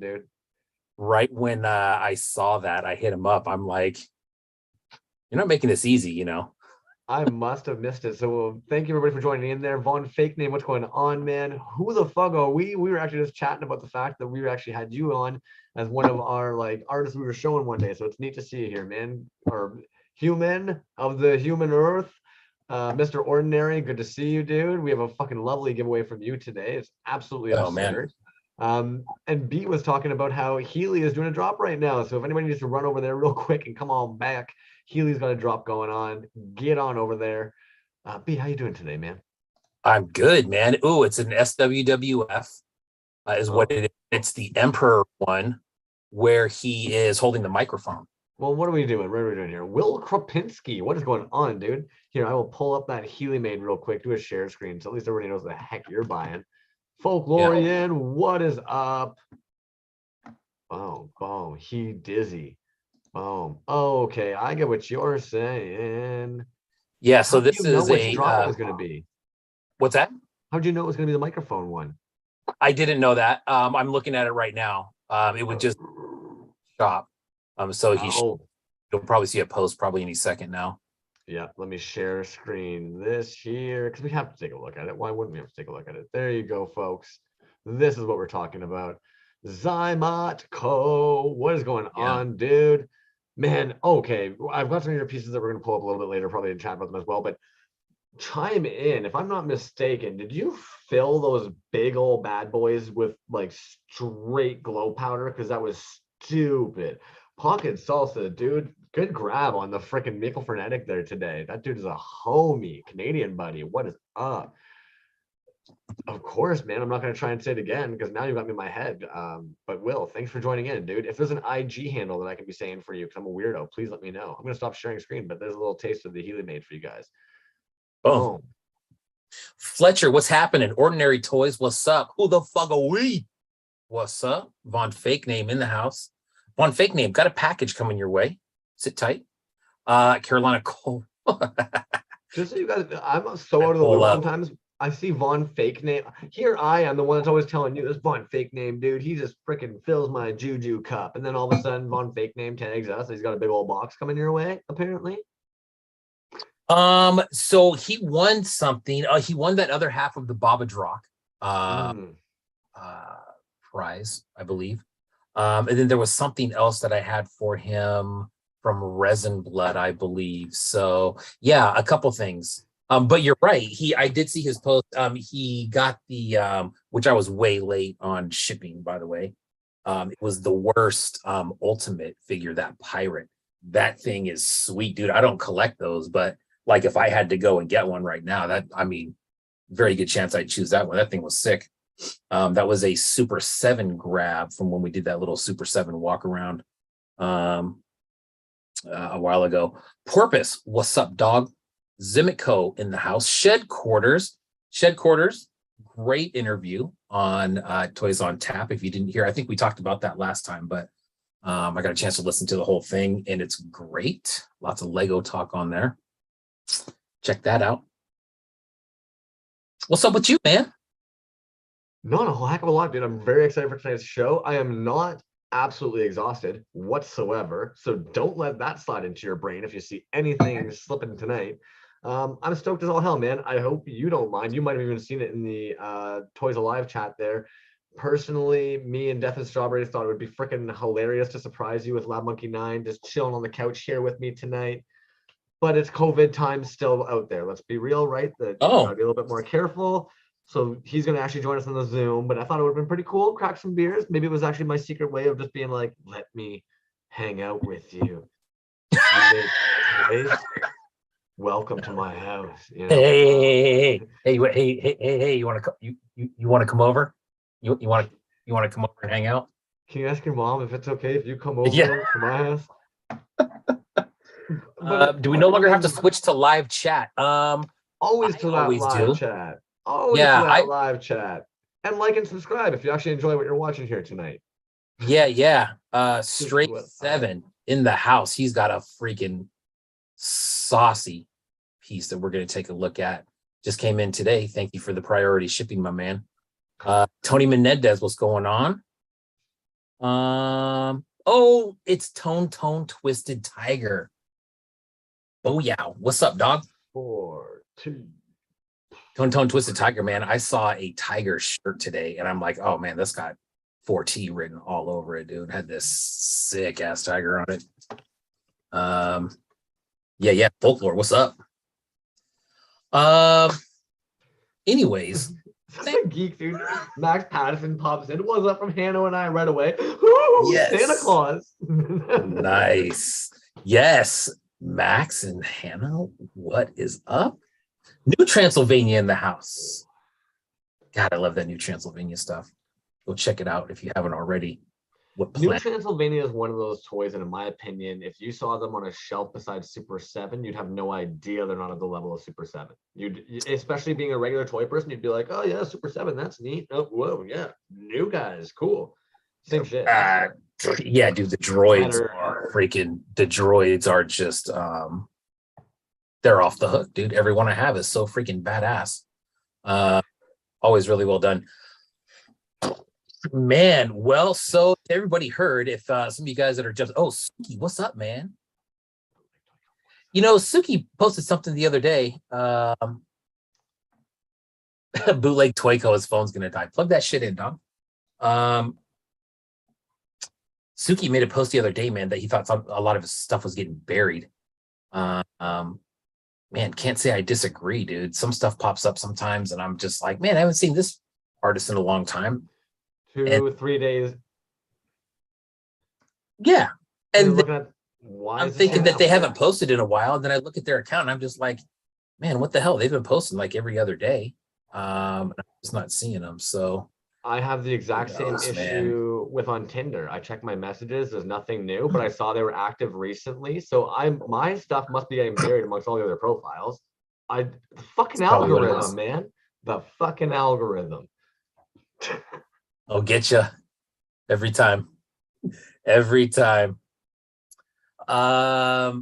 dude. Right when I saw that, I hit him up. I'm like, you're not making this easy, you know. I must have missed it. So thank you everybody for joining in there. Vaughn Fake Name, what's going on, man? Who the fuck are we? We were actually just chatting about the fact that we actually had you on as one of our like artists we were showing one day. So it's neat to see you here, man. Or human of the human earth. Mr. Ordinary, good to see you, dude. We have a fucking lovely giveaway from you today. It's absolutely absurd. And B was talking about how Healy is doing a drop right now. So if anybody needs to run over there real quick and come on back, Healy's got a drop going on. Get on over there. B, how you doing today, man? I'm good, man. Ooh, it's an SWWF is what it is. It's the Emperor one where he is holding the microphone. Well, what are we doing? What are we doing here? Will Kropinski, what is going on, dude? Here, I will pull up that Healy made real quick, do a share screen, so at least everybody knows the heck you're buying. Folklorian, what is up? Boom, boom. He dizzy. Boom. Oh, okay, I get what you're saying. Yeah, so this is a drop was going to be. What's that? How'd you know it was going to be the microphone one? I didn't know that. I'm looking at it right now. It would just stop. So you'll probably see a post probably any second now. Yeah, let me share screen this here because we have to take a look at it. Why wouldn't we have to take a look at it? There you go, folks. This is what we're talking about. Zymot Co. What is going on, dude? Man, okay. I've got some of your pieces that we're going to pull up a little bit later, probably in chat about them as well. But chime in. If I'm not mistaken, did you fill those big old bad boys with like straight glow powder? Because that was stupid. Pocket salsa, dude. Good grab on the freaking Michael Frenetic there today. That dude is a homie, Canadian buddy. What is up? Of course, man. I'm not going to try and say it again because now you've got me in my head. But Will, thanks for joining in, dude. If there's an IG handle that I can be saying for you because I'm a weirdo, please let me know. I'm going to stop sharing screen, but there's a little taste of the Healy made for you guys. Boom. Fletcher, what's happening? Ordinary Toys, what's up? Who the fuck are we? What's up? Vaughn Fake Name in the house. Vaughn Fake Name, got a package coming your way. Sit tight. Carolina Cole. Just so you guys, I'm so out of the loop sometimes. I see Vaughn Fake Name. Here I am, the one that's always telling you this Vaughn Fake Name, dude. He just freaking fills my juju cup. And then all of a sudden, Vaughn Fake Name tags us. He's got a big old box coming your way, apparently. So he won something. He won that other half of the Babadrock prize, I believe. And then there was something else that I had for him from Resin Blood, I believe. So yeah, a couple things. But you're right. I did see his post. He got the which I was way late on shipping, by the way. It was the worst ultimate figure, that pirate. That thing is sweet, dude. I don't collect those, but like if I had to go and get one right now, very good chance I'd choose that one. That thing was sick. That was a Super 7 grab from when we did that little Super 7 walk around a while ago. Porpoise, what's up, dog? Zimico in the house. Shed Quarters, great interview on Toys on Tap. If you didn't hear, I think we talked about that last time, but I got a chance to listen to the whole thing and it's great. Lots of Lego talk on there. Check that out. What's up with you, man? Not a whole heck of a lot, dude. I'm very excited for tonight's show. I am not absolutely exhausted whatsoever, so don't let that slide into your brain if you see anything slipping tonight. I'm stoked as all hell, man. I hope you don't mind. You might have even seen it in the Toys Alive chat there. Personally, me and Death and Strawberry thought it would be freaking hilarious to surprise you with Lab Monkey 9 just chilling on the couch here with me tonight. But it's COVID time still out there. Let's be real, right? That you gotta be a little bit more careful. So he's going to actually join us on the Zoom, but I thought it would have been pretty cool. Crack some beers. Maybe it was actually my secret way of just being like, let me hang out with you. Welcome to my house. You know? Hey, you want to come over? You want to come over and hang out? Can you ask your mom if it's okay if you come over to my house? Do we no longer have to switch to live chat? Always to that live chat. Live chat. And like and subscribe if you actually enjoy what you're watching here tonight. Yeah. Straight 7 in the house. He's got a freaking saucy piece that we're going to take a look at. Just came in today. Thank you for the priority shipping, my man. Tony Menendez, what's going on? Oh, it's Tone Twisted Tiger. Oh yeah, what's up, dog? 4, 2. Tone Twisted Tiger, man. I saw a tiger shirt today, and I'm like, oh man, this got 4T written all over it, dude. Had this sick ass tiger on it. Yeah, folklore. What's up? Anyways, Such a geek, dude. Max Patterson pops in. What's up from Hannah and I right away? Ooh, Yes. Santa Claus. Nice. Yes, Max and Hannah, what is up? New Transylvania in the house. God, I love that New Transylvania stuff. Go check it out if you haven't already. What New planet? Transylvania is one of those toys, and in my opinion, if you saw them on a shelf beside Super 7, you'd have no idea they're not at the level of Super 7. Especially being a regular toy person, you'd be like, oh yeah, Super 7, that's neat. Oh, whoa, yeah, new guys, cool. Same shit. Yeah, dude, the droids Better. are freaking, the droids are just, they're off the hook, dude. Every one I have is so freaking badass. Always really well done. Man, well, so everybody heard, if some of you guys that are just, oh, Suki, what's up, man? You know, Suki posted something the other day. Bootleg Toyco, his phone's gonna die. Plug that shit in, dog. Suki made a post the other day, man, that he thought a lot of his stuff was getting buried. Man, can't say I disagree, dude. Some stuff pops up sometimes, and I'm just like, man, I haven't seen this artist in a long time. 2-3 days. Yeah, and looking at why I'm thinking that they haven't posted in a while. And then I look at their account, and I'm just like, man, what the hell? They've been posting like every other day. I'm just not seeing them. So I have the exact same issue with on Tinder. I check my messages. There's nothing new, but I saw they were active recently. So my stuff must be getting buried amongst all the other profiles. The fucking algorithm, man. The fucking algorithm. I'll get you every time. Every time. Yeah.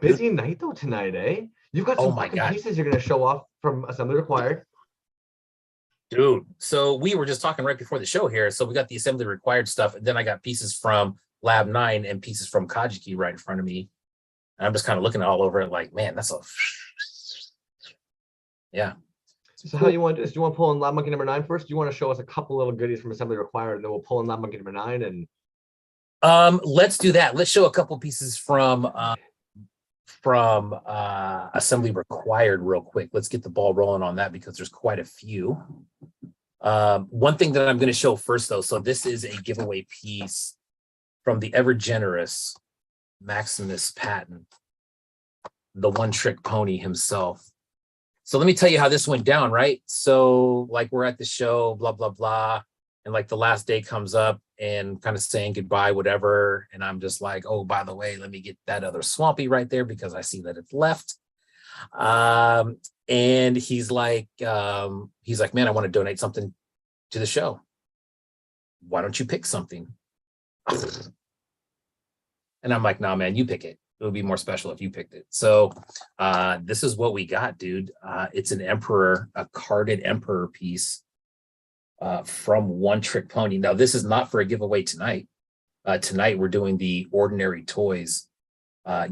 Busy night though tonight, eh? You've got some fucking pieces you're gonna show off from Assembly Required. Dude, so we were just talking right before the show here. So we got the Assembly Required stuff, and then I got pieces from Lab 9 and pieces from Kageki right in front of me. And I'm just kind of looking all over it like, man, that's a yeah. So how you want to do this? Do you want to pull in Lab Monkey number 9 first? Do you want to show us a couple little goodies from Assembly Required, and then we'll pull in Lab Monkey number 9 and let's do that. Let's show a couple pieces from Assembly Required real quick. Let's get the ball rolling on that because there's quite a few. One thing that I'm going to show first though, so this is a giveaway piece from the ever generous Maximus Patton, the one trick pony himself. So let me tell you how this went down, right? So like we're at the show, blah, blah, blah. And like the last day comes up and kind of saying goodbye, whatever. And I'm just like, oh, by the way, let me get that other Swampy right there because I see that it's left. And he's like, man, I want to donate something to the show. Why don't you pick something? And I'm like, nah, man, you pick it. It would be more special if you picked it. So this is what we got, dude. It's an Emperor, a carded Emperor piece from One Trick Pony. Now, this is not for a giveaway tonight. Tonight, we're doing the Ordinary Toys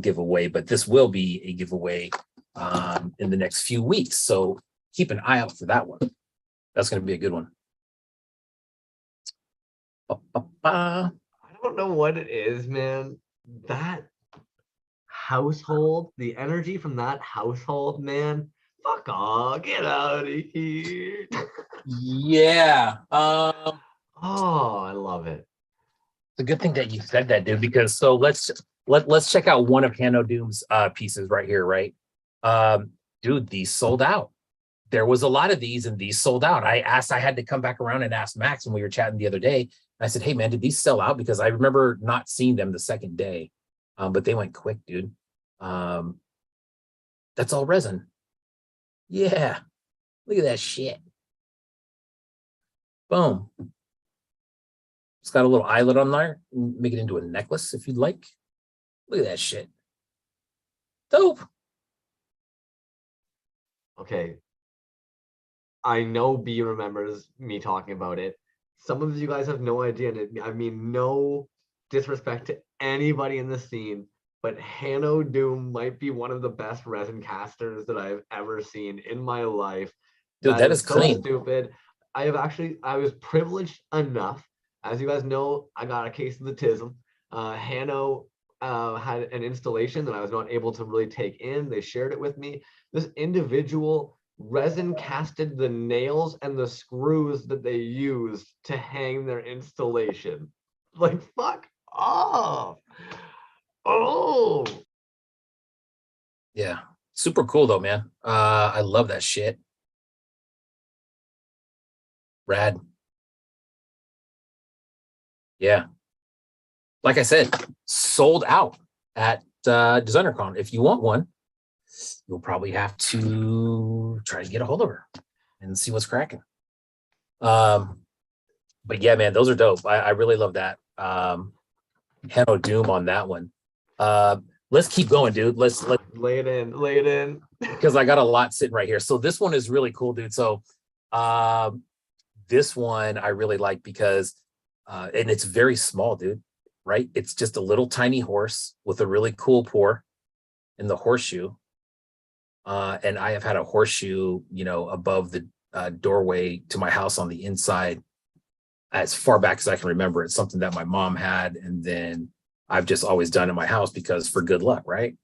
giveaway, but this will be a giveaway in the next few weeks. So keep an eye out for that one. That's going to be a good one. I don't know what it is, man. That household, the energy from that household, man. Fuck off, get out of here. Yeah. Oh, I love it. It's a good thing that you said that, dude, because so let's check out one of Hanno Doom's pieces right here, right? Dude, these sold out. There was a lot of these and these sold out. I had to come back around and ask Max when we were chatting the other day. I said, hey man, did these sell out? Because I remember not seeing them the second day. But they went quick, dude. That's all resin. Yeah. Look at that shit. Boom. It's got a little eyelet on there. Make it into a necklace if you'd like. Look at that shit. Dope. Okay. I know B remembers me talking about it. some of you guys have no idea, and I mean no disrespect to anybody in the scene, but Hanno Doom might be one of the best resin casters that I've ever seen in my life. Dude, that is so clean. stupid. I was privileged enough, as you guys know, I got a case of the tism. Hanno had an installation that I was not able to really take in. They shared it with me. This individual resin casted the nails and the screws that they used to hang their installation. Like, fuck off. Oh. Yeah. Super cool though, man. I love that shit. Rad. Yeah. Like I said, sold out at DesignerCon. If you want one, you'll probably have to try to get a hold of her and see what's cracking. But yeah, man, those are dope. I really love that. Hanno Doom on that one. Let's keep going, dude. Let's lay it in. Because I got a lot sitting right here. So this one is really cool, dude. So this one I really like because and it's very small, dude. Right? It's just a little tiny horse with a really cool pour in the horseshoe. And I have had a horseshoe, you know, above the doorway to my house on the inside as far back as I can remember. It's something that my mom had, and then I've just always done in my house because for good luck, right?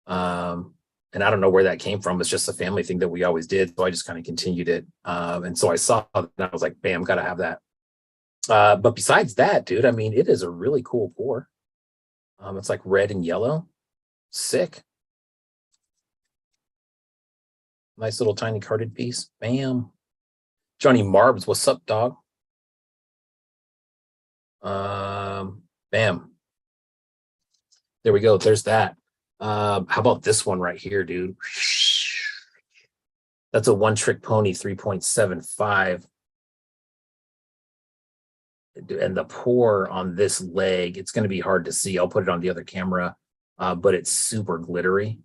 And I don't know where that came from. It's just a family thing that we always did. So I just kind of continued it. And so I saw that and I was like, bam, gotta have that. But besides that, dude, I mean, it is a really cool pour. It's like red and yellow. Sick. Nice little tiny carded piece. Bam. Johnny Marbs, what's up, dog? Bam. There we go. There's that. How about this one right here, dude? That's a one trick pony 3.75. And the pour on this leg, it's going to be hard to see. I'll put it on the other camera, but it's super glittery.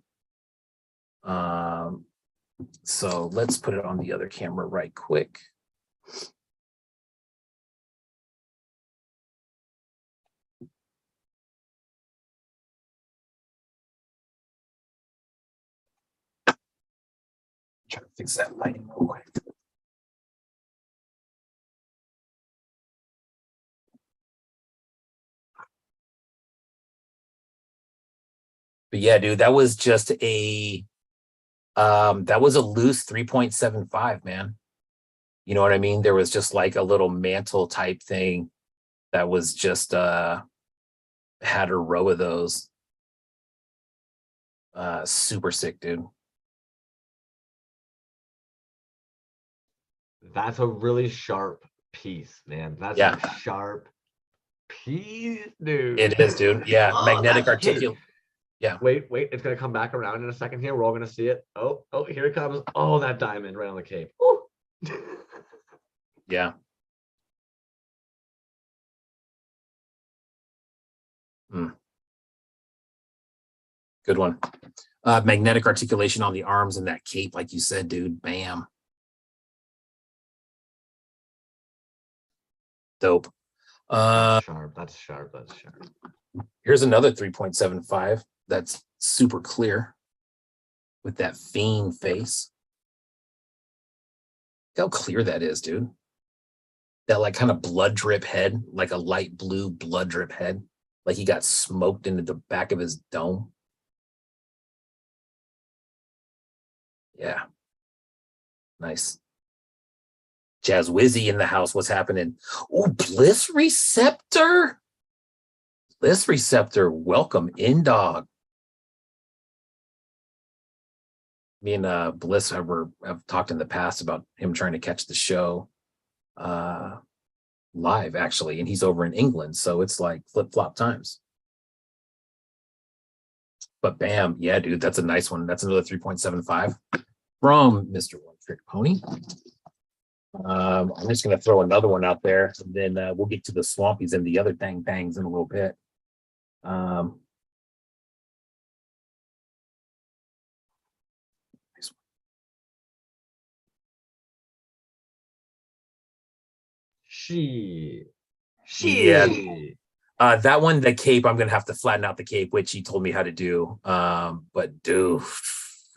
So let's put it on the other camera right quick. Try to fix that lighting real quick. But yeah, dude, that was just a that was a loose 3.75, man. You know what I mean? There was just like a little mantle type thing that was just had a row of those. Super sick, dude. That's a really sharp piece, man. That's Yeah. a sharp piece, dude. It is, dude. Yeah. Oh, Magnetic articulate. Yeah. Wait, it's gonna come back around in a second here. We're all gonna see it. Oh, here it comes. Oh, that diamond right on the cape. Yeah. Good one. Magnetic articulation on the arms and that cape, like you said, dude. Bam. Dope. That's sharp. That's sharp. That's sharp. Here's another 3.75 that's super clear with that fiend face. Look how clear that is, dude. That like kind of blood drip head, like a light blue blood drip head, like he got smoked into the back of his dome. Yeah. Nice. Jazz Wizzy in the house. What's happening? Oh, Bliss Receptor. Bliss Receptor. Welcome in, dog. Me and Bliss have talked in the past about him trying to catch the show live, actually, and he's over in England, so it's like flip-flop times. But bam, yeah, dude, that's a nice one. That's another 3.75 from Mr. One Trick Pony. I'm just gonna throw another one out there, and then we'll get to the Swampies and the other dang bangs in a little bit. She. Yeah. That one, the cape, I'm gonna have to flatten out the cape, which he told me how to do. But dude,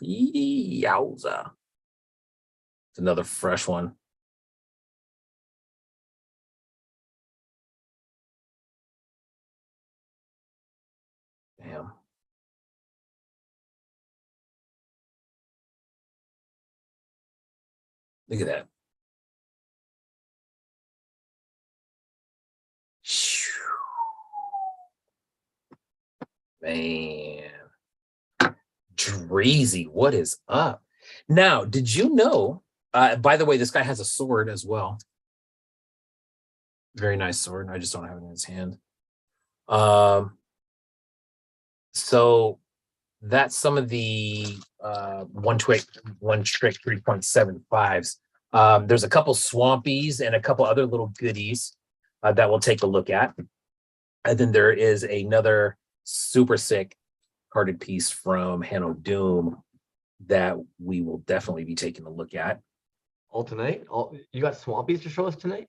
yowza. It's another fresh one. Damn. Look at that. Man. Dreezy, what is up? Now, did you know, by the way, this guy has a sword as well. Very nice sword. I just don't have it in his hand. So that's some of the one trick 3.75s. There's a couple swampies and a couple other little goodies that we'll take a look at. And then there is another super sick carded piece from Hanno Doom that we will definitely be taking a look at. All tonight? You got swampies to show us tonight?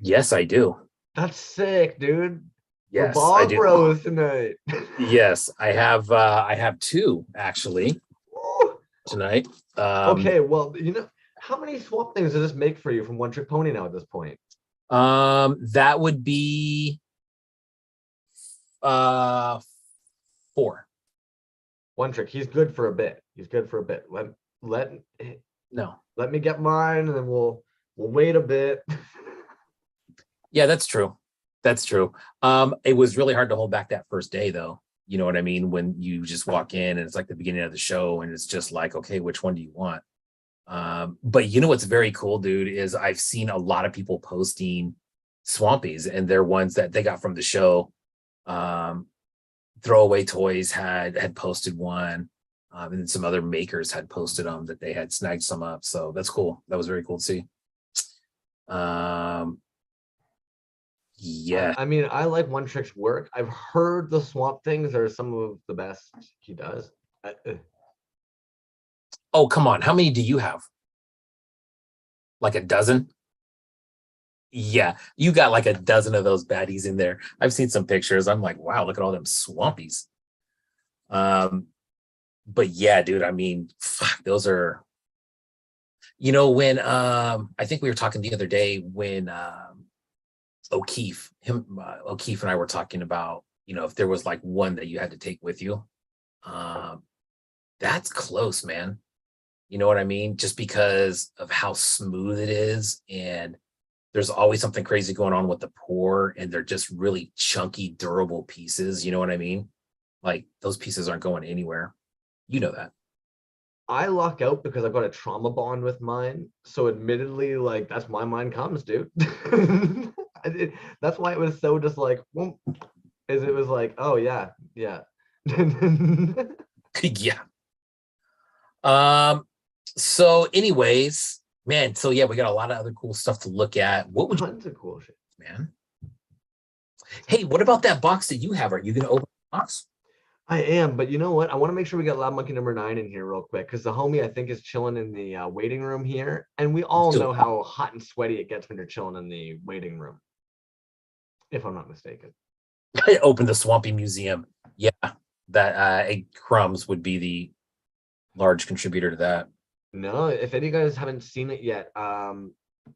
Yes, I do. That's sick, dude. Yes, We're I bog do. bros tonight. Yes, I have two actually tonight. Okay, well, how many swamp things does this make for you from One Trick Pony now at this point? That would be 4. One Trick, he's good for a bit. Let me get mine, and then we'll wait a bit. Yeah, that's true. That's true. It was really hard to hold back that first day, though. You know what I mean? When you just walk in and it's like the beginning of the show, and it's just like, okay, which one do you want? But you know what's very cool, dude, is I've seen a lot of people posting swampies, and they're ones that they got from the show. Throwaway Toys had posted one, and then some other makers had posted them that they had snagged some up. So that's cool. That was very cool to see. Yeah. I mean, I like One Trick's work. I've heard the swamp things are some of the best he does. Oh, come on. How many do you have? Like a dozen? Yeah, you got like a dozen of those baddies in there. I've seen some pictures. I'm like, wow, look at all them swampies. But yeah, dude, I mean, fuck, those are, when I think we were talking the other day when O'Keefe and I were talking about, if there was like one that you had to take with you. That's close, man. You know what I mean? Just because of how smooth it is, and there's always something crazy going on with the pour, and they're just really chunky, durable pieces. You know what I mean? Like those pieces aren't going anywhere. You know that. I luck out because I've got a trauma bond with mine. So admittedly, like that's why mine comes, dude. That's why it was so just like, it was like, oh yeah. Yeah. So anyways, man, so yeah, we got a lot of other cool stuff to look at. What would tons of cool shit, man? Hey, what about that box that you have? Are you gonna open the box? I am, but you know what? I want to make sure we get Loud Monkey number 9 in here real quick, because the homie I think is chilling in the waiting room here, and we all know how hot and sweaty it gets when you're chilling in the waiting room, if I'm not mistaken. I opened the Swampy Museum. Yeah, that Crumbs would be the large contributor to that. No, if any of you guys haven't seen it yet,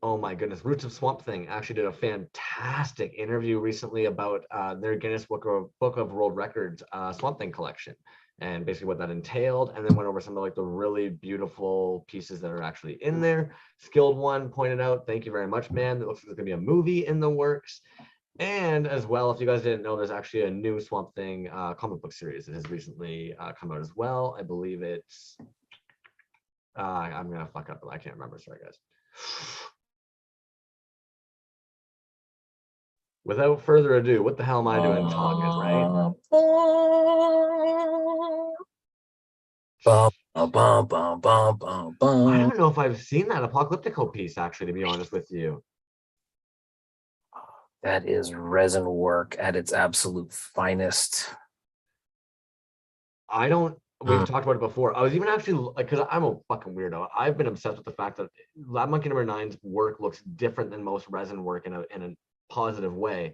oh my goodness, Roots of Swamp Thing actually did a fantastic interview recently about their Guinness Book of World Records Swamp Thing collection, and basically what that entailed, and then went over some of like the really beautiful pieces that are actually in there. Skilled One pointed out, thank you very much, man. It looks like there's gonna be a movie in the works. And as well, if you guys didn't know, there's actually a new Swamp Thing comic book series that has recently come out as well. I believe it's I'm gonna fuck up, but I can't remember. Sorry, guys. Without further ado, what the hell am I doing talking, right? I don't know if I've seen that Apocalyptico piece, actually, to be honest with you. That is resin work at its absolute finest. I don't we've talked about it before. I was even actually like, because I'm a fucking weirdo. I've been obsessed with the fact that Lab Monkey number nine's work looks different than most resin work in a positive way.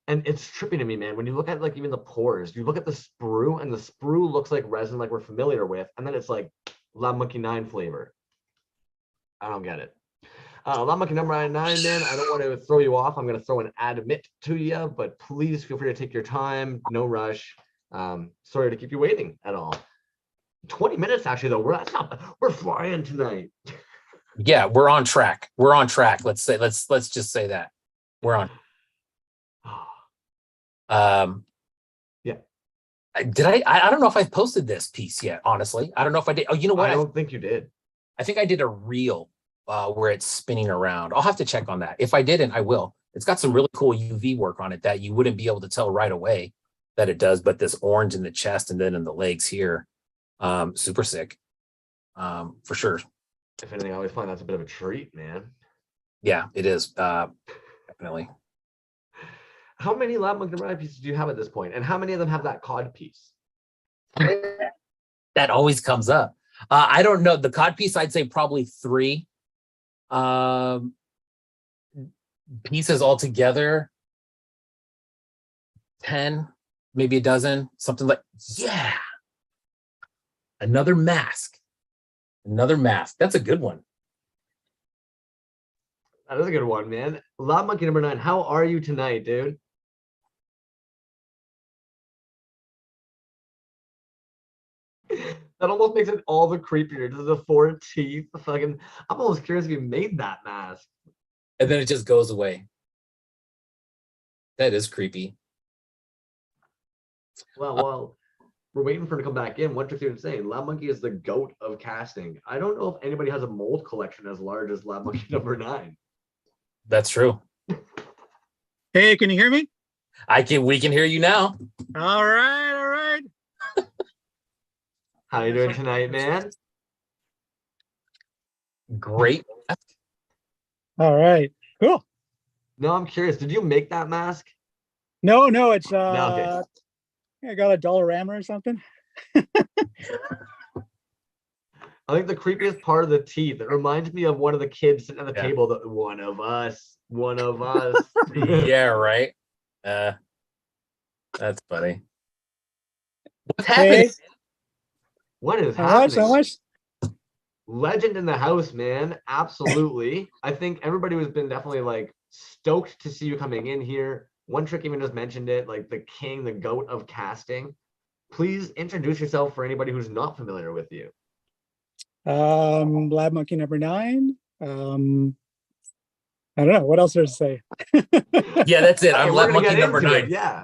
And it's trippy to me, man. When you look at like even the pores, you look at the sprue, and the sprue looks like resin like we're familiar with, and then it's like Lab Monkey 9 flavor. I don't get it. Lab Monkey number 9, man. I don't want to throw you off. I'm going to throw an admit to you, but please feel free to take your time. No rush. Sorry to keep you waiting at all. 20 minutes actually though. We're flying tonight. Yeah, we're on track. We're on track. Let's just say that we're on. Yeah. I don't know if I posted this piece yet, honestly. I don't know if I did. Oh, you know what? I don't think you did. I think I did a reel where it's spinning around. I'll have to check on that. If I didn't, I will. It's got some really cool UV work on it that you wouldn't be able to tell right away that it does, but this orange in the chest and then in the legs here, super sick, for sure. If anything, I always find that's a bit of a treat, man. Yeah, it is, definitely. How many Lab Monkey number 9 pieces do you have at this point? And how many of them have that cod piece? That always comes up. I don't know. The cod piece, I'd say probably 3 pieces altogether. 10, maybe a dozen, something like, yeah. Another mask. Another mask. That's a good one. That is a good one, man. Lab Monkey number 9, how are you tonight, dude? That almost makes it all the creepier. Just the 4 teeth. Fucking, I'm almost curious if you made that mask. And then it just goes away. That is creepy. Well, we're waiting for it to come back in. What you're saying, Lab Monkey is the goat of casting. I don't know if anybody has a mold collection as large as Lab Monkey number 9. That's true. Hey, can you hear me? We can hear you now. All right. How you doing tonight, man? Great. All right, cool. No, I'm curious. Did you make that mask? No, it's No, okay. I got a Dollarama or something. I think the creepiest part of the teeth, it reminds me of one of the kids sitting at the table, that one of us. Yeah, right. That's funny. What's happening? Hey, What is happening? how much? Legend in the house, man. Absolutely. I think everybody has been definitely like stoked to see you coming in here. One Trick even just mentioned it, like the king, the goat of casting. Please introduce yourself for anybody who's not familiar with you. Lab Monkey number 9. I don't know what else there's to say. Yeah, that's it. I'm Okay, Lab we're gonna Monkey get number into 9. it, yeah.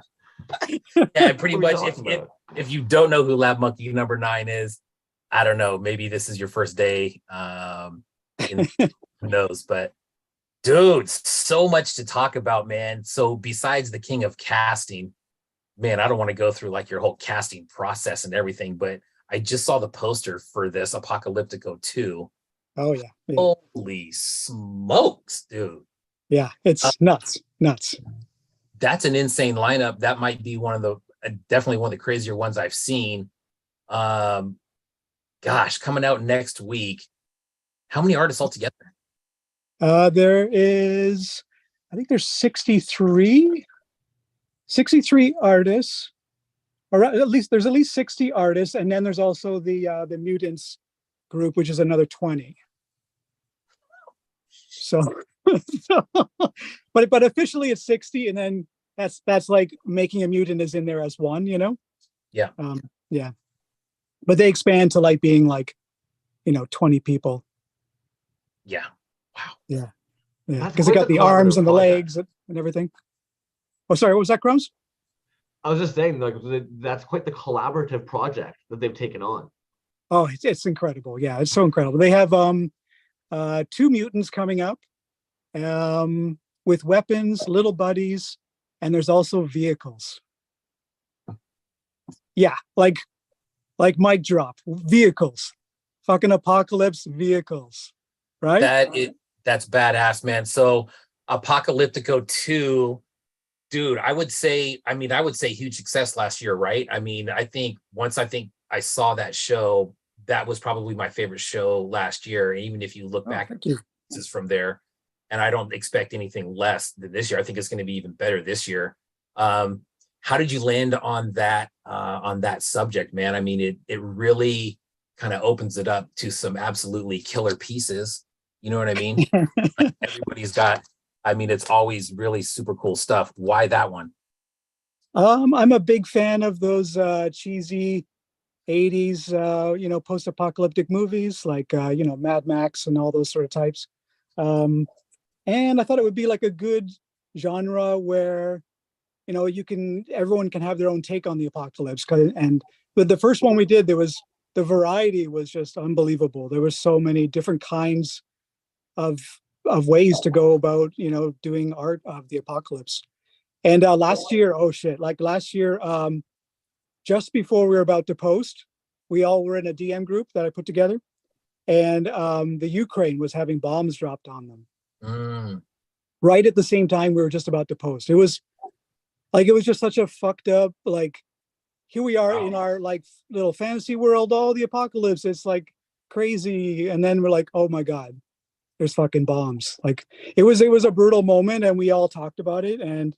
Yeah, pretty What are much. we talking about? If you don't know who Lab Monkey number 9 is, I don't know. Maybe this is your first day. Who knows? But dude, so much to talk about, man. So besides the king of casting, man, I don't want to go through like your whole casting process and everything, but I just saw the poster for this Apocalyptico 2. Oh yeah. Holy smokes, dude. Yeah, it's nuts. That's an insane lineup. That might be one of the definitely one of the crazier ones I've seen. Gosh, coming out next week. How many artists altogether? There is, I think there's 63 artists, or at least there's at least 60 artists, and then there's also the mutants group, which is another 20. So, but officially it's 60, and then that's like making a mutant is in there as one, you know? Yeah. Yeah. But they expand to like being like, 20 people. Yeah. Wow. Yeah. That's Because they quite got the the arms and the collaborative legs and everything. Oh, sorry. What was that, Crumbs? I was just saying, like, that's quite the collaborative project that they've taken on. Oh, it's incredible. Yeah, it's so incredible. They have 2 mutants coming up with weapons, little buddies, and there's also vehicles. Yeah, like mic drop, vehicles, fucking apocalypse vehicles, right? That's badass, man. So Apocalyptico 2, dude, I would say huge success last year, right? I mean, I think I saw that show, that was probably my favorite show last year. And even if you look back Thank you. from there, and I don't expect anything less than this year. I think it's going to be even better this year. How did you land on that subject, man? I mean, it really kind of opens it up to some absolutely killer pieces. You know what I mean? Like everybody's got, I mean, it's always really super cool stuff. Why that one? I'm a big fan of those cheesy 80s, post-apocalyptic movies like, Mad Max and all those sort of types. And I thought it would be like a good genre where, everyone can have their own take on the apocalypse. But the first one we did, the variety was just unbelievable. There were so many different kinds of ways to go about, doing art of the apocalypse. And last year, just before we were about to post, we all were in a DM group that I put together, and the Ukraine was having bombs dropped on them. Right at the same time we were just about to post. It was just such a fucked up, like, here we are in our like little fantasy world, the apocalypse, it's like crazy, and then we're like, oh my god, there's fucking bombs. Like it was a brutal moment, and we all talked about it, and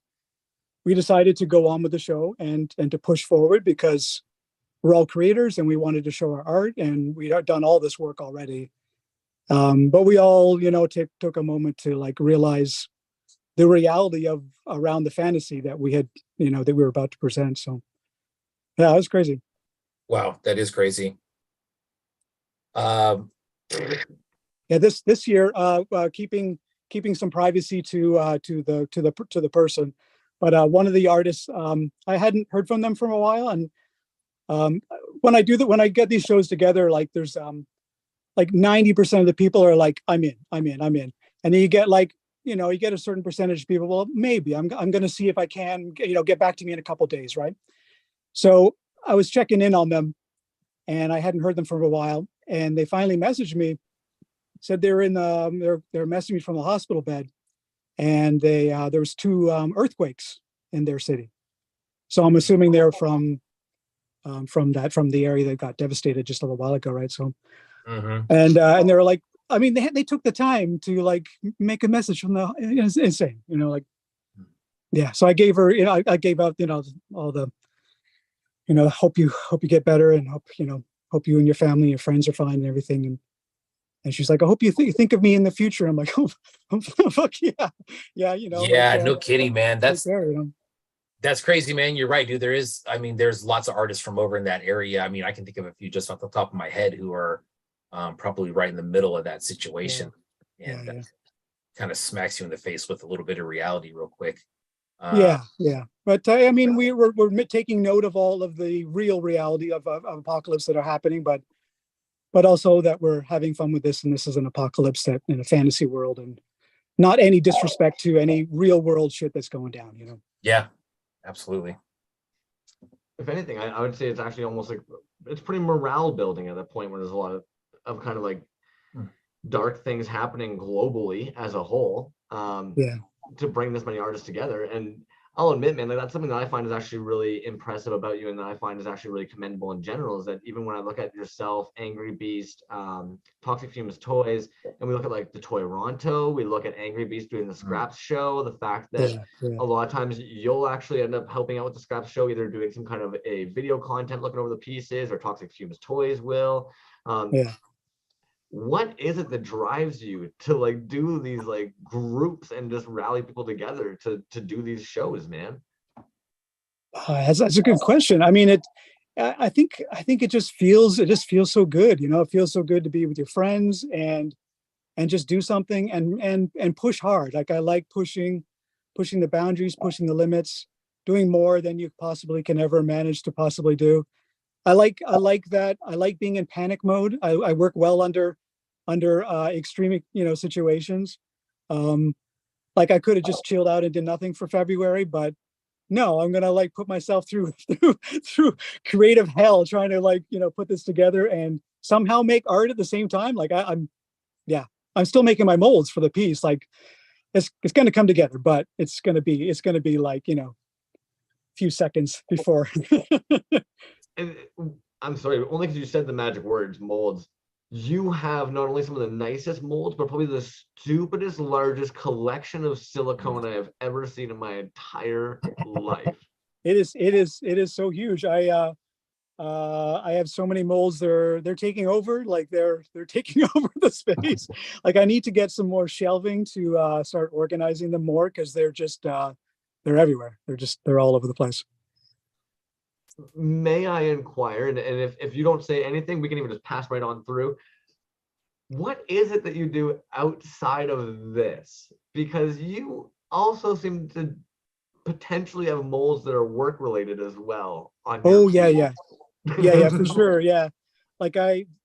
we decided to go on with the show and to push forward because we're all creators and we wanted to show our art, and we had done all this work already. But we all, took a moment to like realize the reality of around the fantasy that we had, that we were about to present. So yeah, it was crazy. Wow, that is crazy. Yeah, this year, keeping some privacy to the person, but one of the artists, I hadn't heard from them for a while, and when I get these shows together, like there's like 90% of the people are like, I'm in. And then you get like, you get a certain percentage of people, well, maybe I'm going to see if I can, get back to me in a couple of days. Right. So I was checking in on them, and I hadn't heard them for a while, and they finally messaged me, said they're messaging me from the hospital bed, and there was 2 earthquakes in their city. So I'm assuming they're from the area that got devastated just a little while ago. Right. So, and they were like, I mean, they took the time to like make a message from the, it's insane, like, yeah. So I gave her, I gave out, all the, hope you get better, and hope you and your family and your friends are fine and everything. And she's like, I hope you think of me in the future. I'm like, oh, fuck yeah. Yeah. Yeah, no kidding, man. That's That's crazy, man. You're right, dude. There's lots of artists from over in that area. I mean, I can think of a few just off the top of my head who are probably right in the middle of that situation. Yeah. And kind of smacks you in the face with a little bit of reality real quick. Yeah. But I mean, we're taking note of all of the real reality of apocalypse that are happening, but also that we're having fun with this, and this is an apocalypse that in a fantasy world, and not any disrespect to any real world shit that's going down, Yeah, absolutely. If anything, I would say it's actually almost like it's pretty morale building at that point where there's a lot of kind of like dark things happening globally as a whole. To bring this many artists together. And I'll admit, man, like that's something that I find is actually really impressive about you, and that I find is actually really commendable in general, is that even when I look at yourself, Angry Beast, Toxic Fumes Toys, and we look at like the Toronto, we look at Angry Beast doing the Scraps show, the fact that a lot of times you'll actually end up helping out with the Scraps show, either doing some kind of a video content, looking over the pieces, or Toxic Fumes Toys will. What is it that drives you to like do these like groups and just rally people together to do these shows, man? That's a good question. I mean, I think it just feels so good. It feels so good to be with your friends and just do something and push hard. Like I like pushing the boundaries, pushing the limits, doing more than you possibly can ever manage to possibly do. I like that. I like being in panic mode. I work well under extreme, situations. Like I could have just chilled out and did nothing for February, but no, I'm gonna like put myself through creative hell trying to like, put this together and somehow make art at the same time. Like I'm still making my molds for the piece. Like it's gonna come together, but it's gonna be like, few seconds before. And I'm sorry, only because you said the magic words, molds. You have not only some of the nicest molds, but probably the stupidest, largest collection of silicone I have ever seen in my entire life. It is so huge. I have so many molds. They're taking over. Like they're taking over the space. Like I need to get some more shelving to start organizing them more because they're everywhere. They're all over the place. May I inquire, and if you don't say anything, we can even just pass right on through. What is it that you do outside of this? Because you also seem to potentially have molds that are work related as well on your Oh yeah, tools. yeah, for sure. Yeah, like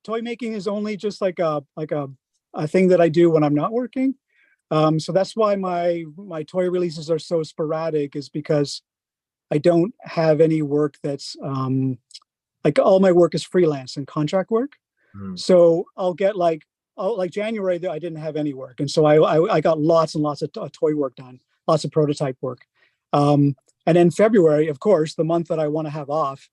toy making is only just like a thing that I do when I'm not working. So that's why my toy releases are so sporadic, is because I don't have any work that's like all my work is freelance and contract work. Mm. So I'll get like, oh, like January I didn't have any work, and so I got lots and lots of toy work done, lots of prototype work. And then February, of course, the month that I want to have off,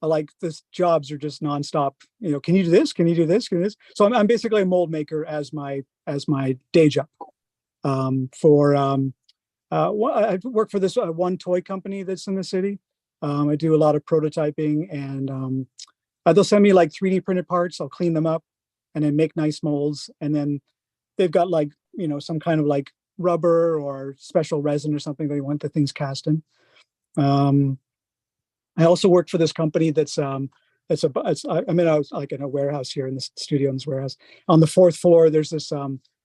like this jobs are just nonstop. You know, can you do this? Can you do this? Can you do this? So I'm basically a mold maker as my day job. I work for this one toy company that's in the city. I do a lot of prototyping, and they'll send me like 3D printed parts. I'll clean them up and then make nice molds. And then they've got like, some kind of like rubber or special resin or something they want the things cast in. I also work for this company I was like in a warehouse here in the studio in this warehouse. On the fourth floor, there's this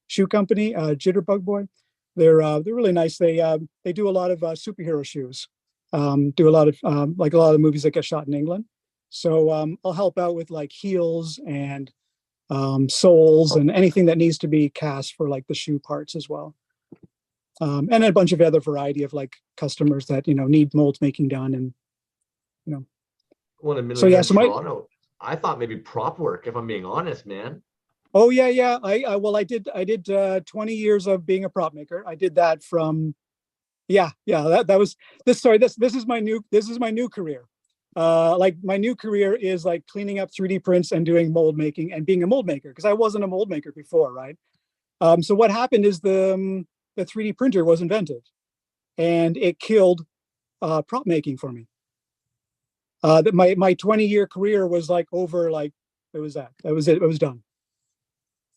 shoe company, Jitterbug Boy. They're really nice. They do a lot of superhero shoes. Do a lot of like a lot of movies that get shot in England. So I'll help out with like heels and soles and anything that needs to be cast for like the shoe parts as well. And a bunch of other variety of like customers that need molds making done, and Well, in so yeah. So Toronto, I thought maybe prop work, if I'm being honest, man. Oh yeah. I did 20 years of being a prop maker. I did that from that was this. Sorry, this is my new career. Like my new career is like cleaning up 3D prints and doing mold making and being a mold maker, because I wasn't a mold maker before, right? So what happened is the 3D printer was invented, and it killed prop making for me. That my 20-year career was like over. Like it was that was it. It was done.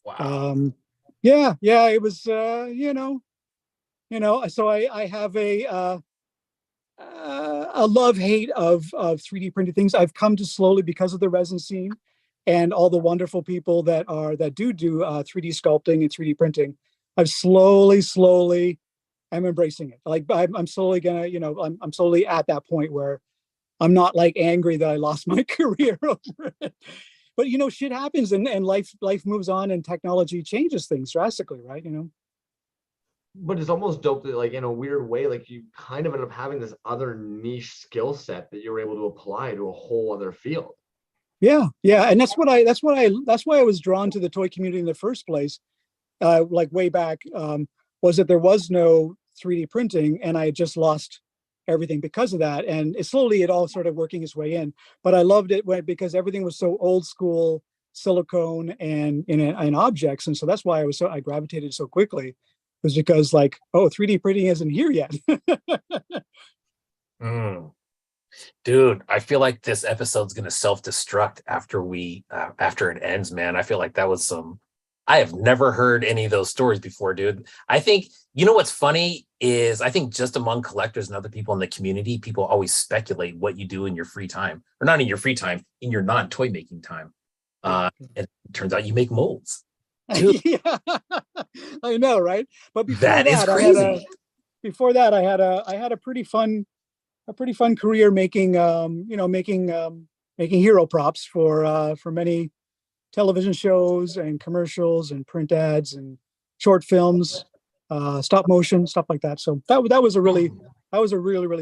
Wow. Yeah, it was, so I have a love-hate of 3D printed things. I've come to slowly, because of the resin scene and all the wonderful people that do 3D sculpting and 3D printing. I've slowly, I'm embracing it. Like I'm slowly gonna, I'm slowly at that point where I'm not like angry that I lost my career over it. But shit happens, and life moves on, and technology changes things drastically, right? But it's almost dope that, like, in a weird way, like you kind of end up having this other niche skill set that you're able to apply to a whole other field. Yeah, and that's why I was drawn to the toy community in the first place. Like way back, was that there was no 3D printing, and I had just lost everything because of that. And it all started working its way in. But I loved it because everything was so old school, silicone and objects, and so that's why I gravitated so quickly. Was because like, oh, 3D printing isn't here yet. Dude, I feel like this episode's gonna self-destruct after it ends, man. I feel like that was I have never heard any of those stories before, dude. I think, what's funny is I think just among collectors and other people in the community, people always speculate what you do in your free time, or not in your free time, in your non-toy making time. And it turns out you make molds. Dude. Yeah, I know, right? But before that is crazy. I had a pretty fun career making making hero props for many television shows and commercials and print ads and short films, stop motion, stuff like that. So that was a really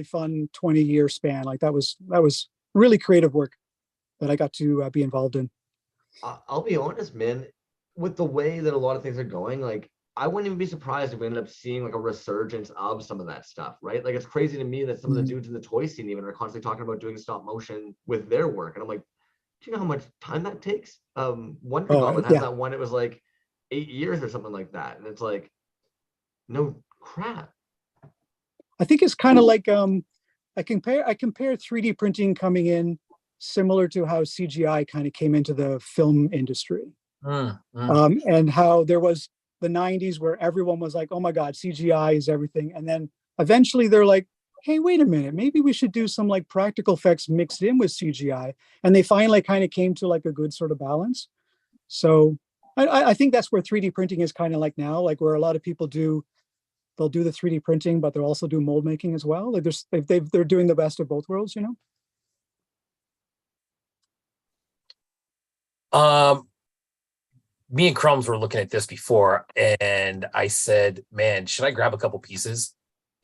fun 20-year span. Like that was really creative work that I got to be involved in. I'll be honest, man, with the way that a lot of things are going, like I wouldn't even be surprised if we ended up seeing like a resurgence of some of that stuff, right? Like it's crazy to me that some of the dudes in the toy scene even are constantly talking about doing stop motion with their work. And I'm like, do you know how much time that takes? Wonder Oh, Gauntlet has yeah. that one. It was like 8 years or something like that, and it's like, no crap. I think it's kind of like I compare 3D printing coming in similar to how CGI kind of came into the film industry. And how there was the 90s where everyone was like, oh my God, CGI is everything. And then eventually they're like, hey, wait a minute, maybe we should do some like practical effects mixed in with CGI. And they finally kind of came to like a good sort of balance. So I think that's where 3D printing is kind of like now, like where a lot of people they'll do the 3D printing, but they'll also do mold making as well. Like they're doing the best of both worlds, you know? Me and Crumbs were looking at this before, and I said, man, should I grab a couple pieces?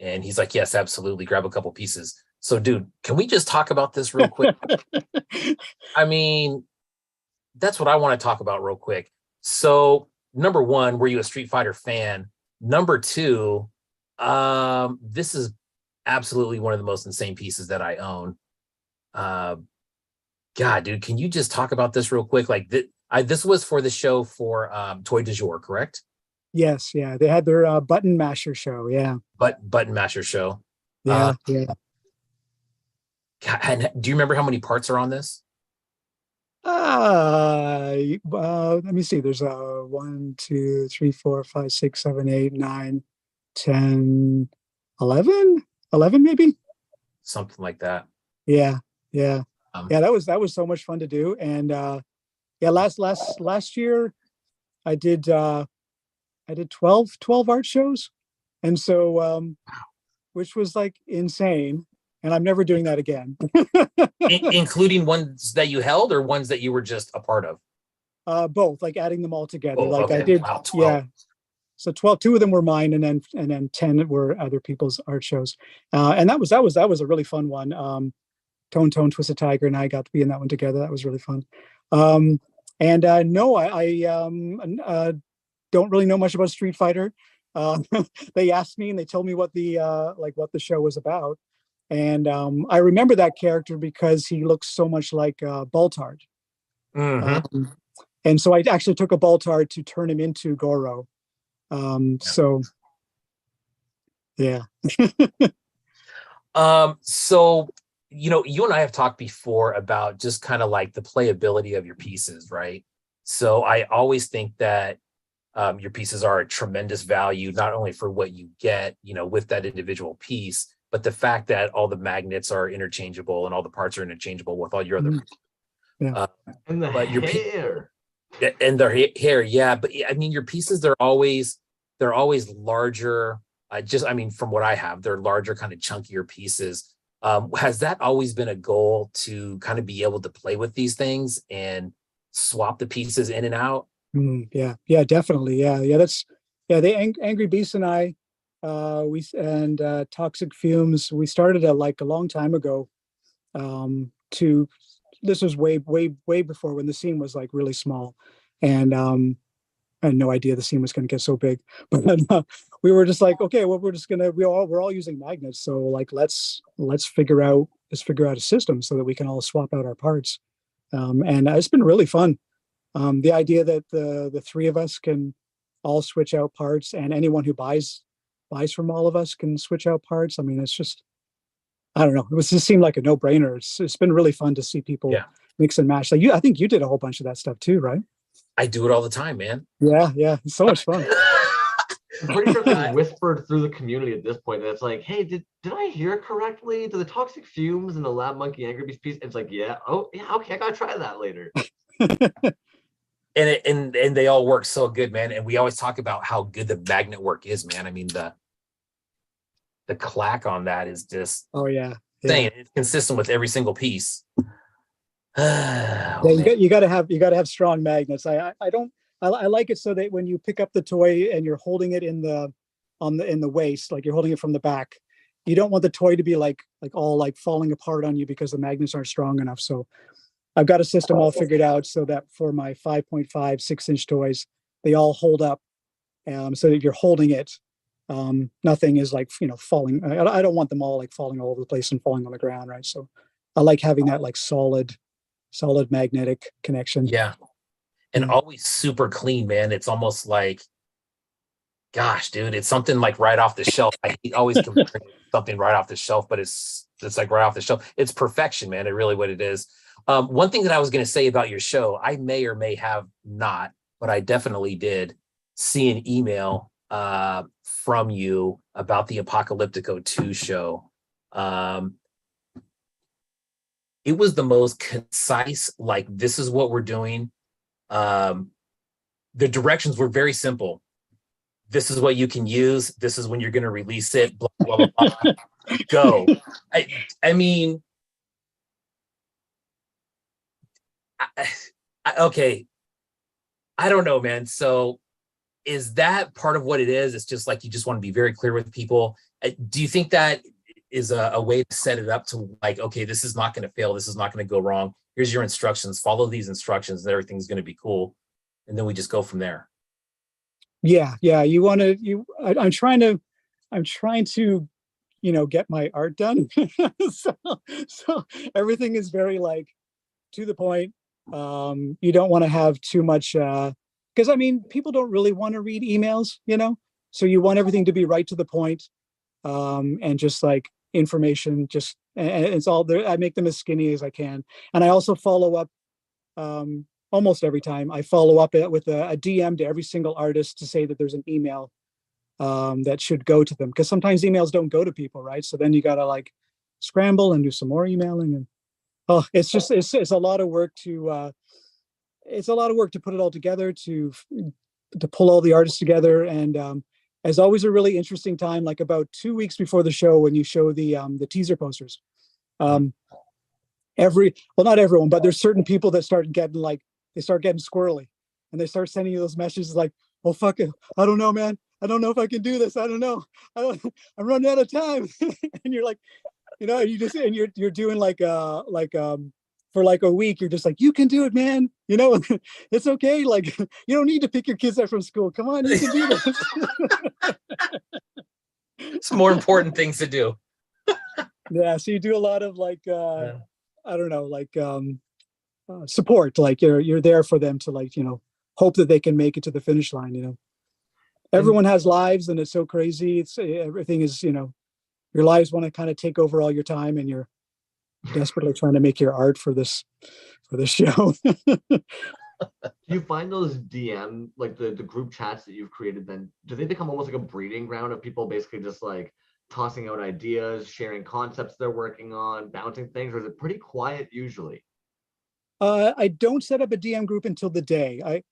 And he's like, yes, absolutely, grab a couple pieces. So, dude, can we just talk about this real quick? I mean, that's what I want to talk about real quick. So, number one, were you a Street Fighter fan? Number two, this is absolutely one of the most insane pieces that I own. God, dude, can you just talk about this real quick? Like, this was for the show for Toy du Jour, correct? Yes, yeah. They had their button masher show, yeah. Button masher show. Yeah, yeah. And do you remember how many parts are on this? Let me see. There's 1, 2, 3, 4, 5, 6, 7, 8, 9, 10, 11? 11 maybe? Something like that. Yeah, yeah. Yeah, that was so much fun to do. And yeah, last year I did 12 art shows. And so which was like insane. And I'm never doing that again. Including ones that you held or ones that you were just a part of? Both, like adding them all together. Both, like okay. I did, wow, 12. yeah. So 12, 2 of them were mine, and then 10 were other people's art shows. And that was a really fun one. Tone, Twisted Tiger, and I got to be in that one together. That was really fun. And no, I don't really know much about Street Fighter. They asked me and they told me what the show was about. And I remember that character because he looks so much like Baltard. Mm-hmm. And so I actually took a Baltard to turn him into Goro. So yeah. So, you know, you and I have talked before about just kind of like the playability of your pieces, right? So I always think that your pieces are a tremendous value, not only for what you get, you know, with that individual piece, but the fact that all the magnets are interchangeable and all the parts are interchangeable with all your other pieces. Yeah. And the hair. And their hair, yeah. But I mean, your pieces, they're always larger. I mean, from what I have, they're larger, kind of chunkier pieces. Has that always been a goal to kind of be able to play with these things and swap the pieces in and out? Yeah, definitely. Yeah. The Angry Beast and I, Toxic Fumes, we started like a long time ago. This was way before when the scene was like really small, and I had no idea the scene was going to get so big. But we were just like, okay, well, we're all using magnets, so like let's figure out a system so that we can all swap out our parts. And it's been really fun. The idea that the three of us can all switch out parts, and anyone who buys from all of us can switch out parts. I mean, it's just, I don't know. It just seemed like a no-brainer. It's been really fun to see people mix and match. Like I think you did a whole bunch of that stuff too, right? I do it all the time, man. Yeah, it's so much fun. I'm pretty sure they whispered through the community at this point that it's like, hey, did I hear correctly? Do the Toxic Fumes and the Lab Monkey Angry Beast piece? It's like, yeah, okay, I gotta try that later. And they all work so good, man. And we always talk about how good the magnet work is, man. I mean, the clack on that is just insane. It's consistent with every single piece. You got to have strong magnets. I like it so that when you pick up the toy and you're holding it in the waist, like you're holding it from the back, you don't want the toy to be like all like falling apart on you because the magnets aren't strong enough. So I've got a system all figured out so that for my 5.5, 6-inch toys, they all hold up, so that you're holding it. Nothing is like, falling. I don't want them all like falling all over the place and falling on the ground, right? So I like having that like solid solid magnetic connection. Yeah. And always super clean, man. It's almost like, gosh, dude, it's something like right off the shelf. I always compare it to something right off the shelf, but it's like right off the shelf. It's perfection, man. It really what it is. One thing that I was going to say about your show, I may or may have not, but I definitely did see an email from you about the Apocalyptico 2 show. It was the most concise, like, this is what we're doing. The directions were very simple. This is what you can use. This is when you're going to release it. Blah, blah, blah, blah. Go. I mean, okay. I don't know, man. So is that part of what it is? It's just like, you just want to be very clear with people. Do you think that is a way to set it up to like, okay, this is not going to fail. This is not going to go wrong. Here's your instructions. Follow these instructions and everything's going to be cool. And then we just go from there. Yeah. You want to, I'm trying to, get my art done. so everything is very like to the point. You don't want to have too much, because I mean, people don't really want to read emails, so you want everything to be right to the point, and just like information, and it's all there. I make them as skinny as I can. And I also follow up, almost every time I follow up with a DM to every single artist to say that there's an email that should go to them, because sometimes emails don't go to people, right? So then you got to like scramble and do some more emailing, and it's a lot of work to put it all together, to pull all the artists together. And as always, a really interesting time, like about 2 weeks before the show, when you show the teaser posters, not everyone, but there's certain people that start getting squirrely, and they start sending you those messages like, oh fuck it, I don't know, man, I don't know if I can do this, I don't know, I'm running out of time. And you're like, you're doing like for like a week, you're just like, you can do it, man. It's okay. Like, you don't need to pick your kids up from school. Come on, you can do this. Some more important things to do. Yeah. So you do a lot of like, I don't know, like support. Like you're there for them to like, hope that they can make it to the finish line. Everyone has lives, and it's so crazy. It's everything is, your lives want to kind of take over all your time, and you're desperately trying to make your art for this show. Do you find those DM, like the group chats that you've created, then do they become almost like a breeding ground of people basically just like tossing out ideas, sharing concepts they're working on, bouncing things, or is it pretty quiet usually? I don't set up a DM group until the day.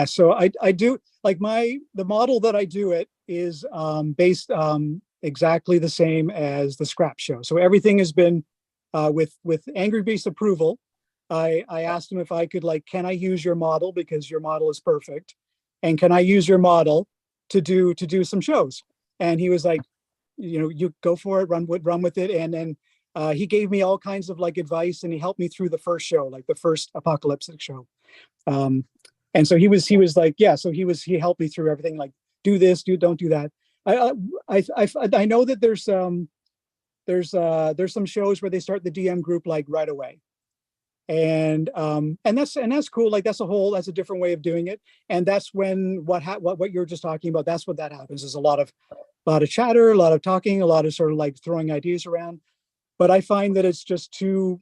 So I do like the model that I do it is based exactly the same as the scrap show. So everything has been with Angry Beast approval. I asked him if I could, like, can I use your model because your model is perfect, and can I use your model to do some shows? And he was like, you go for it, run with it. And then he gave me all kinds of like advice, and he helped me through the first show, like the first apocalyptic show. And so he was like, yeah, so he helped me through everything, like, do this, don't do that. I know that there's some shows where they start the DM group like right away, and that's cool. Like that's a different way of doing it. And that's when what you're just talking about, that's what that happens, is a lot of chatter, a lot of talking, a lot of sort of like throwing ideas around. But I find that it's too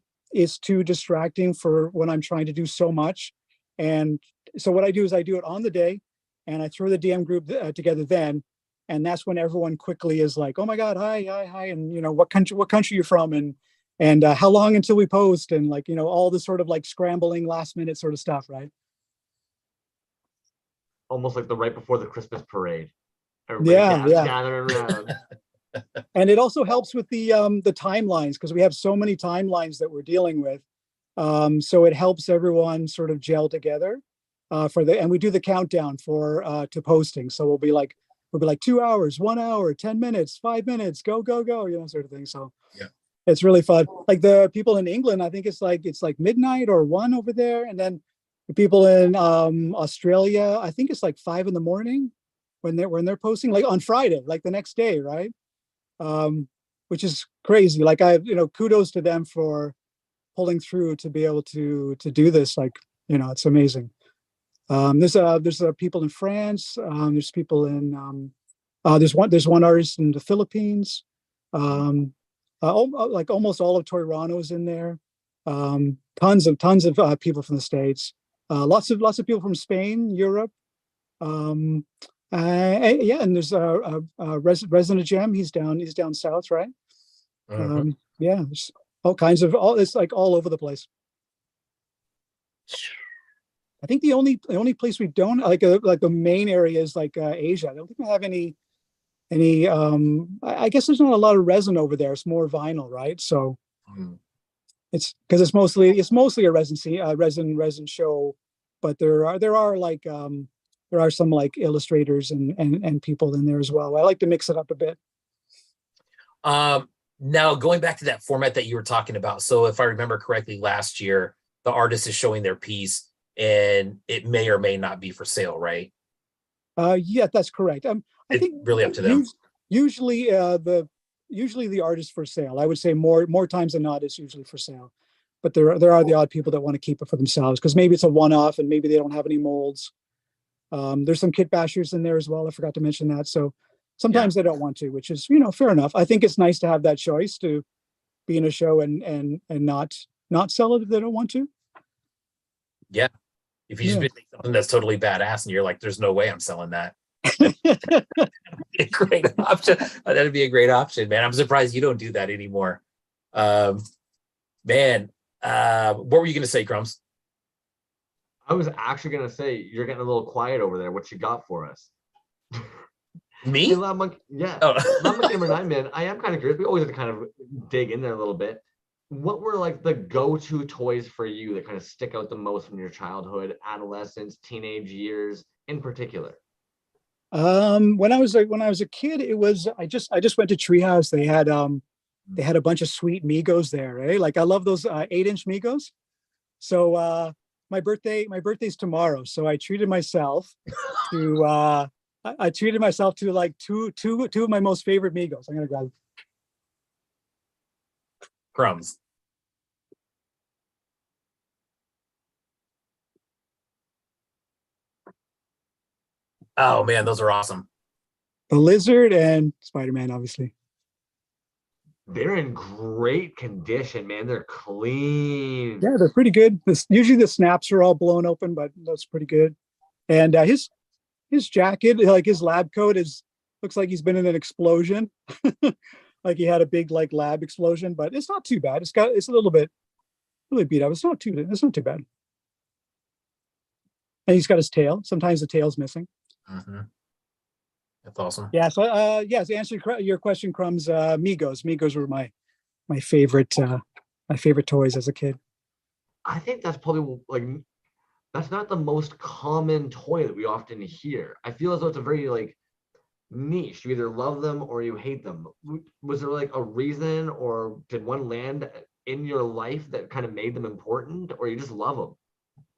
distracting for when I'm trying to do so much. And so what I do is I do it on the day, and I throw the DM group together then. And that's when everyone quickly is like, oh my God, hi. And, what country you're from, and how long until we post, and like, all this sort of like scrambling last minute sort of stuff. Right. Almost like the right before the Christmas parade. Everybody gathering around. And it also helps with the timelines, because we have so many timelines that we're dealing with. So it helps everyone sort of gel together and we do the countdown to posting. So we'll be like 2 hours, 1 hour, 10 minutes, 5 minutes, go, sort of thing. So yeah, it's really fun. Like the people in England, I think it's like midnight or 1 over there. And then the people in Australia, I think it's like 5 a.m. when they're posting, like on Friday, like the next day. Right. Which is crazy. Like kudos to them for pulling through to be able to do this. Like, it's amazing. There's people in France. There's people in there's one artist in the Philippines. Like almost all of Toyrano is in there. Tons of people from the States. Lots of people from Spain, Europe. And there's Resin Gem. He's down south, right? Yeah, there's it's like all over the place. I think the only place we don't like the main area is like Asia. I don't think we have any I guess there's not a lot of resin over there. It's more vinyl, right? So it's because it's mostly a resin show, but there are like there are some like illustrators and people in there as well. I like to mix it up a bit. Now going back to that format that you were talking about. So if I remember correctly, last year the artist is showing their piece and it may or may not be for sale, right? Yeah, that's correct. I think really up to them. Usually the artist for sale. I would say more times than not, it's usually for sale. But there are the odd people that want to keep it for themselves because maybe it's a one-off and maybe they don't have any molds. There's some kit bashers in there as well. I forgot to mention that. So sometimes they don't want to, which is fair enough. I think it's nice to have that choice to be in a show and not sell it if they don't want to. Yeah. If you just make something that's totally badass and you're like, there's no way I'm selling that. A great option. That'd be a great option, man. I'm surprised you don't do that anymore. Man, what were you gonna say, Crumbs? I was actually gonna say you're getting a little quiet over there. What you got for us? Me? Hey, Loud Monkey, yeah. Loud Monkey number 9, man. I am kind of curious. We always have to kind of dig in there a little bit. What were like the go-to toys for you that kind of stick out the most from your childhood, adolescence, teenage years in particular? When I was a kid, it was I just went to Treehouse. They had a bunch of sweet Migos there, eh? Like I love those 8-inch Migos. So my birthday's tomorrow, so I treated myself to I treated myself to like two of my most favorite Migos. I'm gonna grab Crumbs. Oh man, those are awesome. the Lizard and Spider-Man, obviously. They're in great condition, man. They're clean. Yeah, they're pretty good. Usually the snaps are all blown open, but that's pretty good. And his jacket, like his lab coat, looks like he's been in an explosion. Like he had a big like lab explosion, but it's not too bad. It's a little bit really beat up. It's not too bad. And he's got his tail. Sometimes the tail's missing. Mm-hmm. That's awesome. Yeah. So to answer your question, Crumbs, Migos were my favorite toys as a kid. I think that's probably like that's not the most common toy that we often hear. I feel as though it's a very like niche. You either love them or you hate them. Was there like a reason, or did one land in your life that kind of made them important, or you just love them?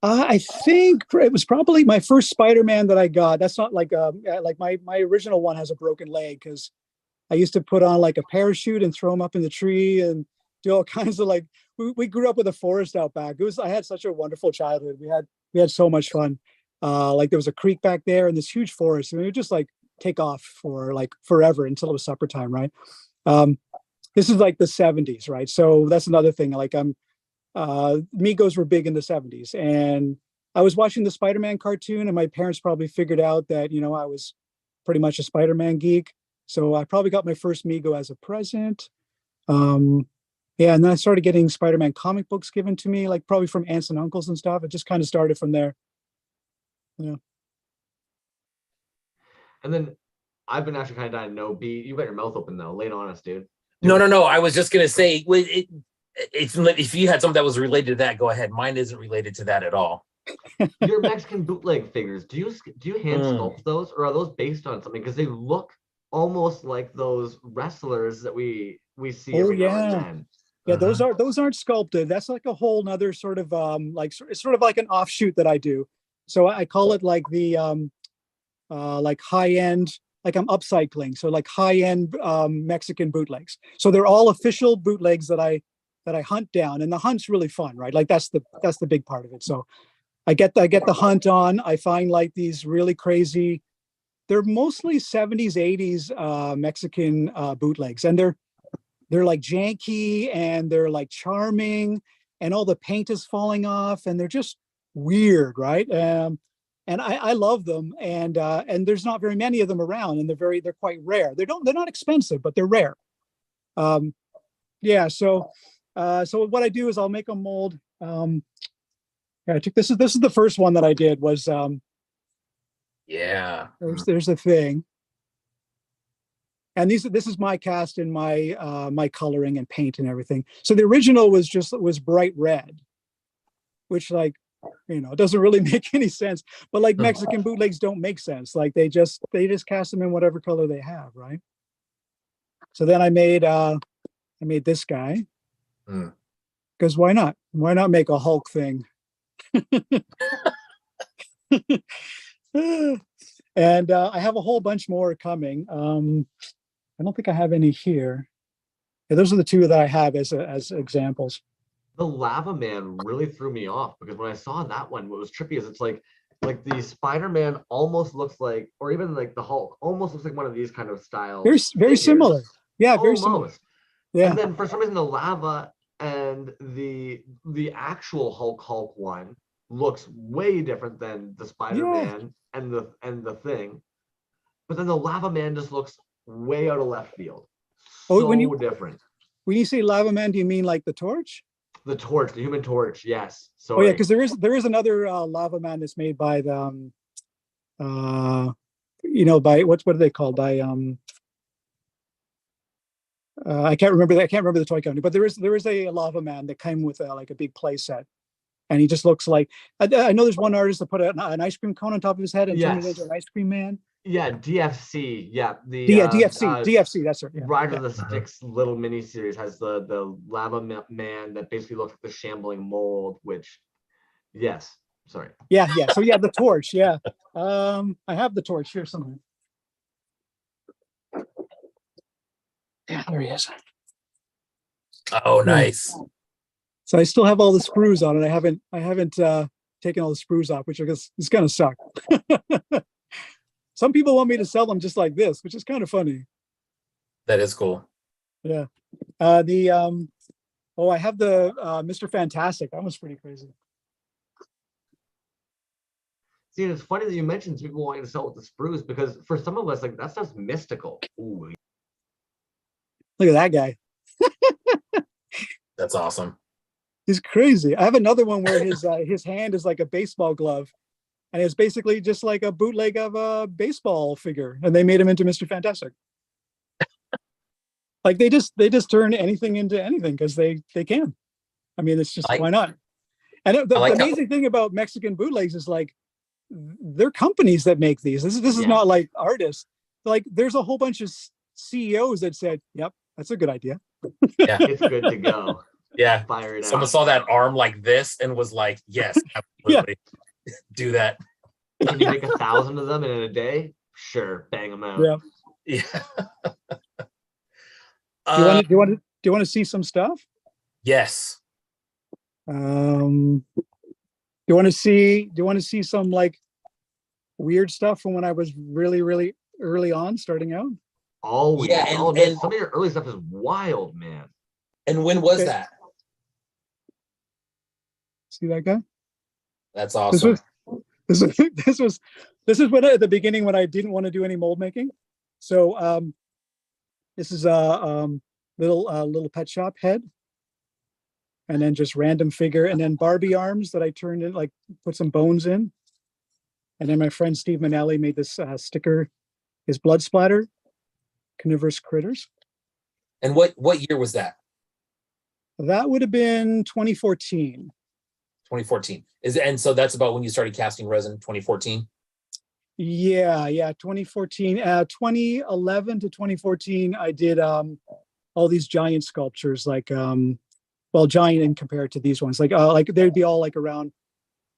I think it was probably my first Spider-Man that I got. That's not like my original one has a broken leg because I used to put on like a parachute and throw him up in the tree and do all kinds of like. We grew up with a forest out back. I had such a wonderful childhood. We had so much fun. Like there was a creek back there and this huge forest. And we would just like take off for like forever until it was supper time, right? This is like the 70s, right? So that's another thing. Like Migos were big in the 70s, and I was watching the Spider-Man cartoon, and my parents probably figured out that I was pretty much a Spider-Man geek. So I probably got my first Migo as a present. Yeah, and then I started getting Spider-Man comic books given to me, like probably from aunts and uncles and stuff. It just kind of started from there. Yeah. And then I've been actually kind of dying to know, B, you got your mouth open though. Lay it on us, dude. No. I was just gonna say, if you had something that was related to that, go ahead. Mine isn't related to that at all. Your Mexican bootleg figures, do you hand sculpt those, or are those based on something? Because they look almost like those wrestlers that we see every now and then. Yeah, those aren't sculpted. That's like a whole nother sort of it's sort of like an offshoot that I do. So I call it like the like high end, like I'm upcycling. So like high end Mexican bootlegs. So they're all official bootlegs that I that I hunt down, and the hunt's really fun, right? Like that's the big part of it. So I get the hunt on. I find like these really crazy. They're mostly 70s, 80s Mexican bootlegs, and they're like janky and they're like charming, and all the paint is falling off, and they're just weird, right? And I love them, and there's not very many of them around, and they're quite rare. They're not expensive, but they're rare. Yeah. So what I do is I'll make a mold. I took this is the first one that I did was Yeah. there's a thing. And this is my cast and my my coloring and paint and everything. So the original was bright red, which, like, you know, it doesn't really make any sense. But like Mexican bootlegs don't make sense. Like they just cast them in whatever color they have, right? So then I made this guy. Because why not? Why not make a Hulk thing? And I have a whole bunch more coming. I don't think I have any here. Yeah, those are the two that I have as examples. The Lava Man really threw me off, because when I saw that one, what was trippy is it's like the Spider-Man almost looks like, or even like the Hulk almost looks like one of these kind of styles. Very similar. Yeah, very similar. Yeah. And then for some reason the lava and the actual Hulk one looks way different than the Spider-Man and the thing. But then the Lava Man just looks way out of left field. So different. When you say Lava Man, do you mean like the Torch? The Torch, the Human Torch, yes. Sorry. Oh yeah, because there is another Lava Man that's made by the you know, by what are they called? By I can't remember the toy company, but there is a Lava Man that came with like a big play set, and he just looks like, I know there's one artist that put an ice cream cone on top of his head and turned it into an ice cream man. Yeah, DFC. Yeah, DFC. That's right. Yeah. Ride of the Sticks little mini series has the Lava Man that basically looks like the shambling mold. Which, yes, sorry. Yeah. So yeah, the Torch. Yeah, I have the Torch here somewhere. Yeah, there he is. Oh, nice. So I still have all the sprues on it. I haven't taken all the sprues off, which I guess is gonna suck. Some people want me to sell them just like this, which is kind of funny. That is cool. Yeah. I have the Mr. Fantastic. That was pretty crazy. See, it's funny that you mentioned people wanting to sell with the sprues, because for some of us, like, that stuff's mystical. Ooh. Look at that guy. That's awesome. He's crazy. I have another one where his hand is like a baseball glove, and it's basically just like a bootleg of a baseball figure, and they made him into Mr. Fantastic. Like they just turn anything into anything because they can. I mean, it's just why not? And the amazing thing about Mexican bootlegs is like they're companies that make these. This is not like artists. Like there's a whole bunch of CEOs that said, "Yep, that's a good idea." Yeah, it's good to go. Yeah, fire it Someone out. saw that arm like this and was like, "Yes, absolutely, do that." Can you make 1,000 of them in a day? Sure, bang them out. Yeah. Do you want to see some stuff? Yes. Do you want to see some like weird stuff from when I was really, really early on starting out? Always. Yeah, and some of your early stuff is wild, man. And when was that? See that guy? That's awesome. This is when at the beginning when I didn't want to do any mold making. So this is a little pet shop head, and then just random figure, and then Barbie arms that I turned in, like put some bones in, and then my friend Steve Manelli made this sticker, his blood splatter, carnivorous critters. And what year was that? That would have been 2014. 2014. And so that's about when you started casting resin, 2014? Yeah, 2014. 2011 to 2014, I did all these giant sculptures, like giant in compared to these ones. Like they'd be all like around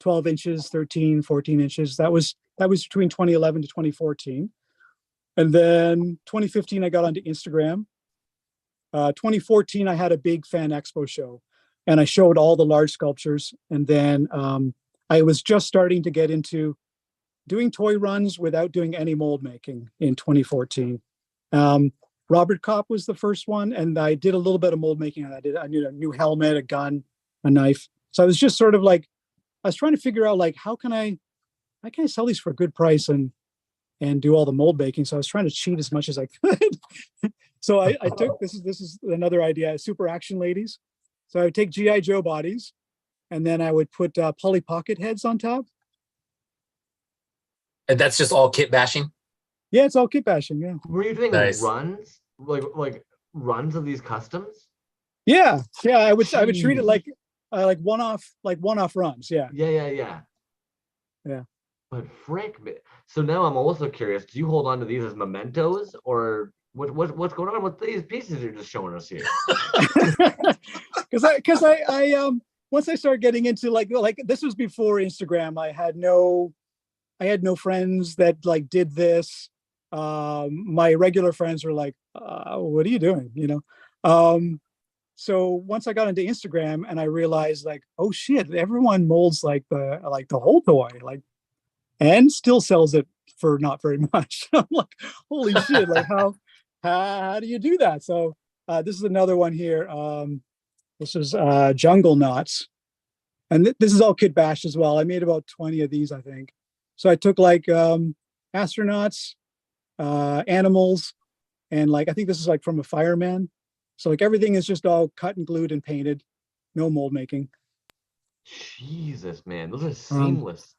12 inches, 13, 14 inches. That was between 2011 to 2014. And then 2015, I got onto Instagram. 2014, I had a big fan expo show, and I showed all the large sculptures. And then I was just starting to get into doing toy runs without doing any mold making in 2014. Robert Kopp was the first one, and I did a little bit of mold making. I did a new helmet, a gun, a knife. So I was just sort of like, I was trying to figure out like, how can I sell these for a good price and do all the mold making. So I was trying to cheat as much as I could. So I took, this is another idea, super action ladies. So I would take GI Joe bodies, and then I would put Polly Pocket heads on top. And that's just all kit bashing? Yeah, it's all kit bashing. Yeah. Were you doing Nice. runs, like runs of these customs? Yeah. I would treat it like one-off runs. Yeah. Yeah. But frick, so now I'm also curious. Do you hold on to these as mementos, or what's going on with these pieces you're just showing us here? Because I once I started getting into like this was before Instagram. I had no friends that like did this. My regular friends were like, what are you doing? You know? So once I got into Instagram and I realized like, oh shit, everyone molds like the whole toy, like, and still sells it for not very much. I'm like, holy shit, like how do you do that? So this is another one here. This is jungle knots. And this is all kit bashed as well. I made about 20 of these, I think. So I took like astronauts, animals, and like I think this is like from a fireman. So like everything is just all cut and glued and painted, no mold making. Jesus, man, those are seamless.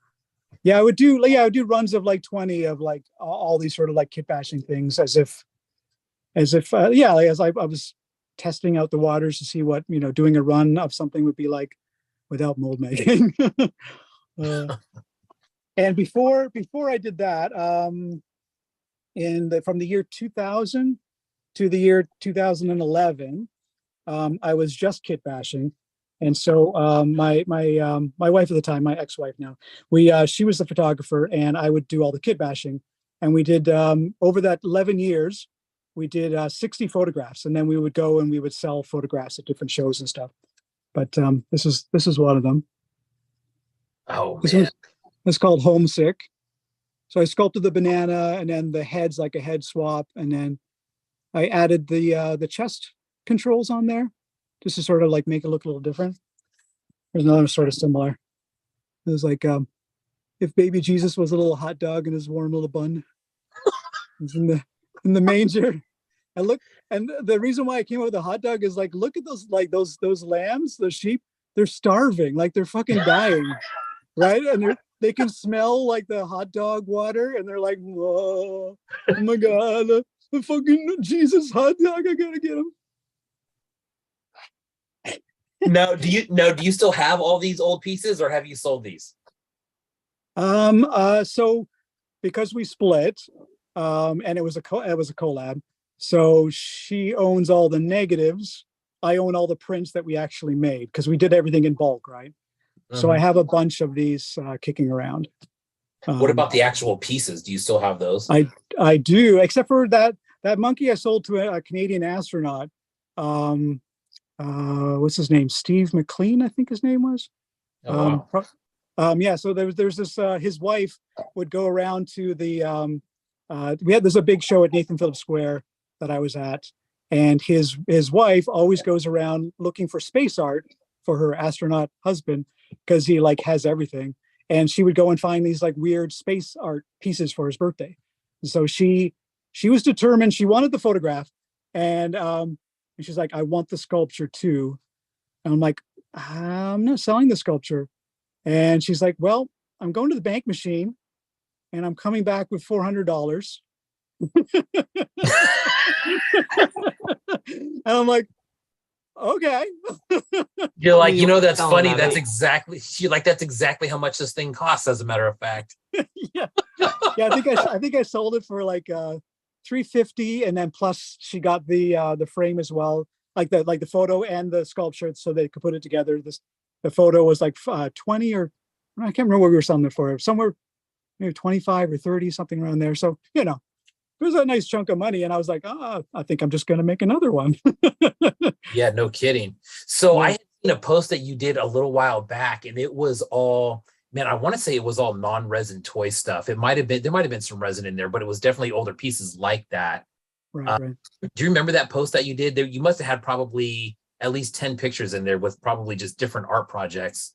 Yeah, I would do runs of like 20 of like all these sort of like kit bashing things as if I was testing out the waters to see what, you know, doing a run of something would be like without mold making. And before I did that, from the year 2000 to the year 2011, I was just kit bashing. And so my wife at the time, my ex-wife now, she was the photographer, and I would do all the kit bashing. And we did over that 11 years, we did 60 photographs, and then we would go and we would sell photographs at different shows and stuff. But this is one of them. Oh man. It's called Homesick. So I sculpted the banana, and then the head's like a head swap, and then I added the chest controls on there just to sort of like make it look a little different. There's another sort of similar. It was like if baby Jesus was a little hot dog in his warm little bun. He's in the manger. And the reason why I came up with the hot dog is like, look at those lambs, those sheep, they're starving, like they're fucking dying, right? And they can smell like the hot dog water, and they're like, whoa, oh my god, the fucking Jesus hot dog, I gotta get him. Do you still have all these old pieces, or have you sold these? So because we split, and it was a collab, so she owns all the negatives. I own all the prints that we actually made, because we did everything in bulk, right? So I have a bunch of these kicking around. What about the actual pieces? Do you still have those? I do, except for that monkey I sold to a Canadian astronaut. What's his name? Steve McLean, I think his name was. Oh, wow. Yeah. So there's this. His wife would go around to the. There's a big show at Nathan Phillips Square that I was at, and his wife always goes around looking for space art for her astronaut husband, because he like has everything, and she would go and find these like weird space art pieces for his birthday. So she was determined. She wanted the photograph, and she's like, I want the sculpture too. And I'm like, I'm not selling the sculpture. And she's like, well, I'm going to the bank machine, and I'm coming back with $400. And I'm like, okay. You're like, you know, that's Selling funny. that That's eight. exactly how much this thing costs, as a matter of fact. Yeah. I think I sold it for like $350, and then plus she got the frame as well, like the photo and the sculpture, so they could put it together. The photo was like 20, or I can't remember what we were selling it for, somewhere maybe 25 or 30, something around there. So, you know, was a nice chunk of money, and I was like, I think I'm just going to make another one. Yeah, no kidding. So Yeah. I had seen a post that you did a little while back, and it was all, man, I want to say it was all non-resin toy stuff. There might have been some resin in there, but it was definitely older pieces like that. Right, right. Do you remember that post that you did? There, you must have had probably at least 10 pictures in there with probably just different art projects.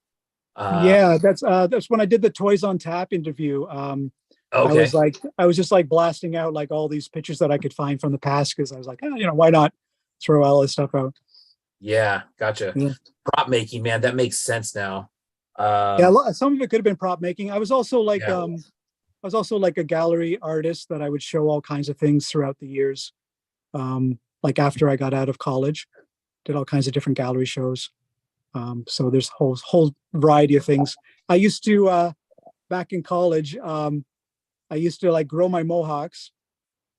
Yeah, that's when I did the Toys on Tap interview. Okay. I was just like blasting out like all these pictures that I could find from the past, because I was like, why not throw all this stuff out? Yeah, gotcha. Yeah. Prop making, man, that makes sense now. Yeah, some of it could have been prop making. I was also like Yeah. I was also like a gallery artist that I would show all kinds of things throughout the years. Like after I got out of college, did all kinds of different gallery shows. So there's whole variety of things. I used to back in college, I used to like grow my mohawks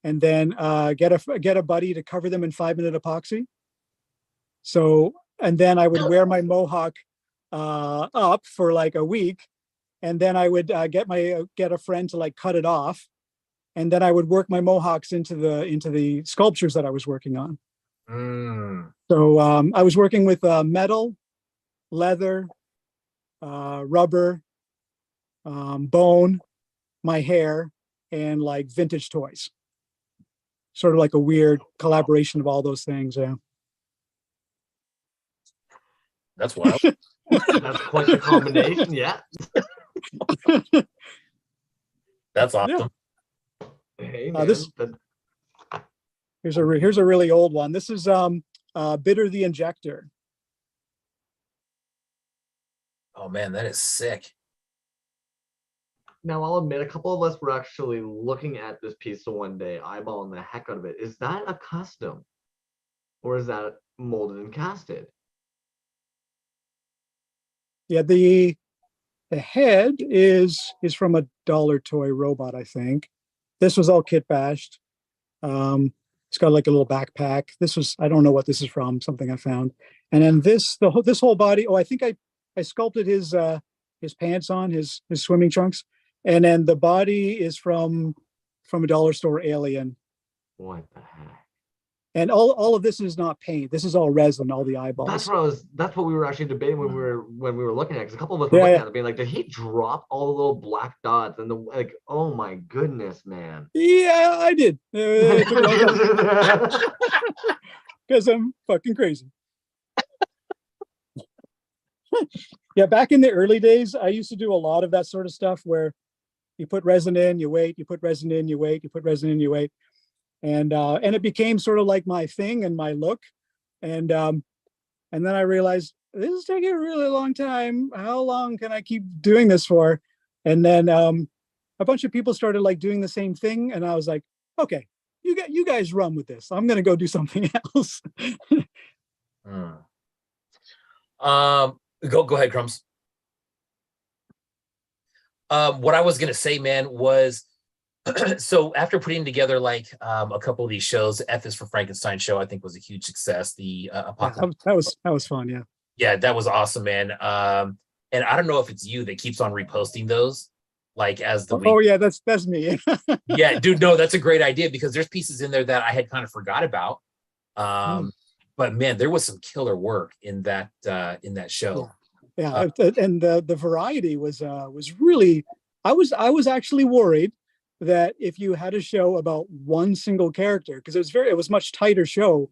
and then get a buddy to cover them in 5-minute epoxy. So, and then I would wear my mohawk up for like a week, and then I would get a friend to like cut it off, and then I would work my mohawks into the sculptures that I was working on. So I was working with metal, leather, rubber, bone, my hair, and like vintage toys. Sort of like a weird collaboration of all those things. Yeah. That's wild. That's quite the combination. Yeah. That's awesome. Hey, man, Here's a really old one. This is Bitter the Injector. Oh man, that is sick. Now, I'll admit, a couple of us were actually looking at this piece the one day, eyeballing the heck out of it. Is that a custom, or is that molded and casted? Yeah, the head is from a dollar toy robot, I think. This was all kit bashed. It's got like a little backpack. I don't know what this is from, something I found. And then this whole body. Oh, I think I sculpted his pants on, his swimming trunks. And then the body is from a dollar store alien. What the heck? And all of this is not paint. This is all resin, all the eyeballs. That's what we were actually debating when we were looking at it, because a couple of us were looking at it being like, did he drop all the little black dots and like, oh my goodness, man. Yeah, I did. Because I'm fucking crazy. Yeah, back in the early days, I used to do a lot of that sort of stuff where you put resin in, you wait, you put resin in, you wait, you put resin in, you wait. And it became sort of like my thing and my look. And then I realized this is taking a really long time. How long can I keep doing this for? And then a bunch of people started like doing the same thing. And I was like, okay, you guys run with this. I'm going to go do something else. Go ahead, Crumbs. What I was gonna say, man, was so after putting together like a couple of these shows, F is for Frankenstein show, I think was a huge success. The Apocalypse. That was fun, yeah. Yeah, that was awesome, man. And I don't know if it's you that keeps on reposting those, like as the week. Oh yeah, that's me. Yeah, dude, no, that's a great idea, because there's pieces in there that I had kind of forgot about. But man, there was some killer work in that show. Yeah, and the variety was really. I was actually worried that if you had a show about one single character, because it was much tighter show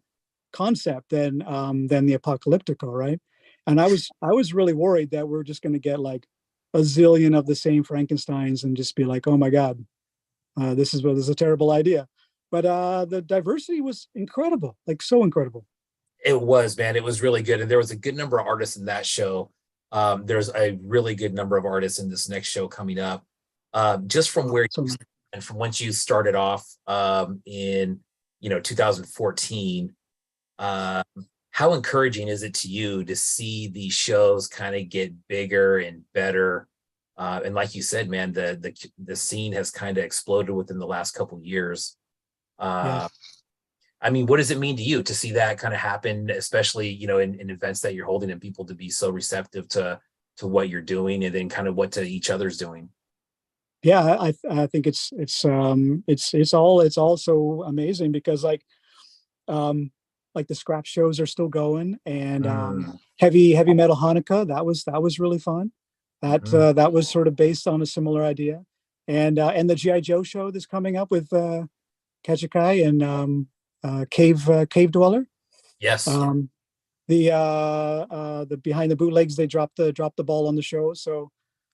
concept than the Apocalyptico, right? And I was really worried that we're just going to get like a zillion of the same Frankensteins and just be like, oh my god, this is a terrible idea. But the diversity was incredible, like so incredible. It was, man. It was really good. And there was a good number of artists in that show. There's a really good number of artists in this next show coming up. Just from where and from once you started off in 2014, how encouraging is it to you to see these shows kind of get bigger and better? And like you said, man, the scene has kind of exploded within the last couple of years. Yeah. I mean, what does it mean to you to see that kind of happen, especially, in events that you're holding and people to be so receptive to what you're doing and then kind of what to each other's doing? yeah, I think it's all so amazing because like the scrap shows are still going, and Mm, heavy metal Hanukkah, that was really fun. mhm. That was sort of based on a similar idea, and the GI Joe show that's coming up with Kagekitai and Cave Dweller. Yes. Um, the behind the bootlegs, they dropped the ball on the show, so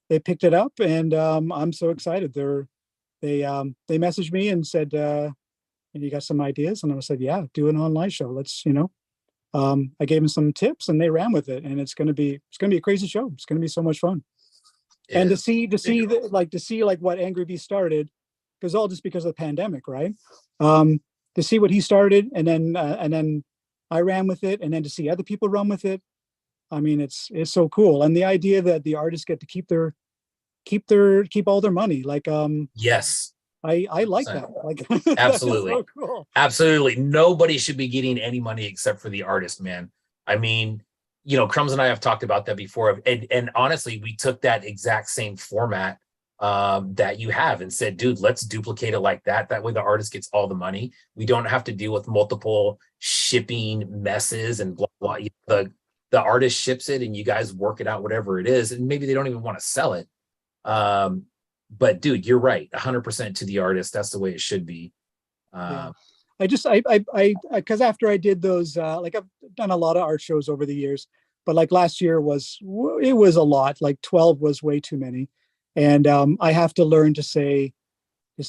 they picked it up, and I'm so excited. They messaged me and said, and you got some ideas, and I said, yeah, do an online show. I gave them some tips, and they ran with it, and it's gonna be a crazy show. It's gonna be so much fun. It And to is. see like what Angry Beast started, because all just because of the pandemic, right? Um, to see what he started, and then I ran with it, and then to see other people run with it. I mean, it's so cool, and the idea that the artists get to keep all their money, like Yes. I like 100%. that. Like that is Absolutely. so cool. Absolutely. Nobody should be getting any money except for the artist, man. I mean, Crumbs and I have talked about that before. And honestly, we took that exact same format that you have and said, dude, let's duplicate it like that. That way the artist gets all the money. We don't have to deal with multiple shipping messes and blah, blah. The artist ships it and you guys work it out, whatever it is. And maybe they don't even want to sell it. But dude, you're right. 100% to the artist. That's the way it should be. Yeah. Um, Because after I did those, like I've done a lot of art shows over the years, but like last year it was a lot. Like 12 was way too many, and I have to learn to say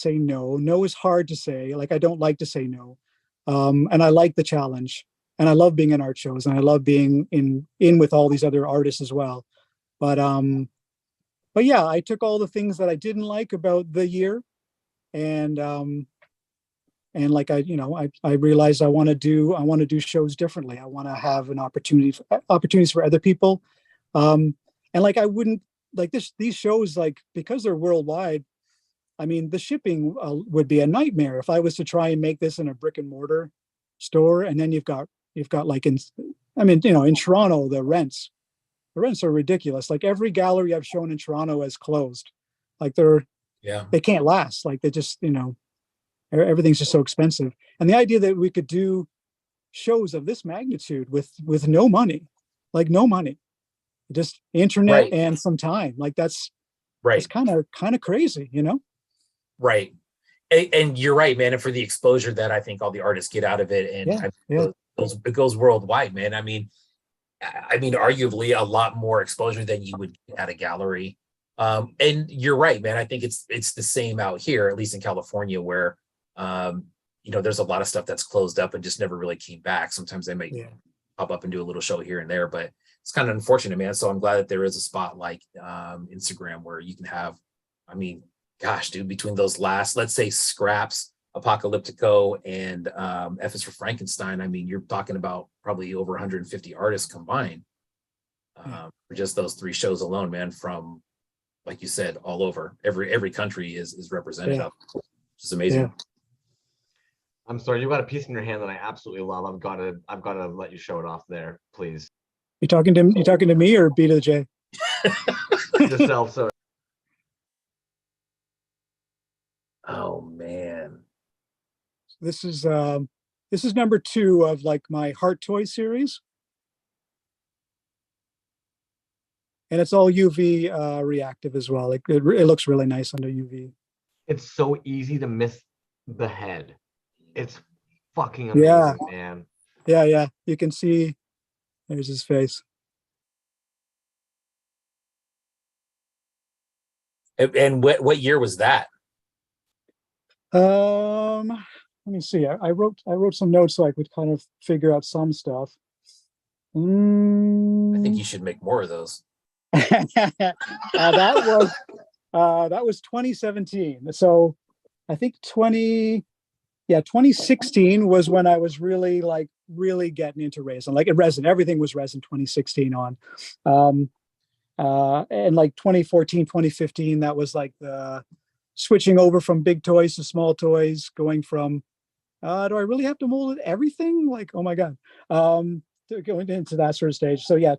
no. No is hard to say. Like I don't like to say no, and I like the challenge, and I love being in art shows, and I love being in with all these other artists as well. But yeah, I took all the things that I didn't like about the year, and like I realized I want to do shows differently. I want to have opportunities for other people, and like I wouldn't like these shows, like because they're worldwide. I mean, the shipping would be a nightmare if I was to try and make this in a brick and mortar store, and then you've got like in Toronto, the rents are ridiculous. Like every gallery I've shown in Toronto has closed. Like yeah. they can't last. Like they just everything's just so expensive. And the idea that we could do shows of this magnitude with no money, like no money, just internet Right. and some time, like that's Right. kind of crazy. Right. And you're right, man. And for the exposure that I think all the artists get out of it, and Yeah. it goes worldwide, man. I mean, arguably a lot more exposure than you would get at a gallery. And you're right, man. I think it's the same out here, at least in California, where there's a lot of stuff that's closed up and just never really came back. Sometimes they might Yeah. pop up and do a little show here and there, but it's kind of unfortunate, man. So I'm glad that there is a spot like Instagram where you can have, I mean, gosh, dude, between those last, let's say Scraps, Apocalyptico, and F is for Frankenstein, I mean, you're talking about probably over 150 artists combined for just those three shows alone, man, from, like you said, all over. Every country is represented, Yeah. which is amazing. Yeah. I'm sorry, you got a piece in your hand that I absolutely love. I've gotta let you show it off there, please. You talking to me or B to the J? Yourself, so Oh man. This is number 2 of like my Heart Toy series. And it's all UV reactive as well. Like it looks really nice under UV. it's so easy to miss the head. It's fucking amazing, Yeah. man. Yeah. You can see there's his face. And what year was that? Let me see. I wrote some notes so I could kind of figure out some stuff. I think Mm. you should make more of those. That was 2017. So I think 2016 was when I was really getting into resin. Like resin, everything was resin 2016 on. And like 2014, 2015, that was like the switching over from big toys to small toys, going from do I really have to mold everything? Like, oh my God. Going into that sort of stage. So yeah,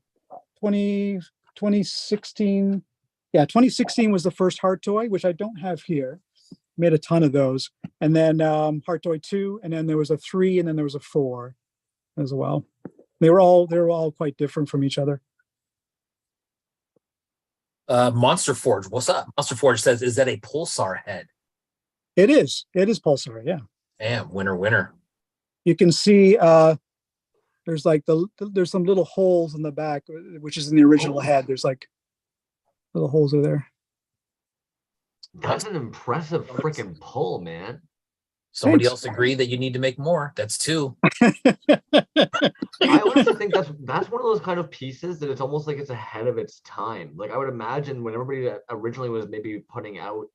2016 Yeah, 2016 was the first Heart Toy, which I don't have here. Made a ton of those. And then Heart Toy 2, and then there was a 3, and then there was a 4 as well. They were all quite different from each other. Monster Forge, what's up? Monster Forge says, is that a Pulsar head? It is Pulsar, yeah. Damn, winner. You can see there's like there's some little holes in the back, which is in the original head. There's like little holes are there. That's an impressive freaking pull, man. Somebody Thanks. else agreed that you need to make more. That's 2. I honestly think that's one of those kind of pieces that it's almost like it's ahead of its time. Like I would imagine when everybody originally was maybe putting out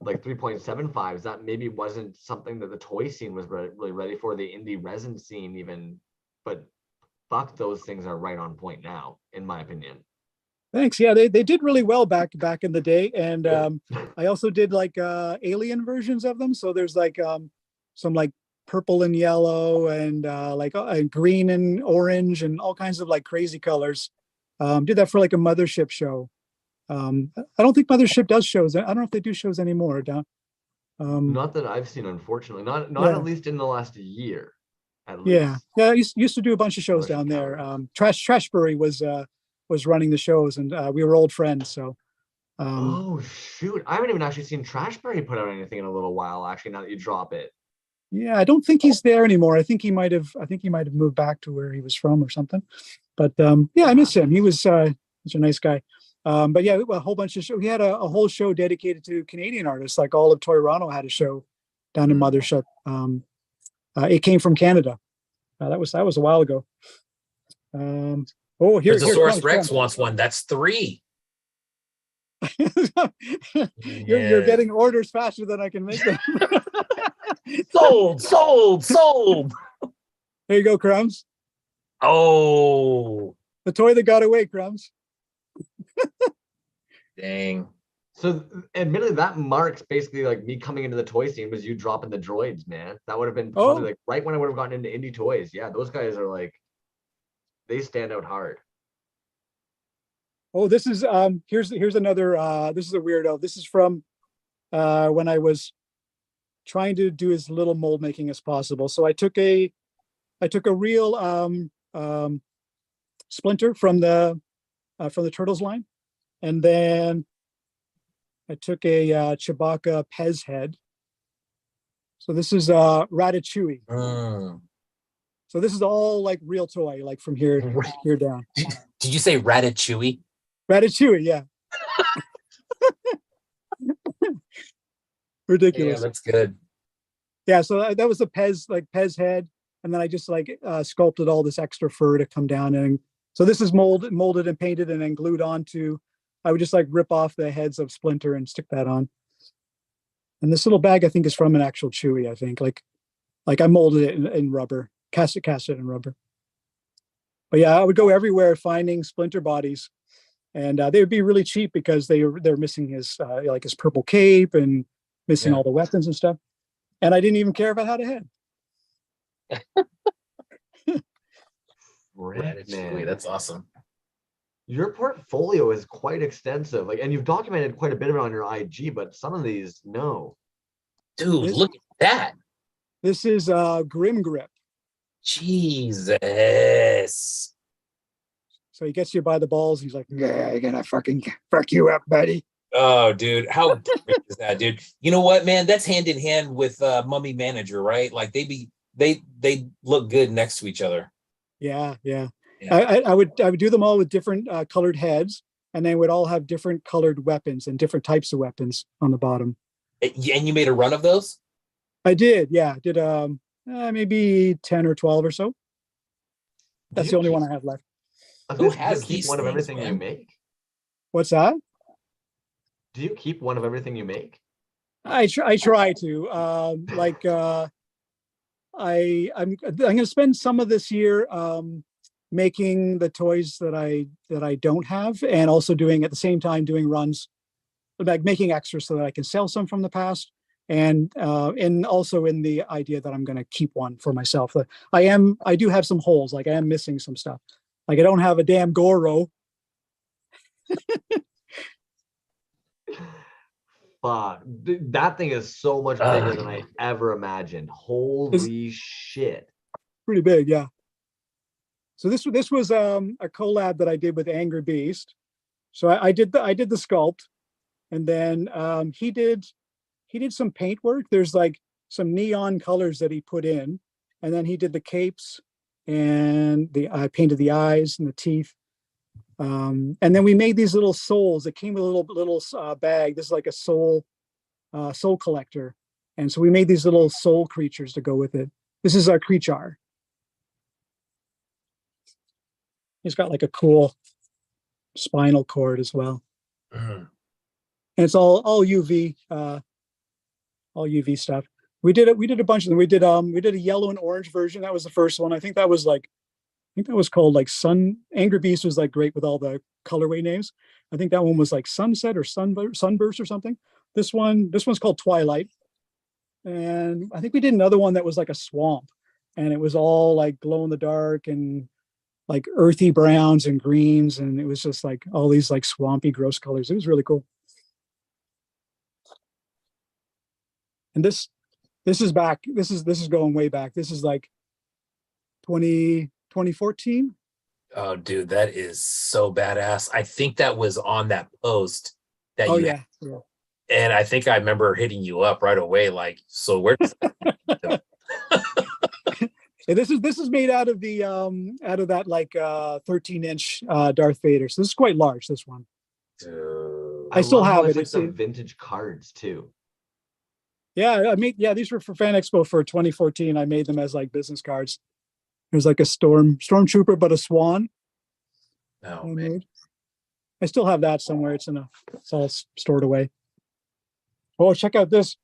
like 3.75s, that maybe wasn't something that the toy scene was really ready for, the indie resin scene even, but fuck, those things are right on point now, in my opinion. Thanks. Yeah, they did really well back in the day. And I also did like alien versions of them. So there's like some like purple and yellow and like green and orange and all kinds of like crazy colors. Did that for like a Mothership show. I don't think Mothership does shows. I don't know if they do shows anymore. Not that I've seen, unfortunately. Not Yeah. At least in the last year. At Yeah. least. Yeah, I used to do a bunch of shows Mothership down there. Coward. Trashbury was running the shows, and we were old friends. So Oh shoot! I haven't even actually seen Trashberry put out anything in a little while. Actually, now that you drop it. yeah, I don't think he's there anymore. I think he might have moved back to where he was from or something. But yeah, I miss him. He was such a nice guy. But yeah, a whole bunch of show. He had a whole show dedicated to Canadian artists. Like all of Toyrano had a show down in Mothership. It came from Canada. That was a while ago. Here Brontosaurus Rex wants one. That's 3. You're getting orders faster than I can make them. Sold. There you go, Crumbs. Oh, The toy that got away, Crumbs. dang. So admittedly, that marks basically like me coming into the toy scene was you dropping the droids, man. That would have been probably like right when I would have gotten into indie toys. Yeah, those guys are like, they stand out hard. Oh, this is here's another this is a weirdo. This is from when I was trying to do as little mold making as possible. So I took a real splinter from the Turtles line, and then I took a Chewbacca Pez head. So this is Ratatouille. So this is all like real toy, like from here down. Did you say Ratatouille? Ratatouille, yeah. Ridiculous. Yeah, that's good. Yeah, so that was the Pez head, and then I just like sculpted all this extra fur to come down, and so this is molded and painted and then glued onto. I would just like rip off the heads of Splinter and stick that on. And this little bag I think is from an actual Chewy. I think like I molded it in rubber, cast it in rubber. But yeah, I would go everywhere finding Splinter bodies, and they would be really cheap because they're missing his like his purple cape and missing all the weapons and stuff. And I didn't even care if I had a head. Man, that's awesome. Your portfolio is quite extensive, like, and you've documented quite a bit of it on your IG, but some of these, no. Dude, look at that. This is Grim Grip. Jesus. So he gets you by the balls. He's like, "Yeah, I'm gonna fucking fuck you up, buddy." Oh, dude, how great is that, dude? You know what, man? That's hand in hand with Mummy Manager, right? Like they look good next to each other. Yeah. Yeah. I would do them all with different colored heads, and they would all have different colored weapons and different types of weapons on the bottom. And you made a run of those? I did, yeah. Did maybe 10 or 12 or so. That's the only one I have left. Who has do you keep these one of things, everything man? you make? What's that? Do you keep one of everything you make? I try to. I'm going to spend some of this year making the toys that I don't have, and also doing at the same time doing runs, like making extras so that I can sell some from the past, and also in the idea that I'm going to keep one for myself. I do have some holes, like I am missing some stuff. Like I don't have a damn Goro. Fuck. That thing is so much bigger than I ever imagined. Holy shit. Pretty big, yeah. So this was a collab that I did with Angry Beast. So I did the sculpt, and then he did some paint work. There's like some neon colors that he put in, and then he did the capes, and I painted the eyes and the teeth. And then we made these little souls that came with a little bag. This is like a soul collector, and so we made these little soul creatures to go with it. This is our creature. He's got like a cool spinal cord as well. And it's all UV stuff. We did a bunch of them. We did a yellow and orange version. That was the first one. I think that was called like Angry Beast was like great with all the colorway names. I think that one was like Sunset or Sunburst or something. This one's called Twilight. And I think we did another one that was like a swamp, and it was all like glow in the dark and like earthy browns and greens, and it was just like all these like swampy gross colors. It was really cool. And this is back. This is going way back. This is like 2014. Oh, dude, that is so badass. I think that was on that post that you yeah. And I think I remember hitting you up right away, like, so where does that And this is made out of that like 13-inch Darth Vader. So this is quite large, this one. I still have it. It's some vintage cards too. Yeah, these were for Fan Expo for 2014. I made them as like business cards. There's like a stormtrooper, but a swan. Oh man. I still have that somewhere. It's all stored away. Oh, check out this.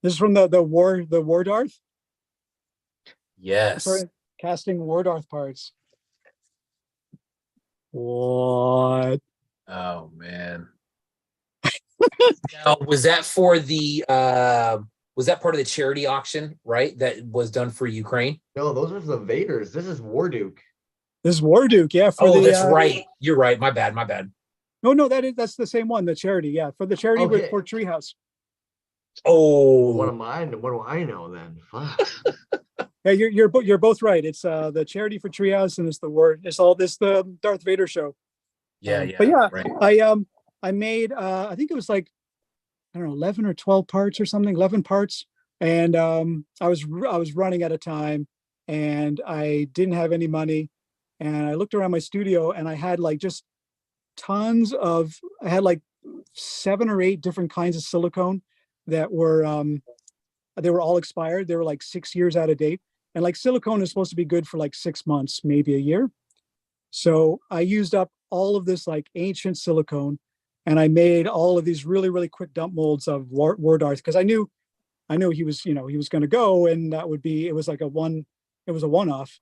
This is from the War Darth. Yes. Sorry, casting War Darth parts. What? Oh man. Now, was that for the was that part of the charity auction, right? That was done for Ukraine? No, those are the Vaders. This is Warduke. This is Warduke, yeah. That's right. You're right. My bad. No, that's the same one, the charity, yeah. For the charity for Treehouse. Oh, what do I know then? Fuck. Yeah, you're both right. It's the charity for Treehouse, and it's the Darth Vader show. Yeah. But yeah, right. I made I think it was like, I don't know, 11 or 12 parts or something, 11 parts. And I was running out of time, and I didn't have any money. And I looked around my studio, and I had like just I had like 7 or 8 different kinds of silicone that were they were all expired. They were like 6 years out of date. And like silicone is supposed to be good for like 6 months, maybe a year. So I used up all of this like ancient silicone, and I made all of these really, really quick dump molds of War Darth, because I knew he was going to go, and it was a one-off.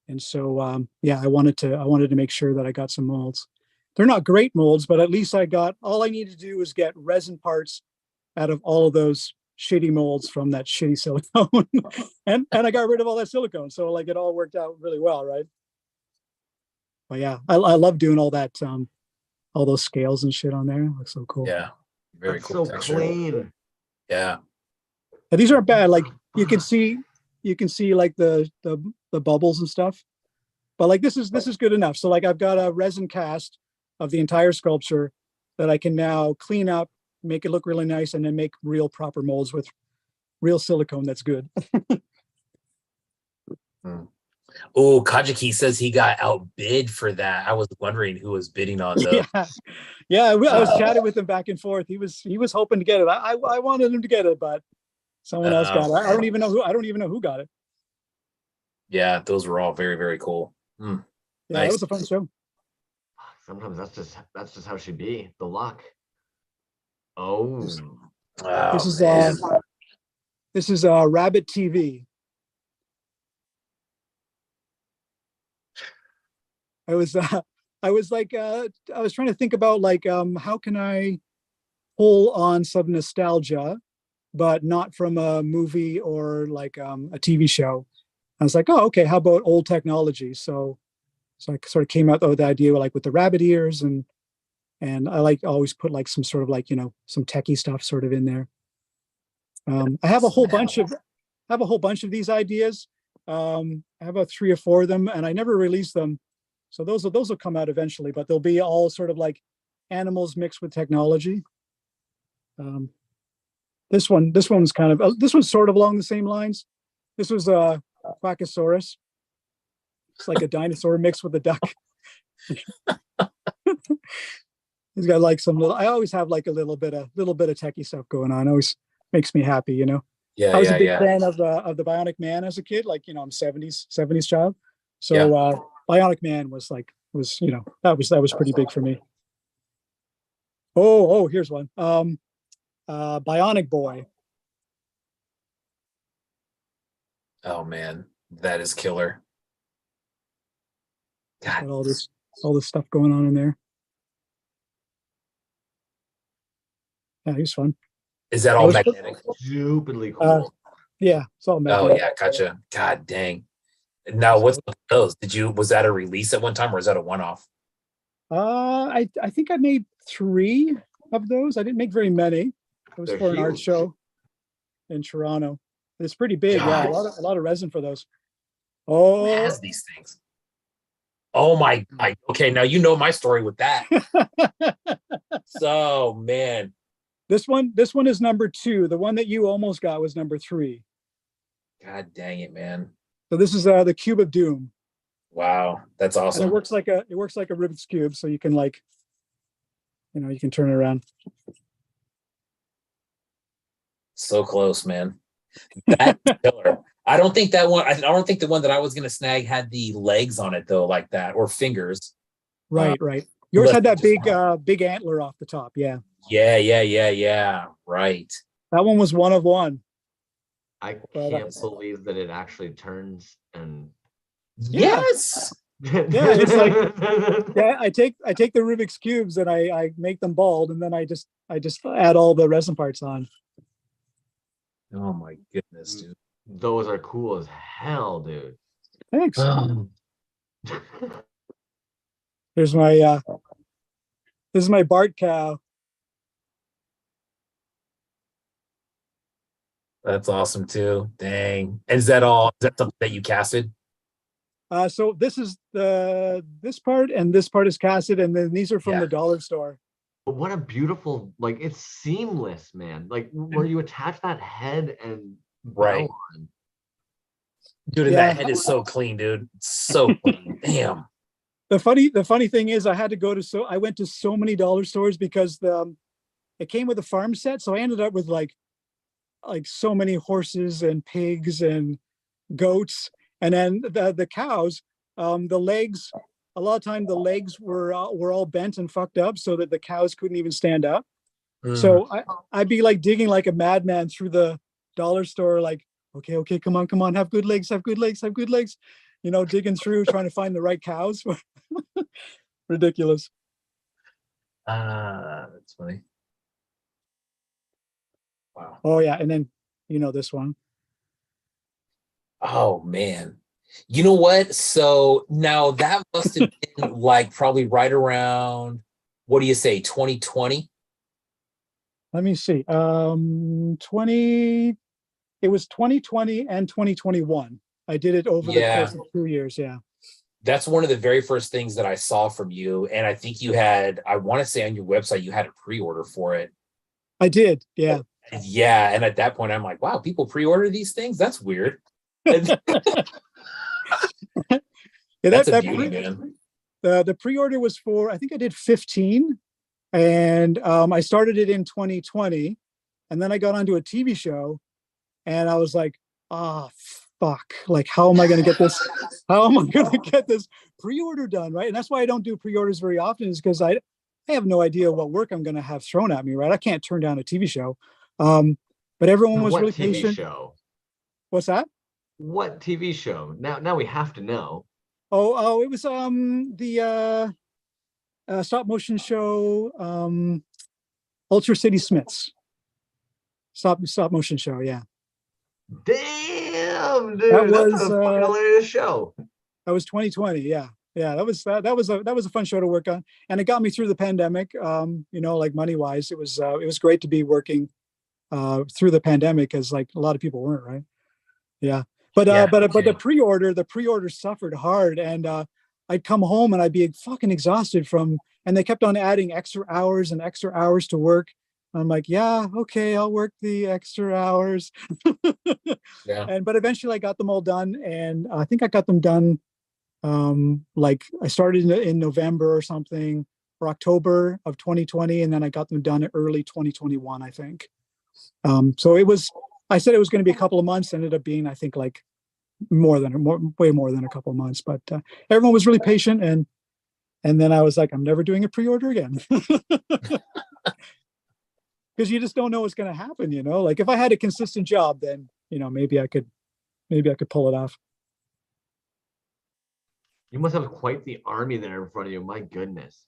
And so I wanted to make sure that I got some molds. They're not great molds, but at least all I needed to do was get resin parts out of all of those shitty molds from that shitty silicone. and I got rid of all that silicone. So like it all worked out really well, right? But yeah, I love doing all that, all those scales and shit on there. It looks so cool. Yeah, very That's cool. So texture. clean. Yeah. And these aren't bad. Like you can see like the bubbles and stuff. But like this is good enough. So like I've got a resin cast of the entire sculpture that I can now clean up, make it look really nice, and then make real proper molds with real silicone that's good. Oh, Kajiki says he got outbid for that. I was wondering who was bidding on those. Yeah. I was chatting with him back and forth. He was hoping to get it. I wanted him to get it, but someone else got it. I don't even know who got it. Yeah, those were all very, very cool. Yeah, nice. It was a fun show. Sometimes that's just how she be. The luck. Oh, this is Rabbit TV. I was trying to think about like how can I pull on some nostalgia, but not from a movie or like a TV show. I was like, oh, okay, how about old technology? So So I sort of came out with the idea like with the rabbit ears, and I like always put like some sort of like, you know, some techie stuff sort of in there. I have a whole bunch of these ideas. I have about 3 or 4 of them, and I never release them. So those will come out eventually, but they'll be all sort of like animals mixed with technology. This one's kind of this one's sort of along the same lines. This was a Quackosaurus. It's like a dinosaur mixed with a duck. He's got like some little. I always have like a little bit of techie stuff going on. Always makes me happy, you know. Yeah, I was yeah, a big yeah. fan of the Bionic Man as a kid. Like, you know, I'm 70s child. So Bionic Man was you know, that was pretty big for me. Oh, here's one. Bionic Boy. Oh man, that is killer. God. Got all this stuff going on in there. Yeah, he's fun. Is that all magnetic? Stupidly cool. Yeah, it's all magnetic. Oh yeah, gotcha. God dang. Now what's with those? Was that a release at one time, or is that a one-off? I think I made 3 of those. I didn't make very many. It was They're for an art huge. show in Toronto. It's pretty big. God. Yeah, a lot of resin for those. Who Oh, has these things? Oh my. Okay, now you know my story with that. So man. this one is number 2. The one that you almost got was number 3. God dang it, man. So this is the Cube of Doom. Wow, that's And awesome. it works like a Rubik's Cube, so you can like, you know, you can turn it around. So close, man. That's killer. I don't think that one. I don't think the one that I was gonna snag had the legs on it though, like that, or fingers. Right. Yours had that just- big antler off the top. Yeah. Yeah. Right. That one was one of one. I Well, can't that's- believe that it actually turns and Yes. it's like- Yeah, I take the Rubik's cubes and I make them bald, and then I just add all the resin parts on. Oh my goodness, dude. Those are cool as hell, dude. Thanks. Um, Here's my this is my Bart cow. That's awesome too. Dang. Is that something that you casted? So this is this part, and this part is casted, and then these are from Yeah. the dollar store. But what a beautiful, like, it's seamless, man. Like where you attach that head and Right. bow on. Dude, and Yeah. that head is so clean, dude. It's so clean. Damn. The funny thing is, I went to so many dollar stores because it came with a farm set, so I ended up with like so many horses and pigs and goats, and then the cows, the legs. A lot of time the legs were all bent and fucked up, so that the cows couldn't even stand up. So I'd be like digging like a madman through the dollar store, like, okay, come on, have good legs, you know, digging through, trying to find the right cows. Ridiculous. That's funny. Wow. Oh yeah, and then you know this one. Oh man. You know what? So now that must have been like probably right around, what do you say, 2020? Let me see. 20. It was 2020 and 2021. I did it over the course of 2 years. Yeah. That's one of the very first things that I saw from you. And I think you had, I want to say on your website, you had a pre-order for it. I did. Yeah. Yeah. And at that point, I'm like, wow, people pre-order these things? That's weird. Yeah, That's a beauty, man. The pre-order was for, I think I did 15, and I started it in 2020, and then I got onto a TV show, and I was like, fuck, like, how am I going to get this? How am I going to get this pre-order done? Right. And that's why I don't do pre-orders very often, is because I have no idea what work I'm going to have thrown at me. Right. I can't turn down a TV show. But everyone was really TV patient. show? What's that? What TV show? Now we have to know. Oh, it was the stop motion show, Ultra City Smiths. Stop motion show, yeah. Damn, dude, That that's was, a fucking hilarious show. That was 2020, yeah. Yeah, that was a fun show to work on, and it got me through the pandemic. You know, like money wise, it was great to be working through the pandemic, because like a lot of people weren't, right? Yeah, Yeah. but Okay. the pre-order suffered hard, and I'd come home and I'd be fucking exhausted from, and they kept on adding extra hours to work. I'm like, yeah, okay, I'll work the extra hours. Yeah. And but eventually I got them all done, and I think I got them done like I started in November or something, or October of 2020, and then I got them done early 2021, I think. So it was, I said it was going to be a couple of months, ended up being, I think, like way more than a couple of months, but everyone was really patient, and then I was like, I'm never doing a pre-order again. Because you just don't know what's going to happen, you know. Like if I had a consistent job, then you know maybe I could pull it off. You must have quite the army there in front of you. My goodness.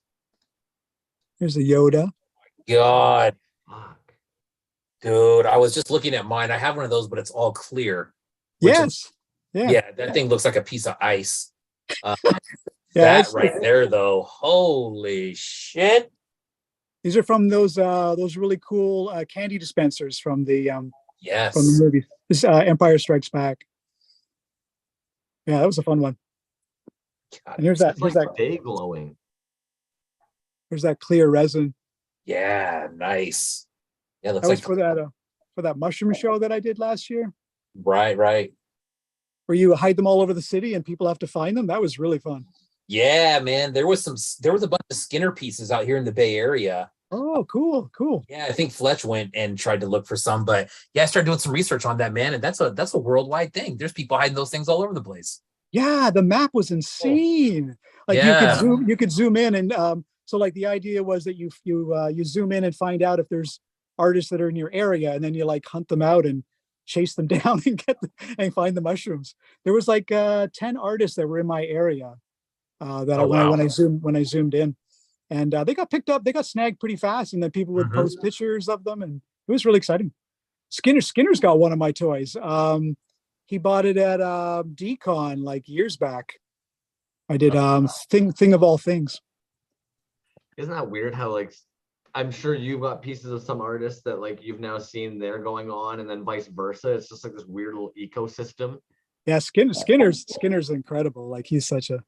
Here's a Yoda. God, Fuck. dude, I was just looking at mine. I have one of those, but it's all clear. Which is, Yes. Yeah. yeah, that thing looks like a piece of ice. Yeah. That right there, though, holy shit. These are from those really cool candy dispensers from the Yes. movie. This Empire Strikes Back. Yeah, that was a fun one. God, And here's It's like day glowing. Here's that clear resin. yeah, nice. Yeah, looks That was like for that mushroom show that I did last year, right. where you hide them all over the city and people have to find them. That was really fun. Yeah, man. There was a bunch of Skinner pieces out here in the Bay Area. Oh, cool. Yeah, I think Fletch went and tried to look for some, but yeah, I started doing some research on that, man, and that's a worldwide thing. There's people hiding those things all over the place. Yeah, the map was insane. Like Yeah. you could zoom in, and so like the idea was that you zoom in and find out if there's artists that are in your area, and then you like hunt them out and chase them down and and find the mushrooms. There was like 10 artists that were in my area that Oh, wow. when I zoomed in, and they got picked up, they got snagged pretty fast, and then people would post pictures of them, and it was really exciting. Skinner's got one of my toys. He bought it at Decon like years back. I did thing of all things. Isn't that weird how like I'm sure you've got pieces of some artists that like you've now seen they're going on, and then vice versa. It's just like this weird little ecosystem. Yeah, Skinner's incredible. Like he's such a.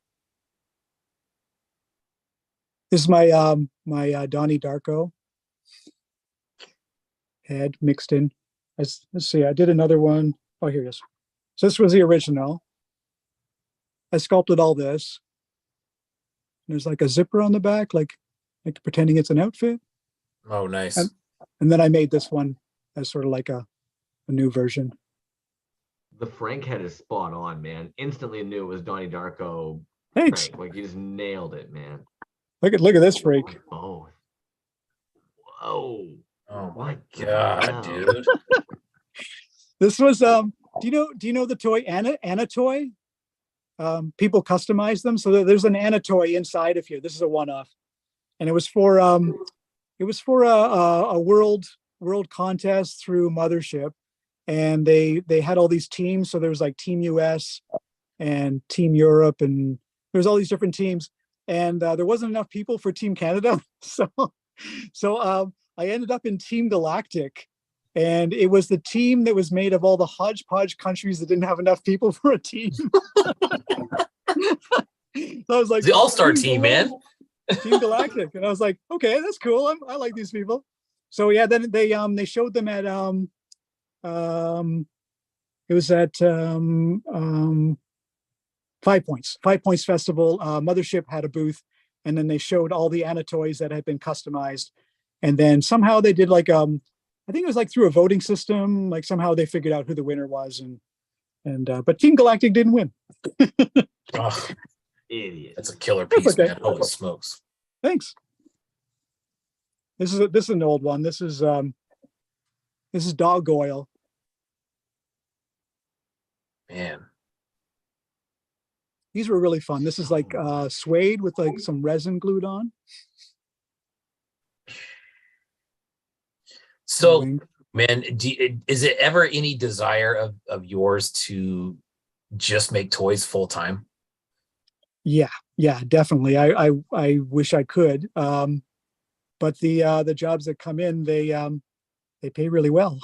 This is my my Donnie Darko head mixed in. Let's see. I did another one. Oh, here it is. So this was the original. I sculpted all this. There's like a zipper on the back, like pretending it's an outfit. Oh, nice. And then I made this one as sort of like a new version. The Frank head is spot on, man. Instantly knew it was Donnie Darko. Thanks. Frank. Like you just nailed it, man. Look at this freak. Oh. Whoa. Oh my God, dude. This was do you know the toy Anna toy? People customize them, so there's an Anna toy inside of here. This is a one-off, and it was for a world contest through Mothership, and they had all these teams. So there was like Team US and Team Europe, and there's all these different teams, and there wasn't enough people for Team Canada, so I ended up in Team Galactic. And it was the team that was made of all the hodgepodge countries that didn't have enough people for a team. So I was like, the all-star team, man. Team Galactic. And I was like, okay, that's cool. I like these people. So yeah, then they showed them at it was at 5 Points Festival. Mothership had a booth, and then they showed all the Anna toys that had been customized. And then somehow they did like I think it was like through a voting system, like somehow they figured out who the winner was, but Team Galactic didn't win. Oh, Idiot. that's a killer piece, okay. man. Holy smokes. Thanks. This is an old one. This is dog oil. Man. These were really fun. This is like suede with like some resin glued on. So, man, is it ever any desire of yours to just make toys full time? Yeah, definitely. I wish I could. But the jobs that come in, they pay really well.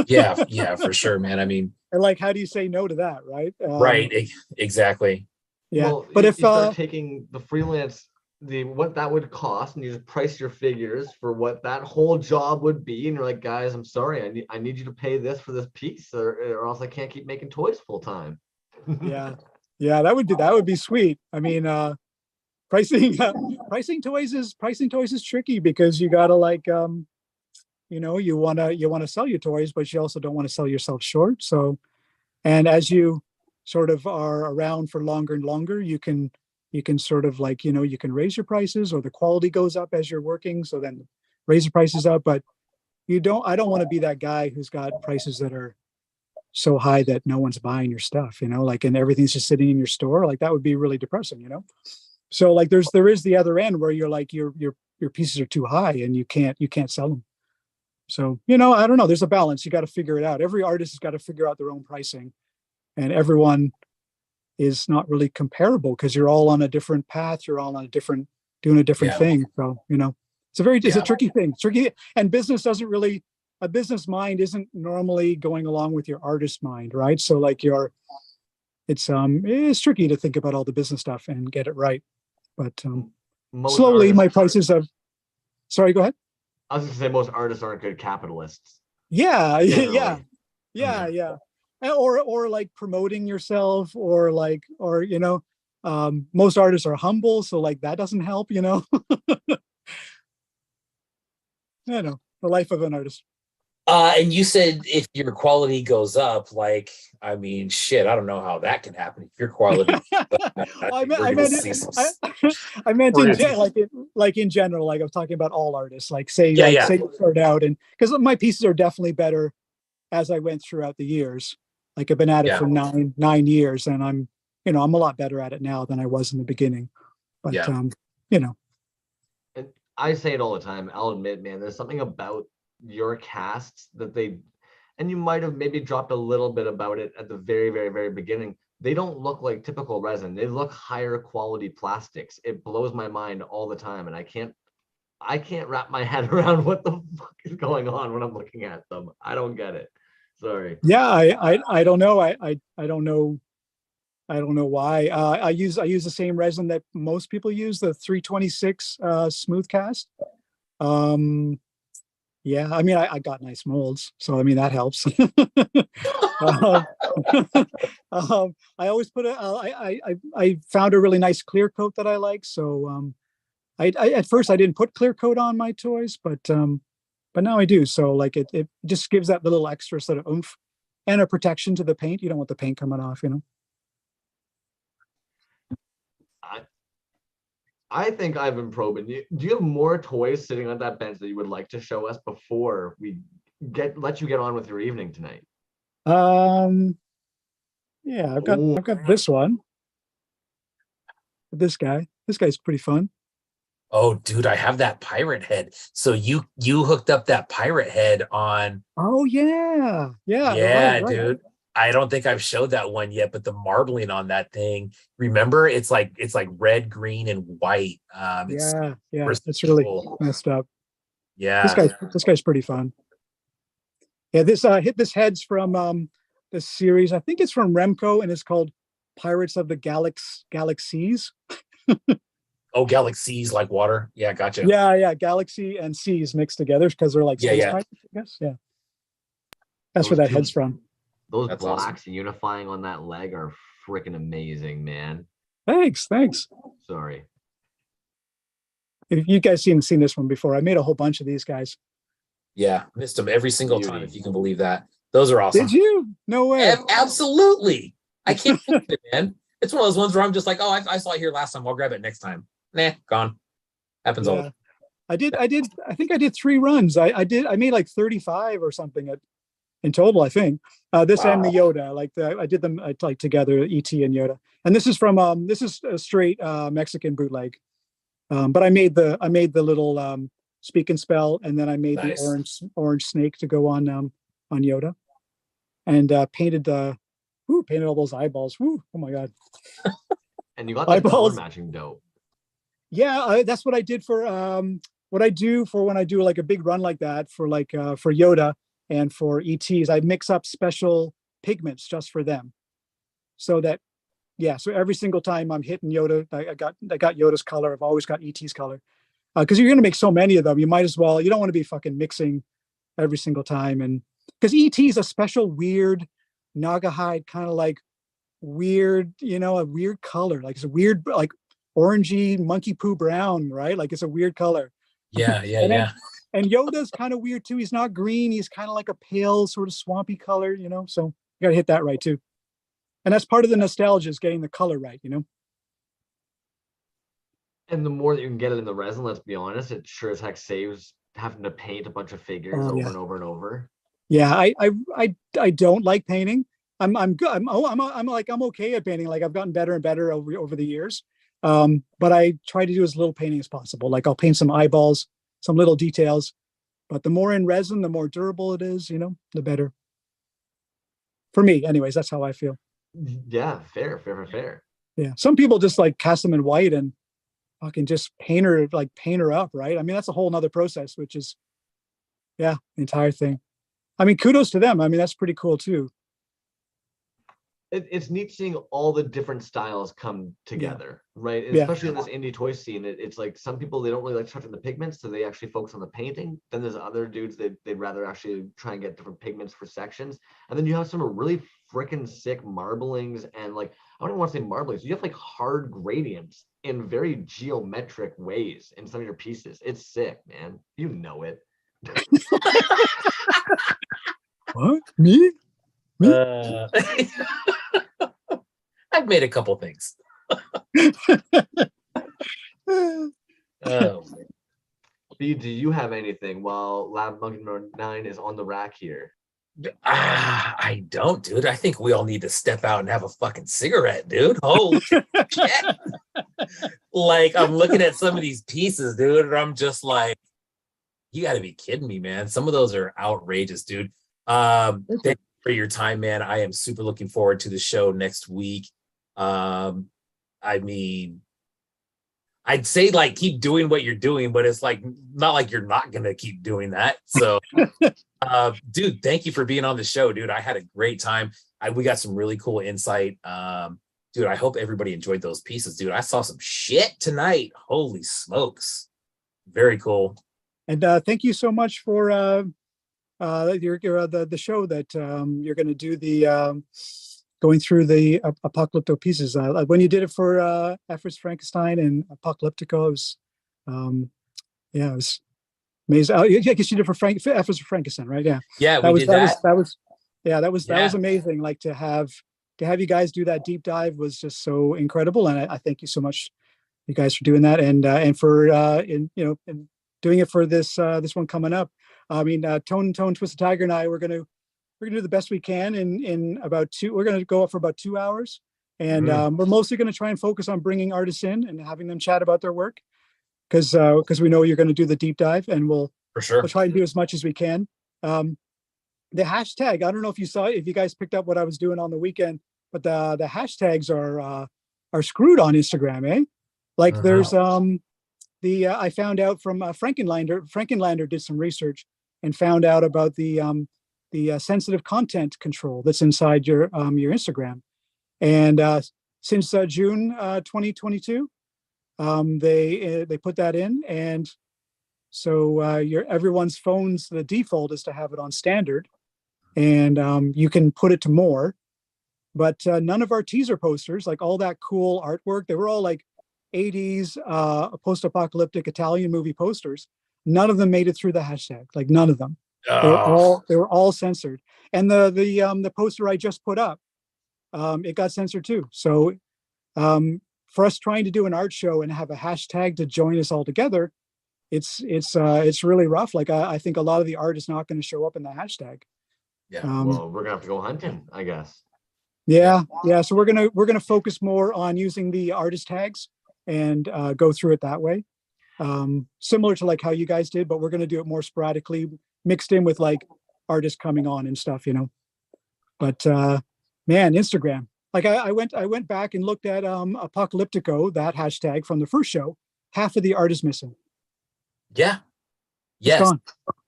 Yeah, for sure, man. I mean, And like, how do you say no to that, right? right, exactly. Yeah. Well, But if you start taking the freelance, what that would cost, and you just price your figures for what that whole job would be, and you're like, guys, I'm sorry, I need you to pay this for this piece, or else I can't keep making toys full time. yeah, yeah, that would be sweet. I mean, pricing pricing toys is tricky because you gotta like you wanna sell your toys, but you also don't want to sell yourself short. So, and as you sort of are around for longer and longer, you can sort of like you can raise your prices, or the quality goes up as you're working. So then raise the prices up, but I don't want to be that guy who's got prices that are so high that no one's buying your stuff, like, and everything's just sitting in your store. Like that would be really depressing. So like there is the other end where you're like your pieces are too high and you can't sell them. So, I don't know. There's a balance. You got to figure it out. Every artist has got to figure out their own pricing, and everyone is not really comparable because you're all on a different path. You're all on doing a different Yeah. thit's a Yeah. tricky thing. It's tricky, and a business mind isn't normally going along with your artist mind, right? So like it's tricky to think about all the business stuff and get it right. But Most slowly my artists prices have, sorry, go ahead. I was gonna say most artists aren't good capitalists. Yeah, yeah, Generally. yeah. Or like promoting yourself, or most artists are humble, so like that doesn't help. The life of an artist. And you said if your quality goes up, like, I mean, shit, I don't know how that can happen. If your quality, I we're gonna see some. I meant We're in gonna see- like in general. Like I'm talking about all artists. Like say Yeah, yeah. say you start out, and because my pieces are definitely better as I went throughout the years. Like I've been at it Yeah. for 9 years, and I'm a lot better at it now than I was in the beginning. But Yeah. And I say it all the time. I'll admit, man, there's something about your casts and you might have maybe dropped a little bit about it at the very, very, very beginning. They don't look like typical resin. They look higher quality plastics. It blows my mind all the time, and I can't wrap my head around what the fuck is going on when I'm looking at them. I don't get it. Sorry. Yeah, I don't know. I don't know. I don't know why. I use the same resin that most people use, the 326 smooth cast. Yeah, I mean, I got nice molds, so I mean that helps. I always put I found a really nice clear coat that I like. So I at first I didn't put clear coat on my toys, but now I do. So like it just gives that little extra sort of oomph and a protection to the paint. You don't want the paint coming off, I think I've been probing you. Do you have more toys sitting on that bench that you would like to show us before we let you get on with your evening tonight? Yeah, I've got this one. This guy's pretty fun. Oh, dude, I have that pirate head. So you hooked up that pirate head on. Oh yeah, Yeah, right. dude. I don't think I've showed that one yet, but the marbling on that thing, remember, it's like red, green, and white. Yeah, super it's really cool. messed up. Yeah. This guy's pretty fun. Yeah, this head's from the series. I think it's from Remco, and it's called Pirates of the Galaxies. Oh, galaxies like water. Yeah, gotcha. Yeah, galaxy and seas mixed together because they're like space pirates, I guess. Yeah, that's where that head's from. Those That's blacks awesome. unifying on that leg are freaking amazing, man. Thanks. Sorry. If you guys seen this one before, I made a whole bunch of these guys. Yeah, missed them every single time, Beauty. if you can believe that. Those are awesome. Did you? No way. Absolutely. I can't believe it, man. It's one of those ones where I'm just like, oh, I saw it here last time. I'll grab it next time. Nah, gone. Happens all the time. I think I did 3 runs. I made like 35 or something in total, I think. This and the Yoda, I did them like together, ET and Yoda. And this is from this is a straight Mexican bootleg. But I made the little speak and spell, and then I made Nice. the orange snake to go on Yoda, and painted all those eyeballs. Woo! Oh my god. And you got that color Eyeballs. matching dope. Yeah, that's what I did for what I do for when I do like a big run like that for like for Yoda and for ETs. I mix up special pigments just for them, so that so every single time I'm hitting Yoda, I got Yoda's color. I've always got ET's color, because you're gonna make so many of them. You might as well. You don't want to be fucking mixing every single time, and because ET is a special weird Naugahyde kind of like weird, a weird color. Like it's a weird like orangey monkey poo brown, right? Like it's a weird color. Yeah, yeah. And Yoda's kind of weird too. He's not green. He's kind of like a pale sort of swampy color, so you got to hit that right too. And that's part of the nostalgia, is getting the color right, And the more that you can get it in the resin, let's be honest, it sure as heck saves having to paint a bunch of figures over and over and over. Yeah, I don't like painting. I'm good. I'm okay at painting. Like I've gotten better and better over the years. But I try to do as little painting as possible. Like I'll paint some eyeballs, some little details, but the more in resin, the more durable it is, the better. For me, anyways, that's how I feel. Yeah, fair. Yeah. Some people just like cast them in white and fucking just paint her up, right? I mean, that's a whole nother process, which is, the entire thing. I mean, kudos to them. I mean, that's pretty cool too. It's neat seeing all the different styles come together, right? And especially in this indie toy scene, it's like some people, they don't really like touching the pigments, so they actually focus on the painting. Then there's other dudes they'd rather actually try and get different pigments for sections. And then you have some really freaking sick marblings, and like, I don't even want to say marblings, you have like hard gradients in very geometric ways in some of your pieces. It's sick, man. You know it. What? Me? I've made a couple things. Oh, B, do you have anything while Lab Monkey number 9 is on the rack here? I don't, dude. I think we all need to step out and have a fucking cigarette, dude. Holy shit. Like, I'm looking at some of these pieces, dude, and I'm just like, you gotta be kidding me, man. Some of those are outrageous, dude. Thank you for your time, man. I am super looking forward to the show next week. I mean, I'd say like keep doing what you're doing, but it's like not like you're not gonna keep doing that. So dude, thank you for being on the show, dude. I had a great time. We got some really cool insight. Dude, I hope everybody enjoyed those pieces, dude. I saw some shit tonight. Holy smokes. Very cool. And thank you so much for the show that you're going to do, the going through the Apocalypto pieces. When you did it for Efforts Frankenstein and Apocalyptico, it was it was amazing. I guess you did for Efforts for Frankenstein, right? Yeah. Yeah, that was Yeah. amazing. Like to have you guys do that deep dive was just so incredible, and I thank you so much, you guys, for doing that, and for doing it for this one coming up. I mean, Tone Twisted Tiger and I, we're gonna do the best we can in about we're gonna go up for about 2 hours, and we're mostly gonna try and focus on bringing artists in and having them chat about their work, because we know you're gonna do the deep dive, and we'll try and do as much as we can. The hashtag, I don't know if you guys picked up what I was doing on the weekend, but the hashtags are screwed on Instagram, eh? Like there's I found out from Frankenlander did some research and found out about the sensitive content control that's inside your Instagram. And since June 2022, they put that in, and so everyone's phones, the default is to have it on standard, and you can put it to more, but none of our teaser posters, like all that cool artwork, they were all like 80s post-apocalyptic Italian movie posters. None of them made it through the hashtag. Like none of them. They were all censored. And the poster I just put up, it got censored too. So for us trying to do an art show and have a hashtag to join us all together, it's really rough. Like I think a lot of the art is not going to show up in the hashtag. Yeah. Well, we're gonna have to go hunting, I guess. Yeah. So we're gonna focus more on using the artist tags and go through it that way, similar to like how you guys did, but we're going to do it more sporadically, mixed in with like artists coming on and stuff, But man, Instagram, Like I went back and looked at Apocalyptico, that hashtag from the first show. Half of the art is missing. Yeah. It's Yes. gone.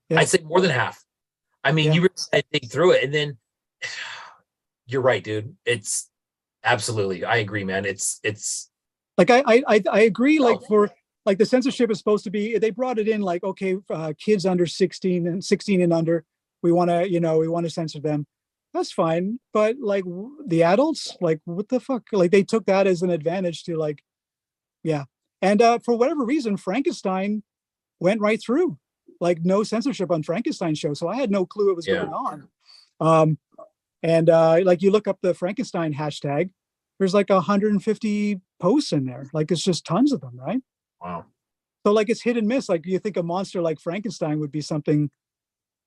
Yeah. I'd say more than half. I mean, Yeah. you really dig through it, and then you're right, dude. It's absolutely. I agree, man. It's Like I agree. Like for like the censorship is supposed to be. They brought it in like, okay, kids under 16 and under, we want to censor them. That's fine, but like the adults, like what the fuck? Like they took that as an advantage to like, yeah. And for whatever reason, Frankenstein went right through. Like no censorship on Frankenstein show, so I had no clue what was going on. And like you look up the Frankenstein hashtag, there's like 150 posts in there. Like it's just tons of them, right? wow. So like it's hit and miss. Like you think a monster like Frankenstein would be something,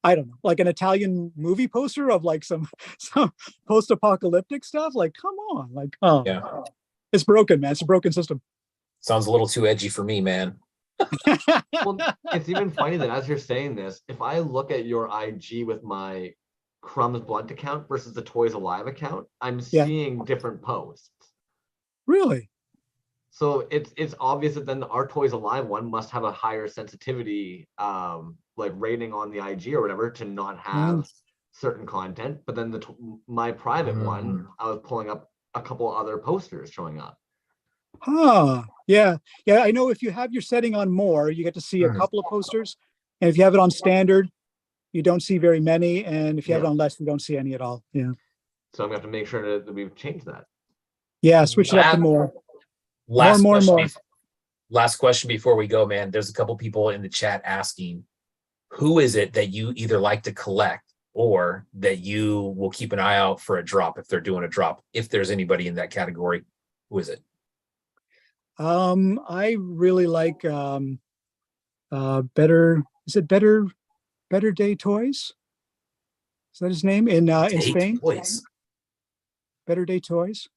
I don't know, like an Italian movie poster of like some post-apocalyptic stuff. Like, come on, like, oh, Yeah. It's broken, man. It's a broken system. Sounds a little too edgy for me, man. Well, it's even funny that as you're saying this, if I look at your IG with my Crumbs Blunt account versus the Toys Alive account, I'm Yeah. seeing different posts. Really? So it's obvious that then our Toys Alive one must have a higher sensitivity like rating on the IG or whatever to not have certain content. But then my private one, I was pulling up a couple other posters showing up. Huh. Yeah. Yeah. I know if you have your setting on more, you get to see a couple of posters. And if you have it on standard, you don't see very many. And if you have it on less, you don't see any at all. Yeah. So I'm gonna have to make sure that we've changed that. Yeah. Switch it up to more. Last More. Last question before we go, man. There's a couple people in the chat asking, who is it that you either like to collect or that you will keep an eye out for a drop if they're doing a drop? If there's anybody in that category, who is it? I really like Better Day Toys? Is that his name in Spain? Toys. Better Day Toys.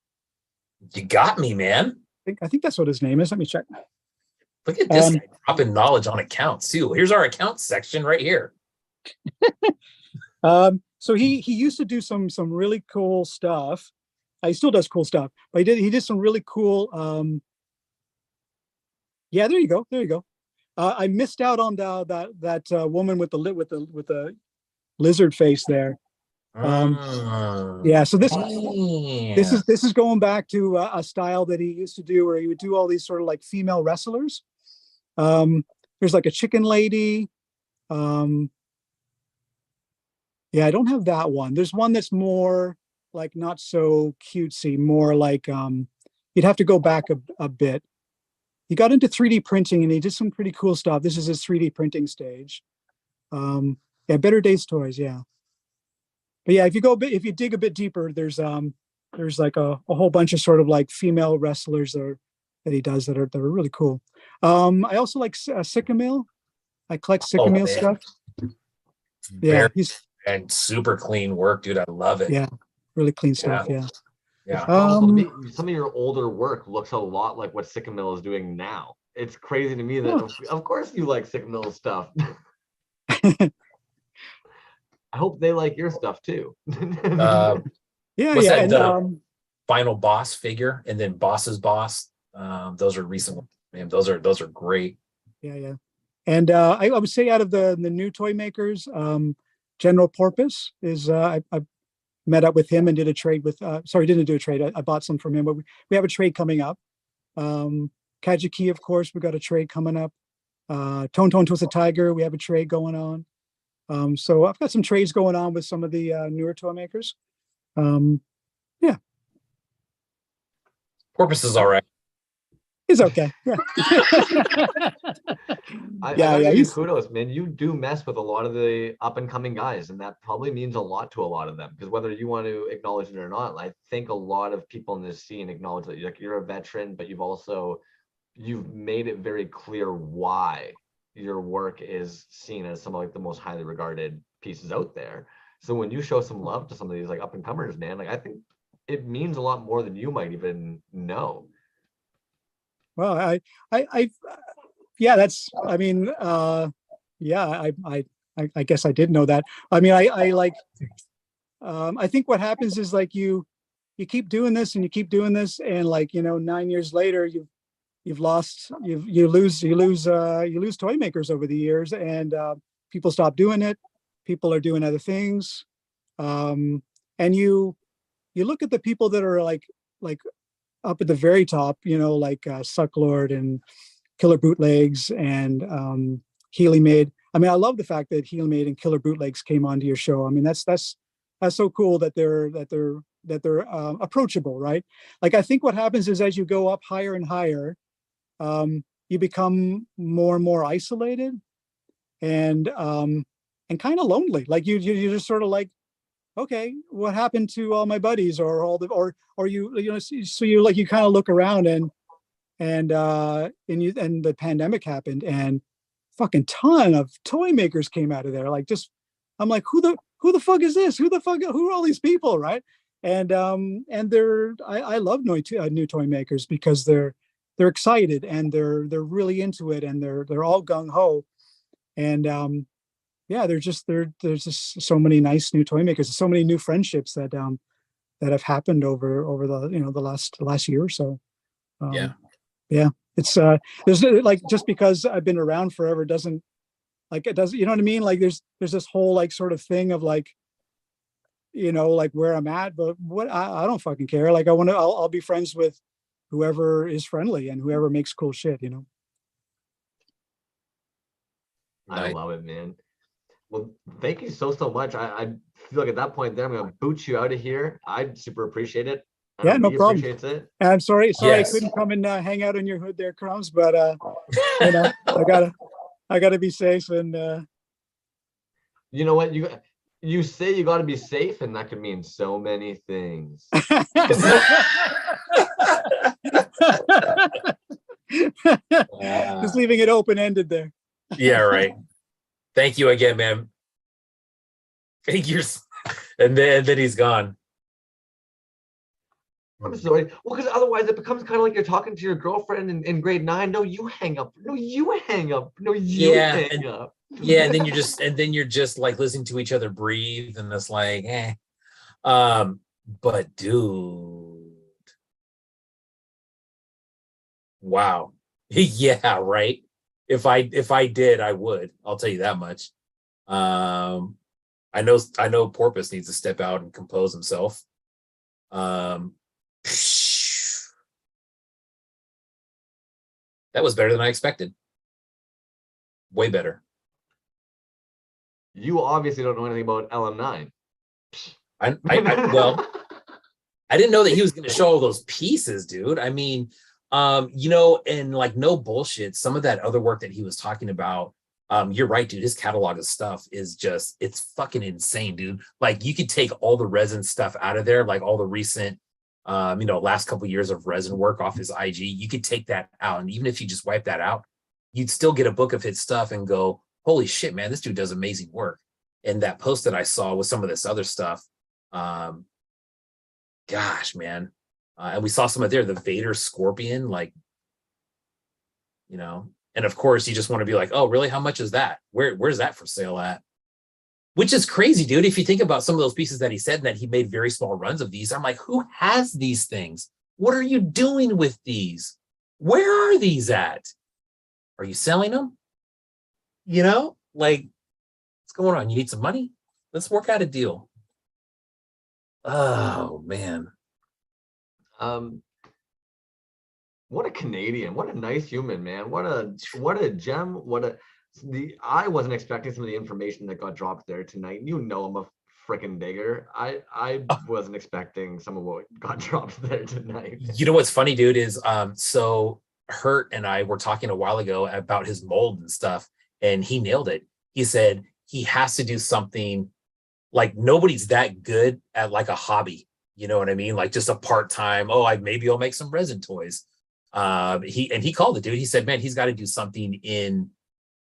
You got me, man. I think that's what his name is. Let me check. Look at this guy dropping knowledge on accounts too. Here's our accounts section right here. So he used to do some really cool stuff. He still does cool stuff, but he did some really cool. Yeah, there you go. I missed out on that woman with the lizard face there. Yeah, so this is going back to a style that he used to do where he would do all these sort of like female wrestlers. There's like a chicken lady. Yeah, I don't have that one. There's one that's more like not so cutesy, more like you'd have to go back a bit. He got into 3D printing and he did some pretty cool stuff. This is his 3D printing stage. Yeah, Better Days Toys, yeah. But yeah, if you dig a bit deeper, there's like a whole bunch of sort of like female wrestlers that he does that are really cool. I also like Sycamore. I collect Sycamore stuff. Yeah, and super clean work, dude. I love it. Yeah, really clean stuff. Yeah. Yeah. Some of your older work looks a lot like what Sycamore is doing now. It's crazy to me that of course you like Sycamore stuff. I hope they like your stuff too. Yeah, and Final Boss figure and then Boss's Boss. Those are recent ones. Man, those are great. Yeah. And I would say out of the new toy makers, General Porpoise is I met up with him and did a trade with didn't do a trade. I bought some from him, but we have a trade coming up. Kajiki, of course, we got a trade coming up. Tone Twisted Tiger, we have a trade going on. So I've got some trades going on with some of the newer toy makers. Yeah. Porpoise is all right. He's okay. Yeah. I give you kudos, man. You do mess with a lot of the up and coming guys, and that probably means a lot to a lot of them. Because whether you want to acknowledge it or not, I think a lot of people in this scene acknowledge that you're a veteran, but you've made it very clear why your work is seen as some of like the most highly regarded pieces out there. So when you show some love to some of these like up and comers, man, like I think it means a lot more than you might even know. Well, I that's, I mean, yeah, I guess I did know that. I mean, I like, I think what happens is like you you keep doing this and you keep doing this, and like, 9 years later, you lose toy makers over the years, and people stop doing it. People are doing other things, and you look at the people that are like up at the very top, like Sucklord and Killer Bootlegs and Healy Made. I mean, I love the fact that Healy Made and Killer Bootlegs came onto your show. I mean, that's so cool that they're approachable, right? Like, I think what happens is as you go up higher and higher, you become more and more isolated and kind of lonely. Like you're just sort of like, okay, what happened to all my buddies or all the or you so you kind of look around and the pandemic happened and fucking ton of toy makers came out of there. Like, just, I'm like, who the fuck is this? Who are all these people, right? And I love new toy makers because they're excited and they're really into it and they're all gung ho, and yeah, there's just so many nice new toy makers, so many new friendships that have happened over the last year or so. Yeah, it's there's like, just because I've been around forever doesn't, like, it doesn't, you know what I mean? Like there's this whole like sort of thing of like, like where I'm at, but what I don't fucking care. Like I'll be friends with whoever is friendly and whoever makes cool shit, I love it, man. Well, thank you so much. I feel like at that point there, I'm gonna boot you out of here. I'd super appreciate it. Yeah, no problem. Appreciates it. I'm sorry, Yes. I couldn't come and hang out on your hood there, Crumbs, but I gotta be safe, and you know what, you say you got to be safe, and that could mean so many things. Just leaving it open-ended there. Yeah, right. Thank you again, man. Figures. And then he's gone. I'm sorry. Well, because otherwise it becomes kind of like you're talking to your girlfriend in grade 9. No, you hang up. No, you hang up. No, you hang up. Yeah, and then you're just like listening to each other breathe, and it's like, eh. But dude, wow. Yeah, right. If I did, I would. I'll tell you that much. I know Porpoise needs to step out and compose himself. That was better than I expected. Way better. You obviously don't know anything about LM9. Well, I didn't know that he was going to show all those pieces, dude. I mean, and like, no bullshit, some of that other work that he was talking about, you're right, dude. His catalog of stuff is just, it's fucking insane, dude. Like, you could take all the resin stuff out of there, like all the recent, last couple of years of resin work off his IG. You could take that out, and even if you just wipe that out, you'd still get a book of his stuff and go, holy shit, man, this dude does amazing work. And that post that I saw with some of this other stuff, gosh, man. And we saw some of there, the Vader Scorpion, like, and of course you just want to be like, oh, really? How much is that? Where's that for sale at? Which is crazy, dude. If you think about some of those pieces that he said, and that he made very small runs of these, I'm like, who has these things? What are you doing with these? Where are these at? Are you selling them? Like, what's going on? You need some money? Let's work out a deal. Oh, man. What a Canadian, what a nice human, man. What a gem. I wasn't expecting some of the information that got dropped there tonight. I'm a freaking digger. I wasn't expecting some of what got dropped there tonight. You know what's funny, dude, is so Hurt and I were talking a while ago about his mold and stuff, and he nailed it. He said he has to do something, like, nobody's that good at like a hobby. You know what I mean? Like, just a part-time, maybe I'll make some resin toys. He called it, dude. He said, man, he's got to do something in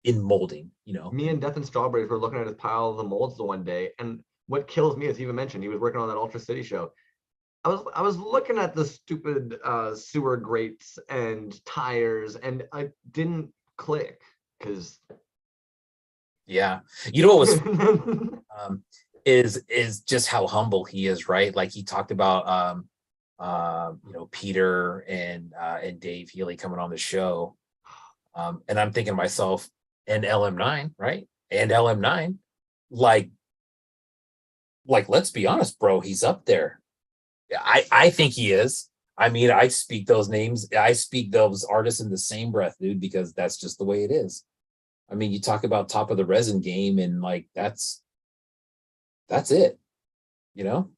molding, Me and Death and Strawberries were looking at his pile of the molds the one day, and what kills me is, he even mentioned he was working on that Ultra City show. I was looking at the stupid sewer grates and tires, and I didn't click because. Yeah, what was is just how humble he is, right? Like, he talked about Peter and Dave Healy coming on the show. And I'm thinking to myself, and LM9, right? And LM9, like let's be honest, bro, he's up there. I think he is. I mean, I speak those names, I speak those artists in the same breath, dude, because that's just the way it is. I mean, you talk about top of the resin game, and like that's it, you know.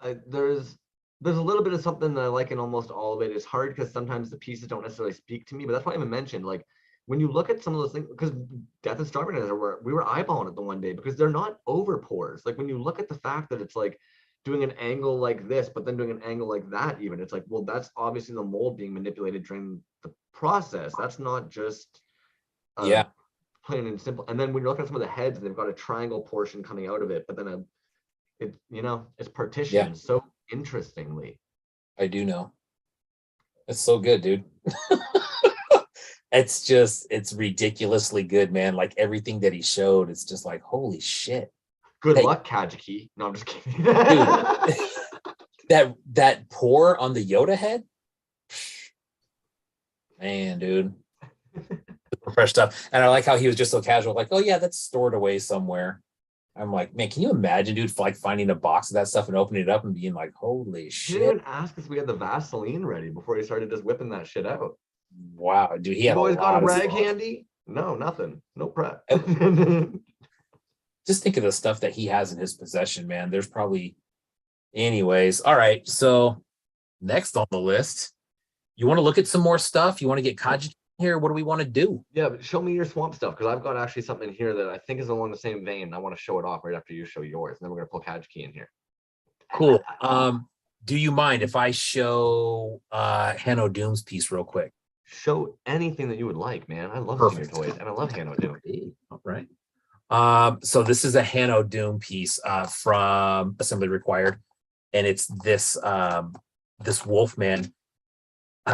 There's a little bit of something that I like in almost all of it. It's hard because sometimes the pieces don't necessarily speak to me, but that's why I even mentioned, like, when you look at some of those things, because Death and Starving we were eyeballing it the one day because they're not over pours. Like when you look at the fact that it's like doing an angle like this, but then doing an angle like that, even it's like, well, that's obviously the mold being manipulated during the process. That's not just Yeah. plain and simple. And then when you look at some of the heads, they've got a triangle portion coming out of it, but then it's partitioned so interestingly. I do know. It's so good, dude. It's ridiculously good, man. Like everything that he showed, it's just like, holy shit. Good luck, Kajiki. No, I'm just kidding. Dude, that pour on the Yoda head, man, dude. Fresh stuff. And I like how he was just so casual, like, oh yeah, that's stored away somewhere. I'm like, man, can you imagine, dude, like finding a box of that stuff and opening it up and being like, holy shit. He didn't even ask us we had the Vaseline ready before he started just whipping that shit out. Wow, dude, he had always got a rag stuff. handy? No, nothing. No prep. Just think of the stuff that he has in his possession, man. There's probably, anyways. All right, so next on the list, you want to look at some more stuff? You want to get Kaji here? What do we want to do? Yeah, but show me your swamp stuff, because I've got actually something here that I think is along the same vein. I want to show it off right after you show yours, and then we're gonna pull Kajiki in here. Cool. Do you mind if I show Hanno Doom's piece real quick? Show anything that you would like, man. I love seeing your toys, and I love Hanno Doom. All right. So this is a Hanno Doom piece from Assembly Required, and it's this this Wolfman.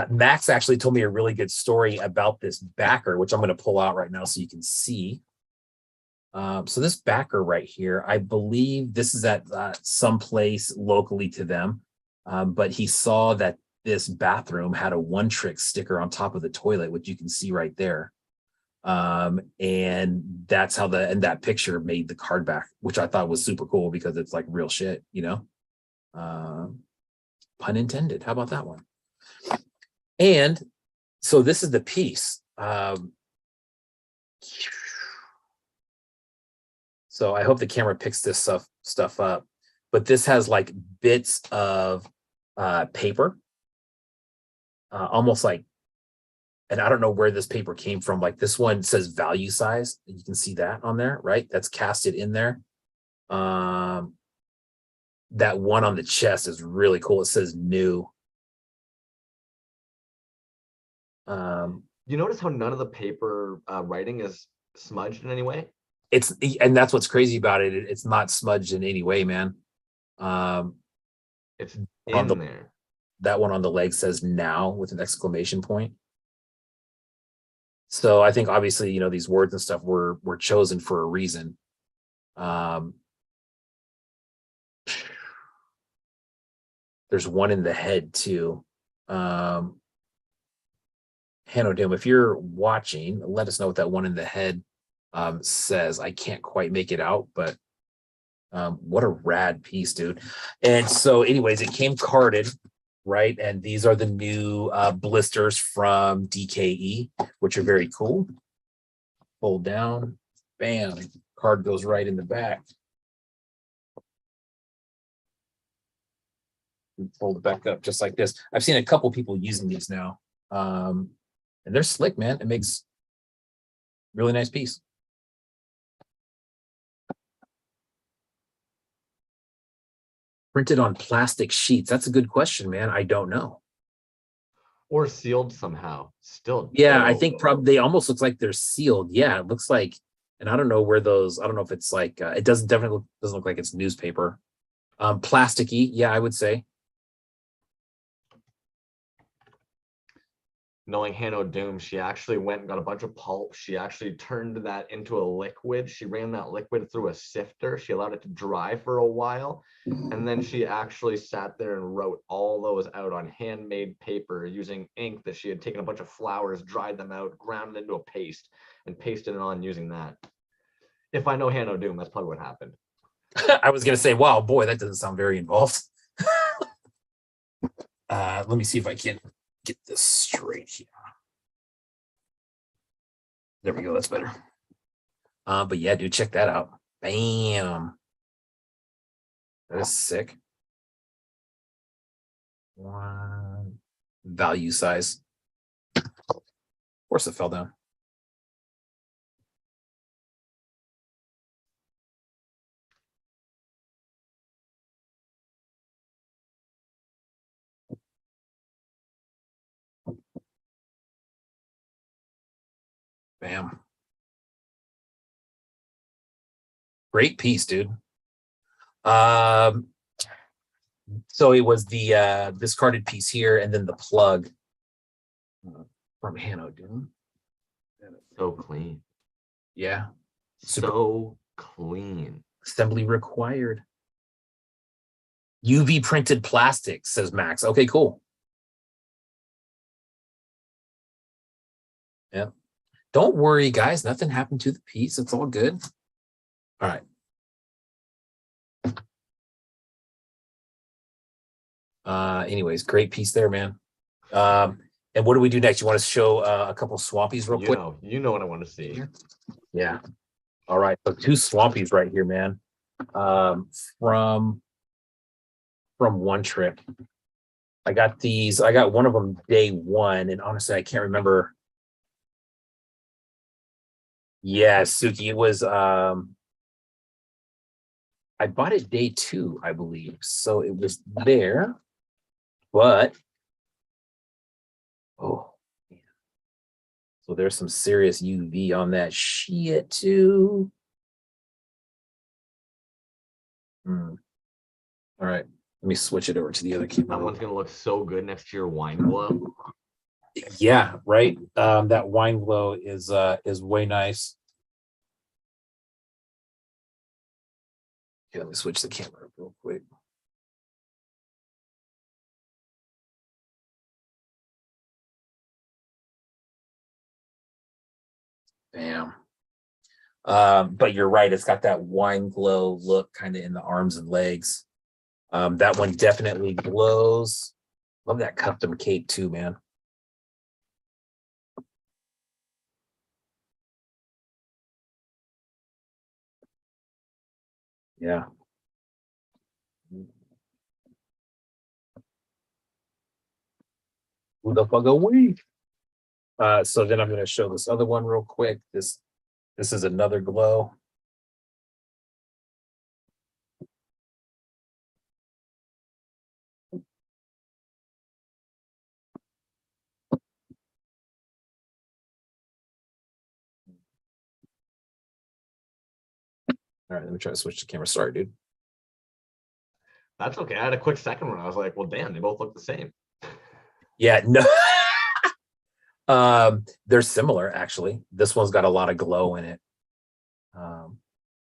Max actually told me a really good story about this backer, which I'm going to pull out right now so you can see. So this backer right here, I believe this is at some place locally to them, but he saw that this bathroom had a one trick sticker on top of the toilet, which you can see right there. And that's how that picture made the card back, which I thought was super cool because it's like real shit, you know. Pun intended. How about that one? And so this is the piece. So I hope the camera picks this stuff up, but this has like bits of paper, almost like, and I don't know where this paper came from. Like this one says value size. You can see that on there, right? That's casted in there. That one on the chest is really cool. It says new. You notice how none of the paper writing is smudged in any way? And that's what's crazy about it. It's not smudged in any way, man. It's in there. That one on the leg says now with an exclamation point. So I think obviously, you know, these words and stuff were chosen for a reason. There's one in the head too. Hanno Doom, if you're watching, let us know what that one in the head says. I can't quite make it out, but what a rad piece, dude. And so anyways, it came carded, right? And these are the new blisters from DKE, which are very cool. Fold down, bam, card goes right in the back. Fold it back up just like this. I've seen a couple people using these now. And they're slick, man. It makes really nice piece. Printed on plastic sheets. That's a good question, man. I don't know. Or sealed somehow. Still. Yeah, I think probably they almost looks like they're sealed. Yeah, it looks like, and I don't know where those, I don't know if it's like, it definitely doesn't look like it's newspaper. Plasticky, yeah, I would say. knowing Hanno Doom, she actually went and got a bunch of pulp. She actually turned that into a liquid. She ran that liquid through a sifter. She allowed it to dry for a while. And then she actually sat there and wrote all those out on handmade paper using ink that she had taken a bunch of flowers, dried them out, ground it into a paste, and pasted it on using that. If I know Hanno Doom, that's probably what happened. I was gonna say, wow, boy, that doesn't sound very involved. Let me see if I can get this straight here. There we go. That's better. But yeah, dude, check that out. Bam. That is sick. One value size. Of course, it fell down. Bam. Great piece, dude. So it was the discarded piece here, and then the plug from Hanno Doom. So clean. Yeah. So clean. Assembly required. UV printed plastic, says Max. Okay, cool. Yeah. Don't worry, guys. Nothing happened to the piece. It's all good. All right. Anyways, great piece there, man. And what do we do next? You want to show a couple swampies real quick? You know what I want to see. Yeah. All right. So 2 swampies right here, man. From one trip. I got these. I got one of them day 1, and honestly, I can't remember. Yeah, Suki. It was I bought it day 2, I believe. So it was there, but oh, man. So there's some serious UV on that shit too. All right, let me switch it over to the other camera. That one's gonna look so good next to your wine glow. Yeah, right. That wine glow is way nice. Okay, let me switch the camera real quick. Bam. But you're right, it's got that wine glow look kind of in the arms and legs. That one definitely glows. Love that custom cape too, man. Yeah. Who the fuck away? So then I'm going to show this other one real quick. This is another glow. All right, let me try to switch the camera. Sorry, dude. That's okay. I had a quick second one. I was like, well, damn, they both look the same. Yeah, no. They're similar, actually. This one's got a lot of glow in it.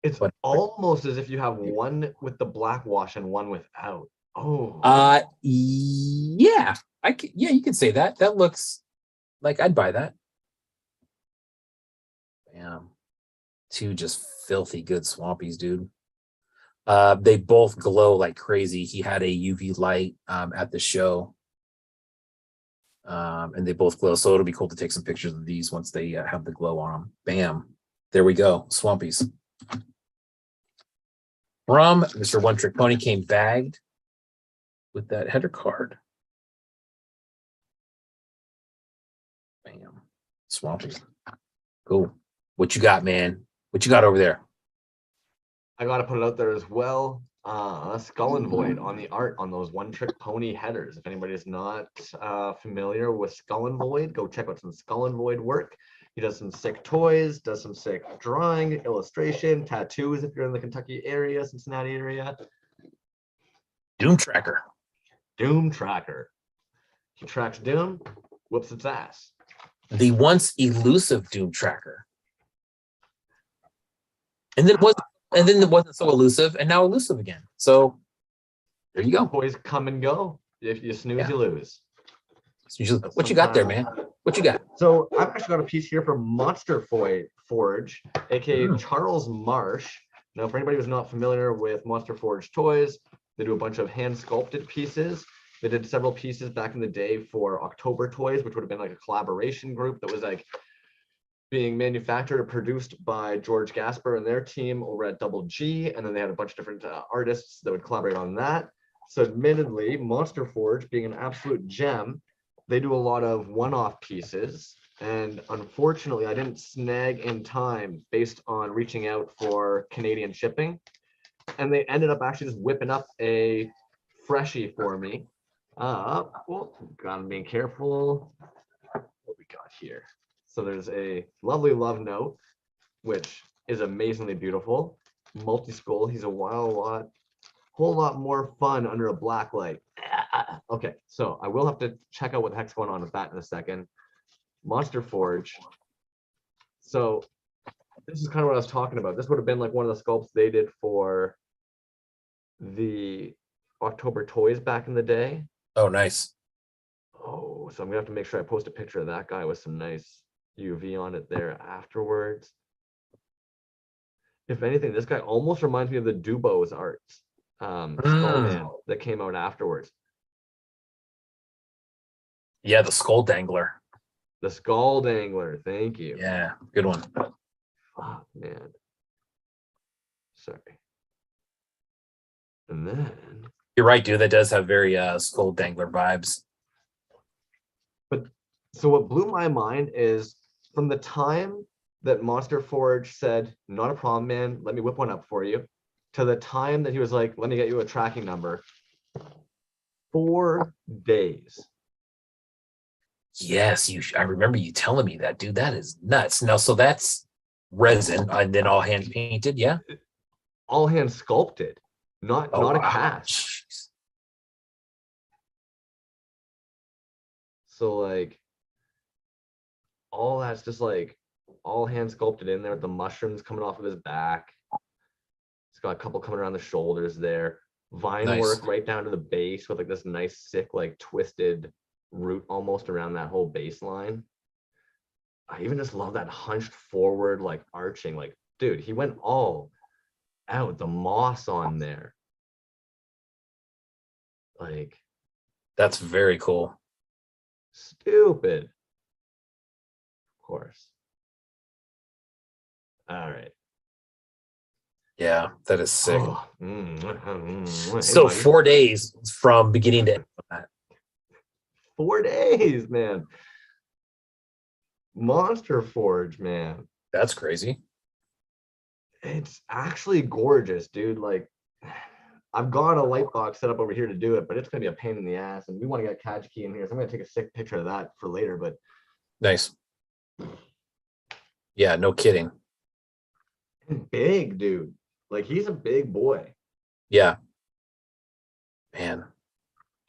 It's almost as if you have one with the black wash and one without. Oh. Yeah. Yeah, you can say that. That looks like I'd buy that. Bam. 2 just filthy good swampies, dude. They both glow like crazy. He had a UV light at the show. And they both glow. So it'll be cool to take some pictures of these once they have the glow on them. Bam. There we go. Swampies. From Mr. One Trick Pony came bagged with that header card. Bam. Swampy. Cool. What you got, man? What you got over there? I got to put it out there as well. Skull and Void on the art on those One Trick Pony headers. If anybody is not familiar with Skull and Void, go check out some Skull and Void work. He does some sick toys, does some sick drawing, illustration, tattoos if you're in the Kentucky area, Cincinnati area. Doom Tracker. Doom Tracker. He tracks Doom. whoops its ass. The once elusive Doom Tracker. And then it wasn't so elusive, and now elusive again. So there you go. Toys come and go. If you snooze, you lose. What you got there, man? What you got? So I've actually got a piece here from Monster Forge, aka Charles Marsh. Now, for anybody who's not familiar with Monster Forge toys, they do a bunch of hand sculpted pieces. They did several pieces back in the day for October Toys, which would have been like a collaboration group that was like being manufactured or produced by George Gasper and their team over at Double G. And then they had a bunch of different artists that would collaborate on that. So admittedly, Monster Forge being an absolute gem, they do a lot of one-off pieces. And unfortunately, I didn't snag in time based on reaching out for Canadian shipping. And they ended up actually just whipping up a freshie for me. Well, gotta be careful what we got here. So there's a lovely love note, which is amazingly beautiful. Multi-skull, he's a whole lot more fun under a black light. Okay, so I will have to check out what the heck's going on with that in a second. Monster Forge. So this is kind of what I was talking about. This would have been like one of the sculpts they did for the October Toys back in the day. Oh, nice. Oh, so I'm gonna have to make sure I post a picture of that guy with some nice UV on it there afterwards. If anything, this guy almost reminds me of the Dubos art, Skullman that came out afterwards. Yeah, the Skull Dangler. The Skull Dangler, thank you. Yeah, good one. Oh, man. Sorry. And then You're right, dude. That does have very Skull Dangler vibes. But so what blew my mind is from the time that Monster Forge said, not a problem, man, let me whip one up for you, to the time that he was like, let me get you a tracking number, 4 days. Yes, I remember you telling me that, dude. That is nuts. Now, so that's resin and then all hand painted, yeah? All hand sculpted, not a cast. Jeez. So like all that's just like all hand sculpted in there with the mushrooms coming off of his back. It's got a couple coming around the shoulders there. Vine work right down to the base with like this nice sick like twisted root almost around that whole baseline. I even just love that hunched forward like arching, like dude, he went all out, the moss on there. Like That's very cool. Stupid. Of course. All right. Yeah, that is sick. Oh, So 4 days from beginning to end. 4 days, man. Monster Forge, man. That's crazy. It's actually gorgeous, dude. Like, I've got a light box set up over here to do it, but it's gonna be a pain in the ass. And we want to get Kageki in here, so I'm gonna take a sick picture of that for later. But Nice. Yeah, no kidding. big, dude. Like, he's a big boy. Yeah. Man.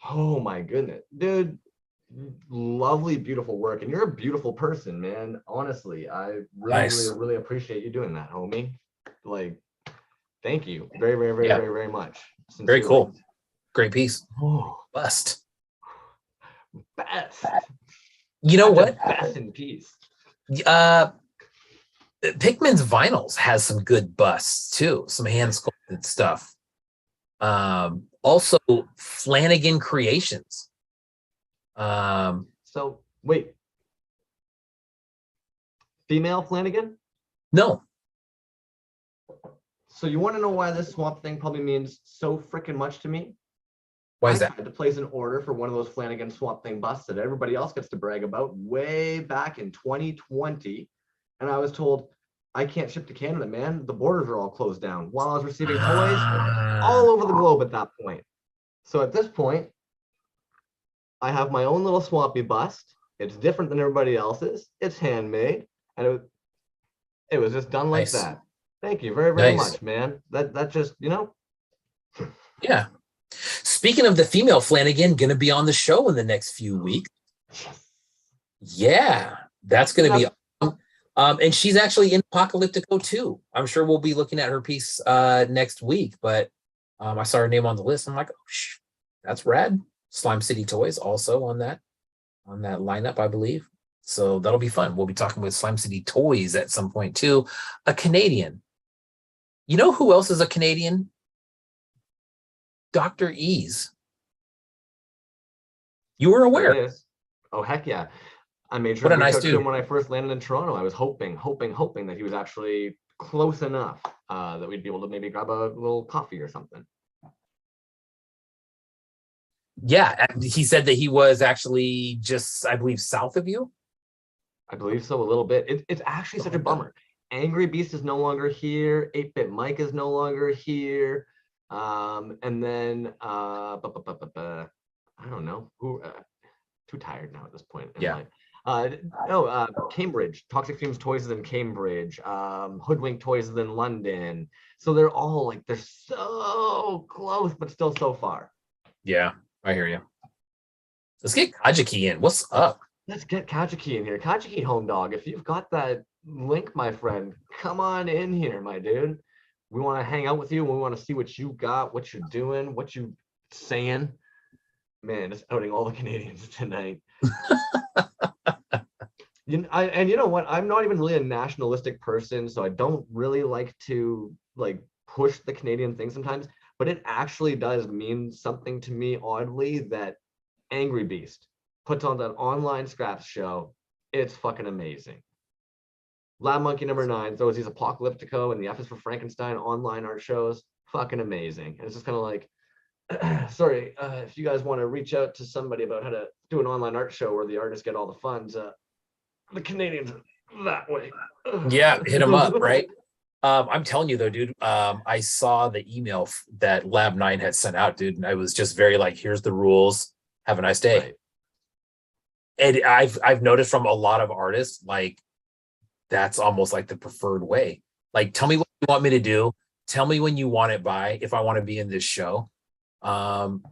Oh my goodness, dude. Lovely, beautiful work, and you're a beautiful person, man. Honestly, I really appreciate you doing that, homie. Like, thank you very much. Sincerely. Very cool. Great piece. Oh, Bust. best. You know what? Best in peace. Pikmin's Vinyls has some good busts too, some hand sculpted stuff. Also Flanagan Creations. So wait, female Flanagan? No. So you want to know why this swamp thing probably means so freaking much to me? Why is I that? had to place an order for one of those Flanagan Swamp Thing busts that everybody else gets to brag about way back in 2020. And I was told, I can't ship to Canada, man. The borders are all closed down. While I was receiving toys all over the globe at that point. So at this point, I have my own little swampy bust. It's different than everybody else's. It's handmade. And it was just done like that. Thank you very much, man. That just, you know. Yeah. Speaking of the female Flanagan, gonna be on the show in the next few weeks. Yeah, that's going to be awesome. And she's actually in Apocalyptico too. I'm sure we'll be looking at her piece next week, but I saw her name on the list. I'm like, oh, that's rad. Slime City Toys also on that lineup, I believe. So that'll be fun. We'll be talking with Slime City Toys at some point too. A Canadian. You know who else is a Canadian? Dr. Ease. You were aware. Oh, heck yeah. I made sure to reach out to him when I first landed in Toronto. I was hoping that he was actually close enough that we'd be able to maybe grab a little coffee or something. Yeah, he said that he was actually just, I believe, south of you. I believe so, a little bit. It's actually such a bummer. Angry Beast is no longer here. 8-Bit Mike is no longer here. And then I don't know who. Too tired now at this point. Yeah. Cambridge. Toxic Fumes Toys is in Cambridge. Hoodwink Toys is in London. So they're all like, they're so close, but still so far. Yeah, I hear you. Let's get Kajiki in. What's up? Let's get Kajiki in here. Kajiki Home Dog, if you've got that link, my friend, come on in here, my dude. We want to hang out with you. We want to see what you got, what you're doing, what you saying. Man, just outing all the Canadians tonight. You know what? I'm not even really a nationalistic person, so I don't really like to push the Canadian thing sometimes. But it actually does mean something to me, oddly, that Angry Beast puts on that online scraps show. It's fucking amazing. Lab Monkey #9 throws these Apocalyptico and the F is for Frankenstein online art shows. Fucking amazing. And it's just kind of like, sorry, if you guys want to reach out to somebody about how to do an online art show where the artists get all the funds, the Canadians are that way. Yeah, hit them up, right? I'm telling you though, dude, I saw the email that Lab 9 had sent out, dude, and I was just very like, here's the rules. Have a nice day. Right. And I've noticed from a lot of artists, like, that's almost like the preferred way. Like, tell me what you want me to do. Tell me when you want it by, if I want to be in this show. And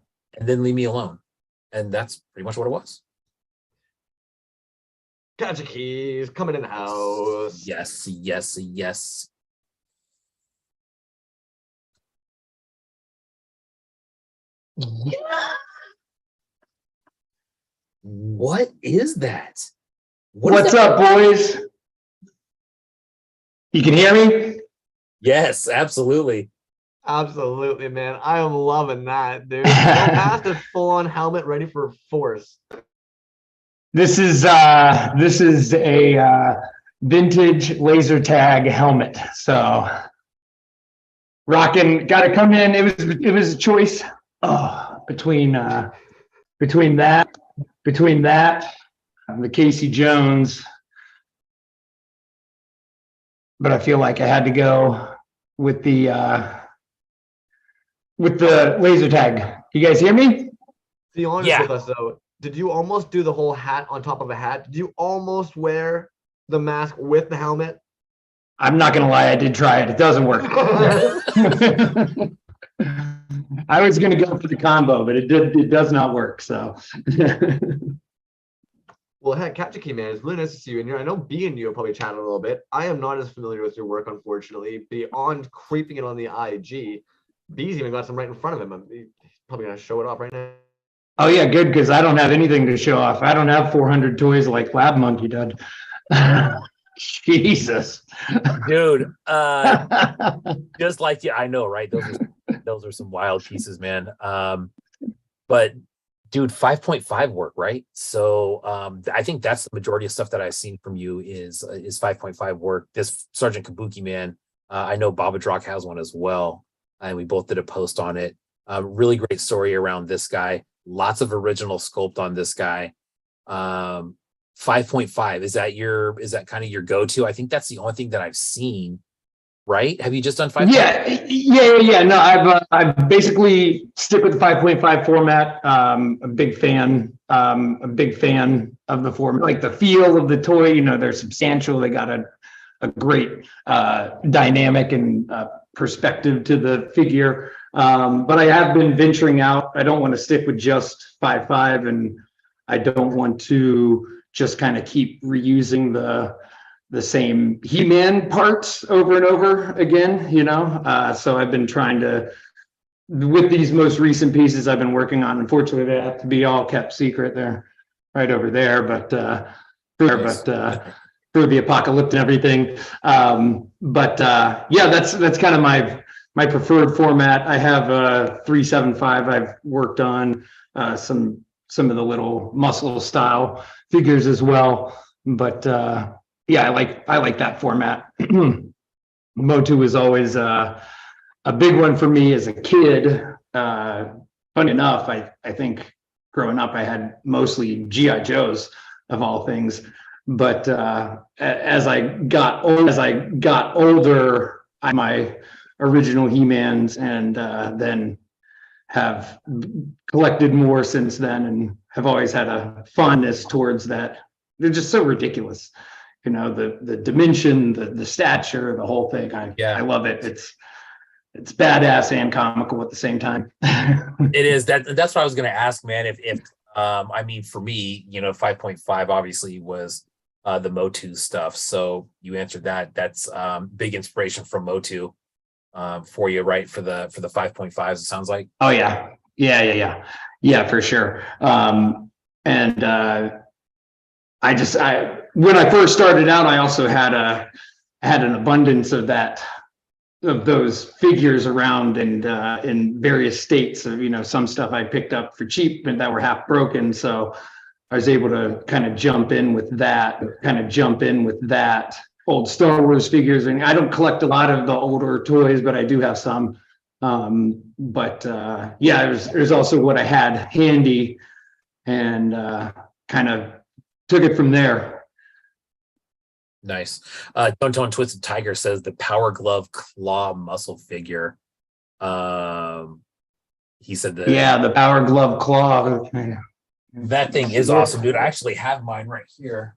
then leave me alone. And that's pretty much what it was. Gotcha keys coming in the house. Yes, yes, yes. Yeah. What is that? What's up, boys? You can hear me? Yes, absolutely. Absolutely, man. I am loving that, dude. Go past a full-on helmet ready for force. This is a vintage laser tag helmet. So rocking, got to come in. It was a choice between that, the Casey Jones, but I feel like I had to go with the laser tag. You guys hear me? Be honest with us though. Did you almost do the whole hat on top of a hat? Did you almost wear the mask with the helmet? I'm not gonna lie, I did try it. It doesn't work. I was gonna go for the combo, but it does not work. So well, heck, Kabukiman, it's really nice to see you in here. I know B and you have probably chatted a little bit. I am not as familiar with your work, unfortunately. Beyond creeping it on the IG, B's even got some right in front of him. He's probably gonna show it off right now. Oh yeah, good, because I don't have anything to show off. I don't have 400 toys like Lab Monkey did. Jesus, dude. Just like you, I know, right? Those are some wild pieces, man. But dude, 5.5 work, right? So I think that's the majority of stuff that I've seen from you is 5.5 work. This Sergeant Kabukiman, I know Babadrock has one as well, and we both did a post on it. Really great story around this guy. Lots of original sculpt on this guy. 5.5, is that kind of your go-to? I think that's the only thing that I've seen, right? Have you just done 5? Yeah. No, I've basically stick with the 5.5 format. A big fan of the format, like the feel of the toy. You know, they're substantial. They got a great dynamic and perspective to the figure. But I have been venturing out. I don't want to stick with just 5.5, and I don't want to just kind of keep reusing the same He-Man parts over and over again, you know? So I've been trying to, with these most recent pieces I've been working on, unfortunately they have to be all kept secret. They're right over there, but for the apocalypse and everything. Yeah, that's kind of my preferred format. I have a 375 I've worked on, some of the little muscle style figures as well. But yeah, I like that format. Motu was always a big one for me as a kid. Funny enough, I think growing up I had mostly GI Joes of all things. But as I got older, my original He-Mans, and then have collected more since then, and have always had a fondness towards that. They're just so ridiculous, you know, the dimension, the stature, the whole thing. I love it. It's badass and comical at the same time. It is. That's what I was going to ask, man. If I mean, for me, you know, 5.5 obviously was the Motu stuff. So you answered that. That's big inspiration from Motu for you, right? For the 5.5s, it sounds like. Oh yeah, for sure. When I first started out, I also had an abundance of those figures around, and in various states of, you know, some stuff I picked up for cheap and that were half broken. So I was able to kind of jump in with that old Star Wars figures. And I don't collect a lot of the older toys, but I do have some. Yeah, there's also what I had handy, and kind of took it from there. Nice. Don't Twisted Tiger says the Power Glove Claw muscle figure. He said that. Yeah, the Power Glove Claw. That thing is awesome, dude. I actually have mine right here.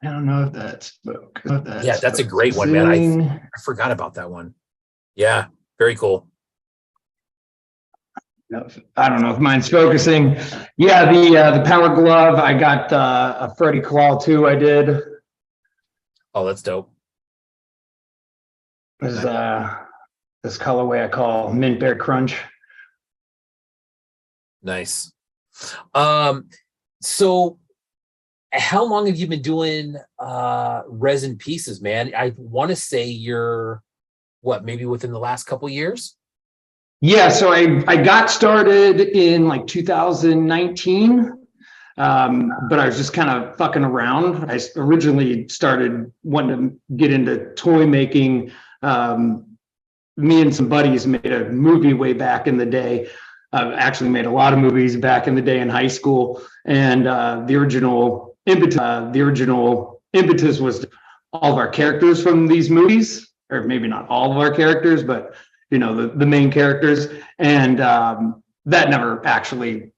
I don't know if that's yeah, that's a great one, man. I forgot about that one. Yeah, very cool. I don't know if mine's focusing. Yeah, the Power Glove. I got a Freddy Claw too. I did. Oh, that's dope. This colorway I call Mint Bear Crunch. Nice. So how long have you been doing resin pieces, man? I want to say you're maybe within the last couple years? Yeah, so I got started in like 2019, but I was just kind of fucking around. I originally started wanting to get into toy making. Me and some buddies made a movie way back in the day. Actually made a lot of movies back in the day in high school, and the original impetus was all of our characters from these movies, or maybe not all of our characters, but you know, the main characters, and that never actually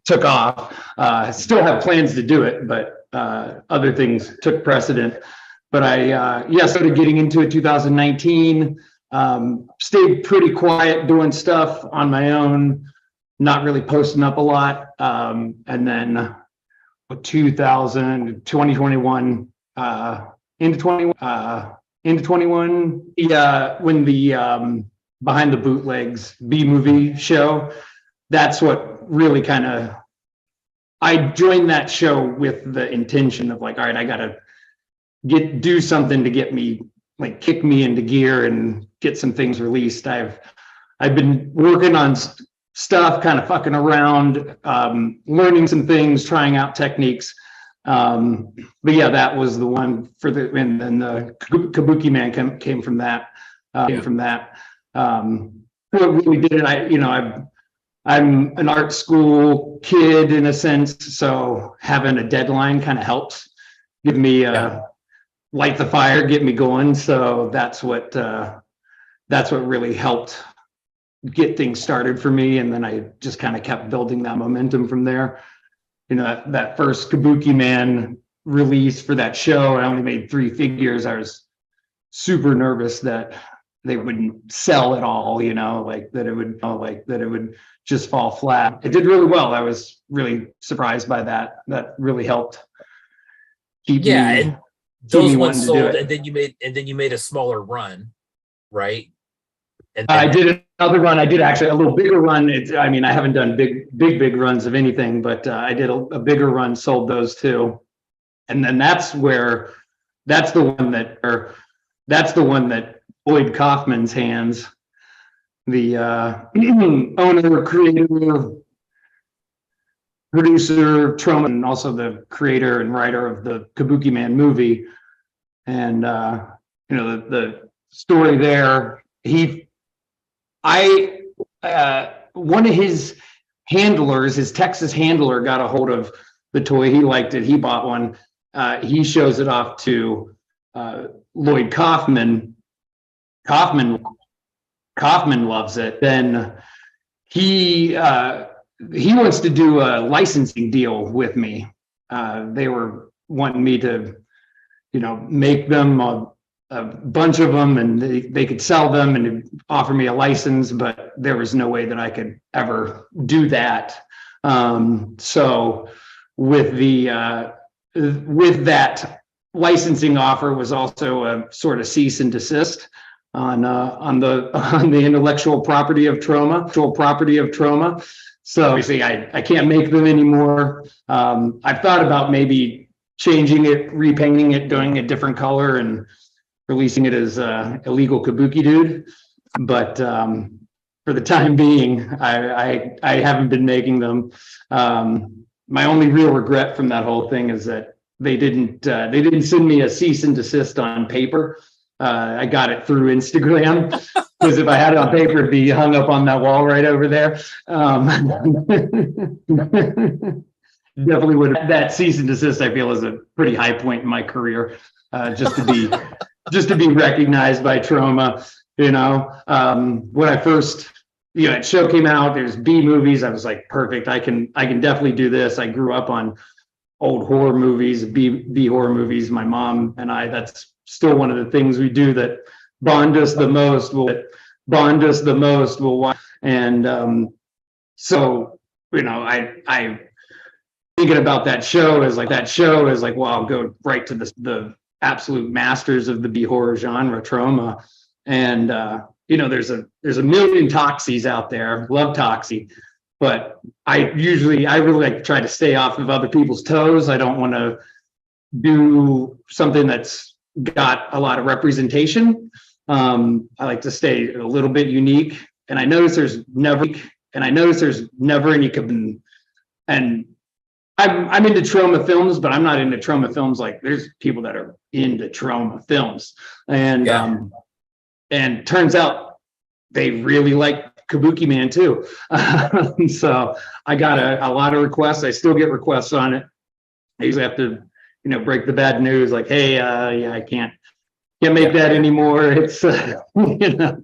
took off. I still have plans to do it, but other things took precedent. But I started getting into it 2019. Stayed pretty quiet doing stuff on my own, not really posting up a lot. And then 2021 into 21, yeah, when the Behind the Bootlegs B-movie show, that's what really kind of, I joined that show with the intention of like, all right, I gotta do something to get me, like kick me into gear and get some things released. I've been working on stuff, kind of fucking around, learning some things, trying out techniques. But yeah, that was the one and then the Kabukiman came from that. What really did it, I'm an art school kid in a sense, so having a deadline kind of helps give me light the fire, get me going. So that's what really helped get things started for me, and then I just kind of kept building that momentum from there. You know, that first Kabukiman release for that show, I only made 3 figures. I was super nervous that they wouldn't sell at all, you know, like that it would just fall flat. It did really well. I was really surprised by that. That really helped keep me, and keep those me ones wanting to do sold, it. and then you made a smaller run, right? And I did another run. I did actually a little bigger run. I mean, I haven't done big runs of anything, but I did a bigger run, sold those too. And then that's the one that Lloyd Kaufman's hands, the owner, creator, producer, Troma, and also the creator and writer of the Kabukiman movie. And you know, the story there, one of his handlers, his Texas handler, got a hold of the toy. He liked it. He bought one. He shows it off to Lloyd Kaufman. Kaufman loves it. Then he wants to do a licensing deal with me. They were wanting me to, you know, make them a bunch of them, and they could sell them and offer me a license, but there was no way that I could ever do that. So with that licensing offer was also a sort of cease and desist on the intellectual property of Troma. So obviously I can't make them anymore. I've thought about maybe changing it, repainting it, doing a different color, and releasing it as illegal Kabuki dude. But for the time being, I haven't been making them. My only real regret from that whole thing is that they didn't send me a cease and desist on paper. I got it through Instagram, because if I had it on paper, it'd be hung up on that wall right over there. Definitely would have. That cease and desist, I feel, is a pretty high point in my career, just to be recognized by Troma. You know, when I first, you know, that show came out, there's B movies. I was like, perfect. I can definitely do this. I grew up on old horror movies, B horror movies. My mom and I, that's still one of the things we do that bond us the most. We'll watch. And so, you know, I thinking about that show is like, well, I'll go right to the absolute masters of the B horror genre, Troma. And you know, there's a million Toxies out there. Love Toxie, but I really like to try to stay off of other people's toes. I don't want to do something that's got a lot of representation. I like to stay a little bit unique. And I notice there's never any, and I'm into Troma films, but I'm not into Troma films. Like, there's people that are into Troma films, and and turns out they really like Kabukiman too. So I got a lot of requests. I still get requests on it. I usually have to, you know, break the bad news, like, hey, yeah, I can't make that anymore. It's you know,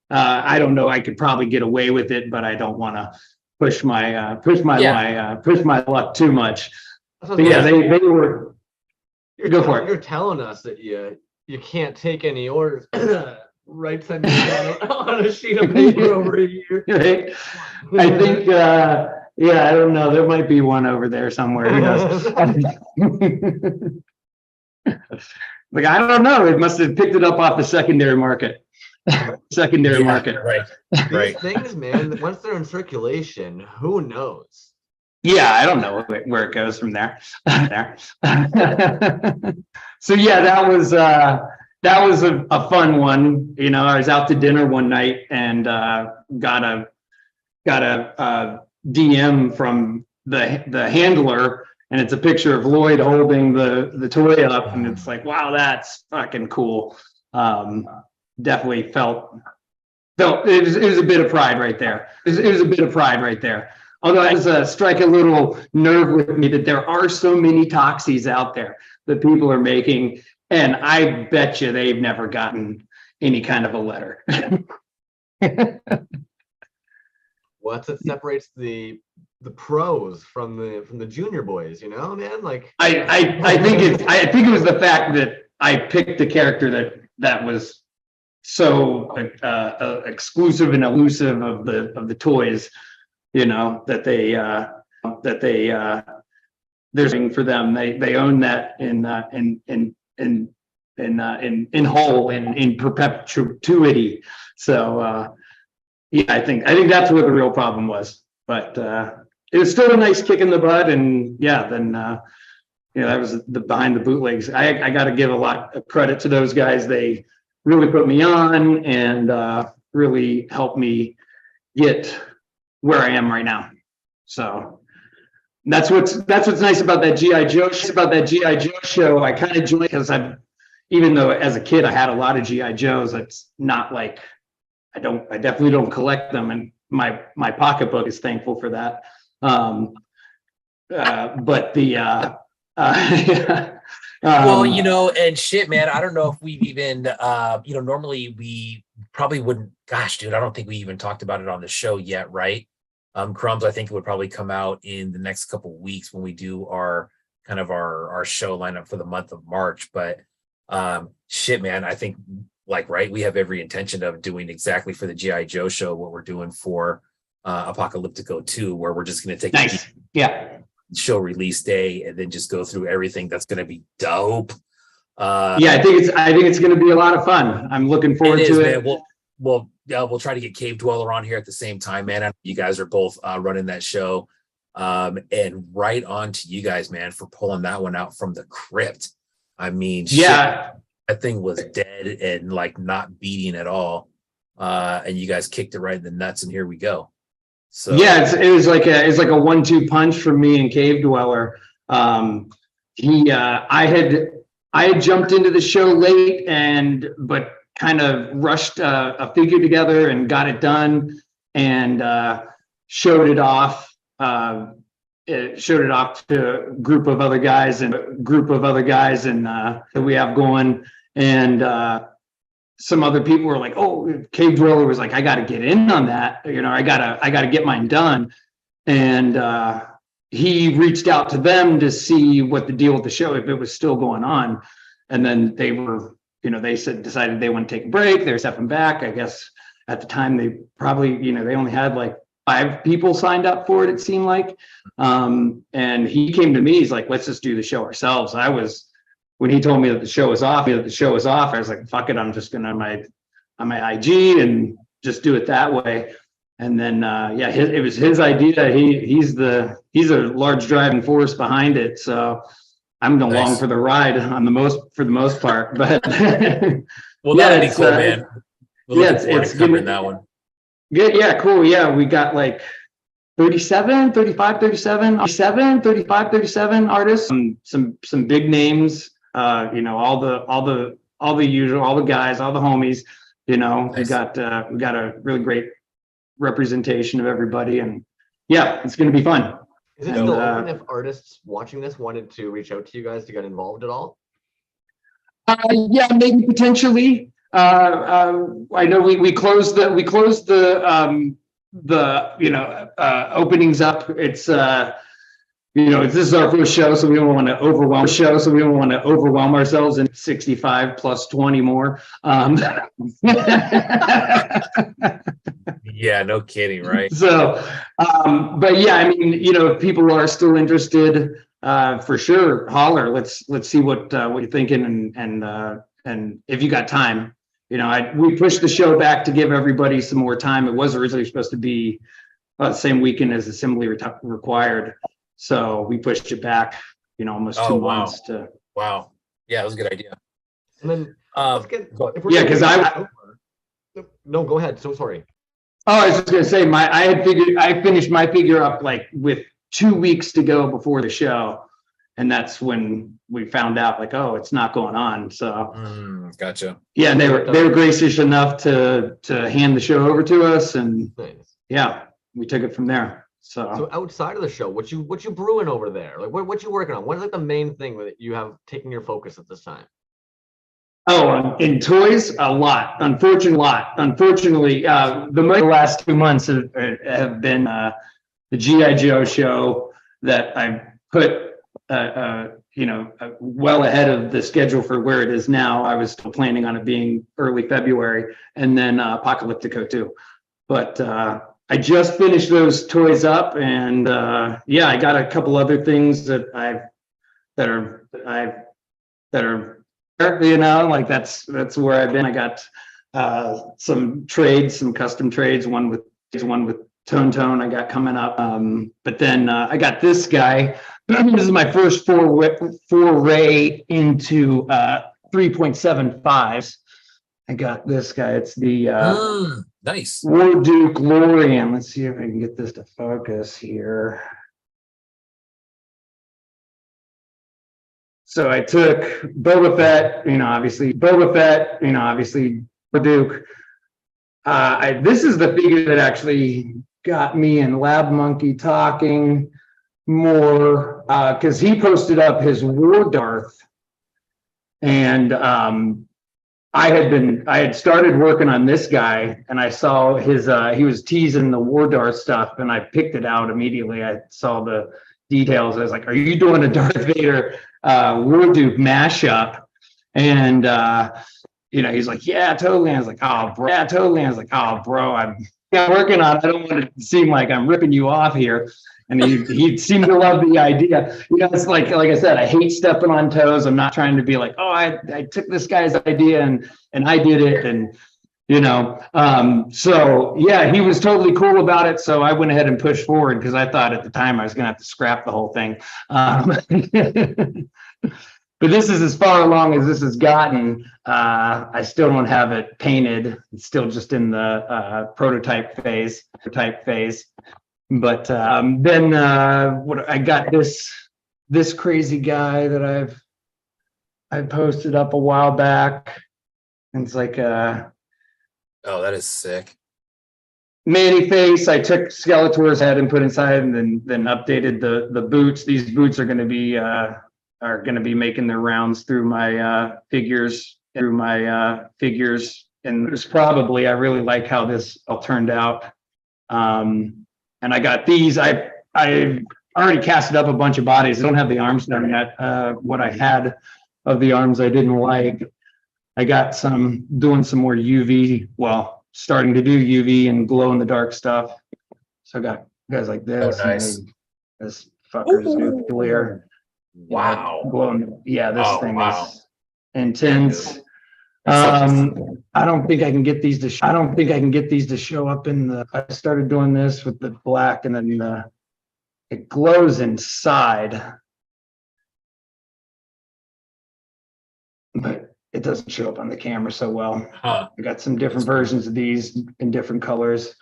I don't know. I could probably get away with it, but I don't want to push my luck too much. But yeah, they were. Go for it. You're telling us that you can't take any orders. Right, send on a sheet of paper over a year. Right. I think, yeah, I don't know. There might be one over there somewhere. Who knows? Like, I don't know. It must have picked it up off the secondary market. Market. Right. These things, man, once they're in circulation, who knows? Yeah, I don't know where it goes from there. So yeah, that was a fun one. You know, I was out to dinner one night and got a DM from the handler, and it's a picture of Lloyd holding the toy up, and it's like, wow, that's fucking cool. Definitely felt it was a bit of pride right there. It was a bit of pride right there. Although it does strike a little nerve with me that there are so many Toxies out there that people are making, and I bet you they've never gotten any kind of a letter. What's it separates the pros from the junior boys, you know, man? Like, I think it was the fact that I picked the character that was so exclusive and elusive of the toys, you know, that there's something for them. They own that in whole, in perpetuity. So yeah, I think that's what the real problem was. But it was still a nice kick in the butt, and yeah, then you know, that was the behind the bootlegs. I got to give a lot of credit to those guys. They really put me on and really helped me get where I am right now. So that's what's nice about that GI Joe. About that GI Joe show, I kind of joined because even though as a kid I had a lot of GI Joes, it's not like I definitely don't collect them, and my pocketbook is thankful for that. But the well, you know, and shit, man, I don't know if we've even, you know, normally we probably wouldn't, gosh, dude, I don't think we even talked about it on the show yet, right? Crumbs, I think it would probably come out in the next couple of weeks when we do our kind of our show lineup for the month of March. But shit, man, I think like, right, we have every intention of doing exactly for the GI Joe show what we're doing for Apocalyptico 2, where we're just going to take nice, yeah, show release day and then just go through everything. That's going to be dope. Yeah, I think it's going to be a lot of fun. I'm looking forward to it. Man. We'll try to get Cave Dweller on here at the same time, man. You guys are both running that show, and right on to you guys, man, for pulling that one out from the crypt. I mean, yeah, shit, that thing was dead and like not beating at all, and you guys kicked it right in the nuts, and here we go. So yeah, it was like a 1-2 punch from me and Cave Dweller. I had jumped into the show late but kind of rushed a figure together and got it done and showed it off. Showed it off to a group of other guys and that we have going, and some other people were like, "Oh, Cave Dweller was like, I got to get in on that. You know, I gotta get mine done." And he reached out to them to see what the deal with the show, if it was still going on. And then they were, you know, they decided they want to take a break. They're stepping back. I guess at the time they probably, you know, they only had like 5 people signed up for it, it seemed like. And he came to me, he's like, "Let's just do the show ourselves." When he told me that the show was off, I was like, "Fuck it, I'm just gonna on my IG and just do it that way." And then yeah, it was his idea. He's a large driving force behind it. So I'm along for the ride for the most part. But well, that'd be cool, man. We're looking forward to covering that one. Good, yeah, cool. Yeah, we got like 35, 37 artists, some big names. You know, all the usual, all the guys, all the homies. You know, nice. We got a really great representation of everybody, and yeah, it's going to be fun. Is it still open if artists watching this wanted to reach out to you guys to get involved at all? Yeah, maybe potentially. I know we closed the you know openings up. It's you know, this is our first show, so we don't want to overwhelm ourselves in 65 plus 20 more. Yeah, no kidding, right? So, but yeah, I mean, you know, if people are still interested, for sure, holler. Let's see what you're thinking, and if you got time, you know, we pushed the show back to give everybody some more time. It was originally supposed to be the same weekend as Assembly required. So we pushed it back, you know, almost 2 months to. Wow. Yeah, that was a good idea. And then yeah, because no, go ahead. So sorry. Oh, I was just gonna say I finished my figure up like with 2 weeks to go before the show, and that's when we found out like, oh, it's not going on. So gotcha. Yeah, and they were gracious enough to hand the show over to us, and nice. Yeah, we took it from there. So outside of the show, what you brewing over there? Like what you working on? What is like the main thing that you have taking your focus at this time? Oh, in toys, a lot. Unfortunately, the last 2 months have been the GI Joe show that I put well ahead of the schedule for where it is now. I was still planning on it being early February, and then Apocalyptico too. But I just finished those toys up, and yeah, I got a couple other things that are like that's where I've been. I got some trades, some custom trades, one with Tone I got coming up. But then I got this guy. This is my first foray into 3.75s. I got this guy. It's the nice War Duke Lorian. Let's see if I can get this to focus here. So I took Boba Fett, obviously War Duke. This is the figure that actually got me and Lab Monkey talking more, because he posted up his War Darth, and I had started working on this guy, and I saw his he was teasing the War Darth stuff, and I picked it out immediately. I saw the details. I was like, "Are you doing a Darth Vader War Duke mashup?" And he's like, "Yeah, totally." I was like, "Oh, bro, I'm working on it. I don't want it to seem like I'm ripping you off here." And he seemed to love the idea. It's like I said, I hate stepping on toes. I'm not trying to be like, "Oh, I took this guy's idea and I did it." And so yeah, he was totally cool about it. So I went ahead and pushed forward, because I thought at the time I was gonna have to scrap the whole thing. But this is as far along as this has gotten. I still don't have it painted. It's still just in the prototype phase. But then what I got this crazy guy that I posted up a while back. And it's like oh, that is sick. Manny face. I took Skeletor's head and put inside, and then updated the boots. These boots are going to be making their rounds through my figures. And it's probably, I really like how this all turned out. And I got these. I already casted up a bunch of bodies. I don't have the arms done yet. What I had of the arms I didn't like. I got doing some more UV. Well, starting to do UV and glow in the dark stuff. So I got guys like this. Oh, nice. This fucker's nuclear. Wow. Glowing. Yeah, this thing is intense. I don't think I can get these to show up in the. I started doing this with the black, and then it glows inside, but it doesn't show up on the camera so well. I got some different versions of these in different colors.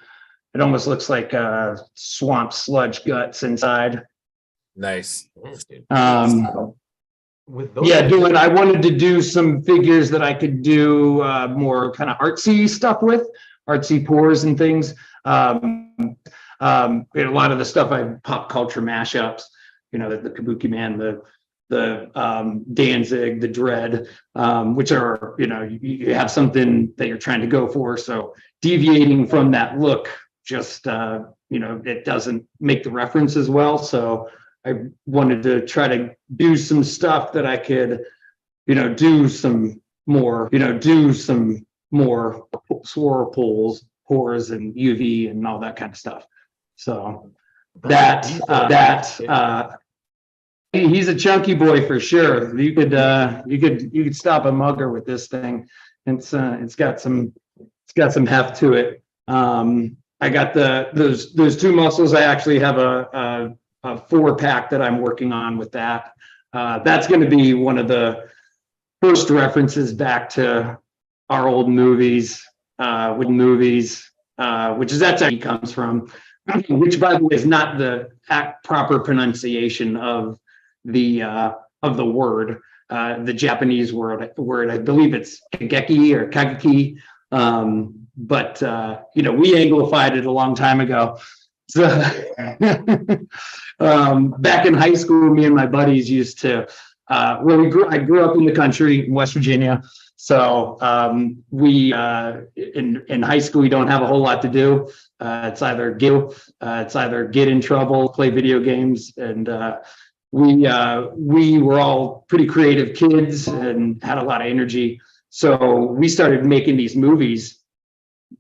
It almost looks like swamp sludge guts inside. Nice. With those I wanted to do some figures that I could do more kind of artsy stuff with, artsy pores and things. A lot of the stuff pop culture mashups, the Kabukiman, the Danzig, the Dread, which are, you have something that you're trying to go for. So deviating from that look, just, it doesn't make the reference as well. So I wanted to try to do some stuff that I could, do some more swirl pulls, pores, and UV and all that kind of stuff. So he's a chunky boy for sure. You could stop a mugger with this thing. It's got some heft to it. I got those two muscles. I actually have a 4-pack that I'm working on with that. That's going to be one of the first references back to our old movies, which is that's actually comes from, which by the way is not the proper pronunciation of the word, the Japanese word. I believe it's kageki or kageki, but we Anglified it a long time ago. So back in high school, me and my buddies used to, I grew up in the country in West Virginia. So we in high school, we don't have a whole lot to do. It's either get in trouble, play video games, and we were all pretty creative kids and had a lot of energy. So we started making these movies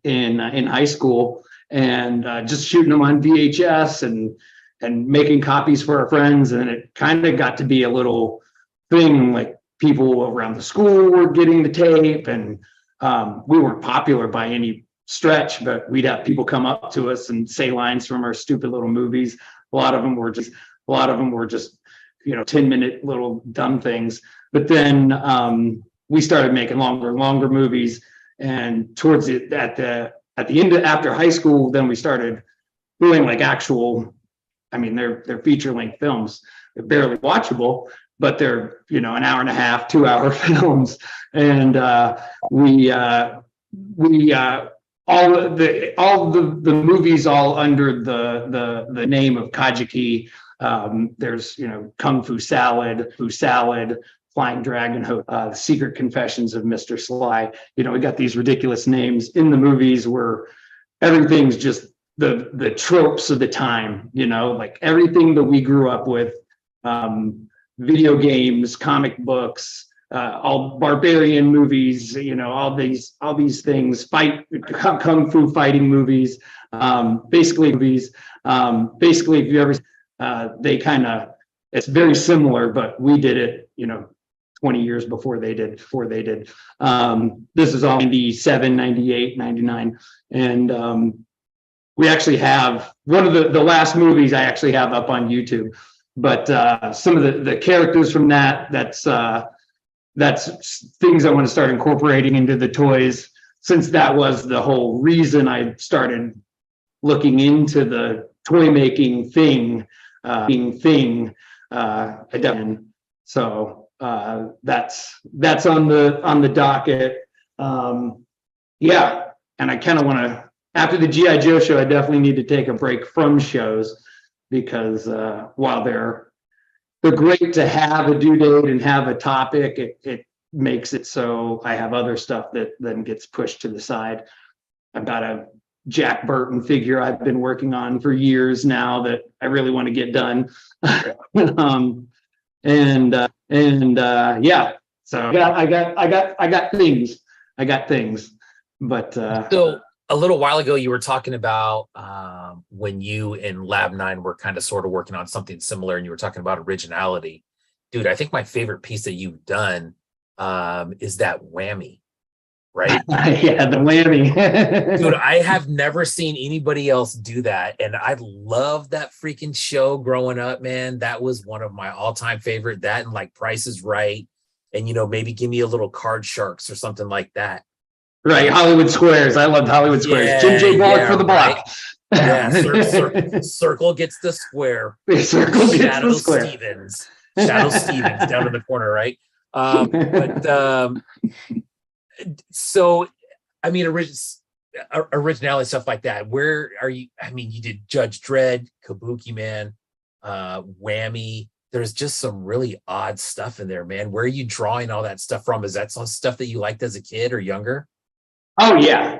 in high school, and just shooting them on VHS and making copies for our friends. And it kind of got to be a little thing, like people around the school were getting the tape, and we weren't popular by any stretch, but we'd have people come up to us and say lines from our stupid little movies. A lot of them were just 10-minute little dumb things. But then we started making longer and longer movies, and towards it at the end of, after high school, then we started doing like actual, I mean, they're feature-length films. They're barely watchable, but they're, an hour and a half, 2-hour films. And all the movies all under the name of Kajiki. There's Kung Fu Salad, Flying Dragon, The Secret Confessions of Mr. Sly. We got these ridiculous names in the movies where everything's just the tropes of the time, like everything that we grew up with, video games, comic books, all barbarian movies, all these things, kung fu fighting movies, basically movies. Basically, if you ever, it's very similar, but we did it, 20 years before they did. This is all 97, 98, 99. And we actually have one of the last movies I actually have up on YouTube. But some of the characters from that's things I want to start incorporating into the toys, since that was the whole reason I started looking into the toy making thing. So that's on the docket. Yeah, and I kind of want to, after the G.I. Joe show, I definitely need to take a break from shows, because while they're great to have a due date and have a topic, it makes it so I have other stuff that then gets pushed to the side. I've got a Jack Burton figure I've been working on for years now that I really want to get done. Yeah, so I got things, but so a little while ago you were talking about when you and Lab 9 were kind of sort of working on something similar, and you were talking about originality. Dude, I think my favorite piece that you've done is that Whammy, right? Yeah, the Whammy. Dude, I have never seen anybody else do that, and I love that freaking show growing up, man. That was one of my all-time favorite. That and like Price is Right, and maybe give me a little Card Sharks or something like that. Right, Hollywood Squares. I loved Hollywood Squares. Yeah, Jim J. Bullock for the block. Right. Yeah, circle gets the square. Circle gets Shadow the square. Shadow Stevens down in the corner, right? So, I mean, originality, stuff like that. Where are you? I mean, you did Judge Dredd, Kabukiman, Whammy. There's just some really odd stuff in there, man. Where are you drawing all that stuff from? Is that some stuff that you liked as a kid or younger? Oh yeah.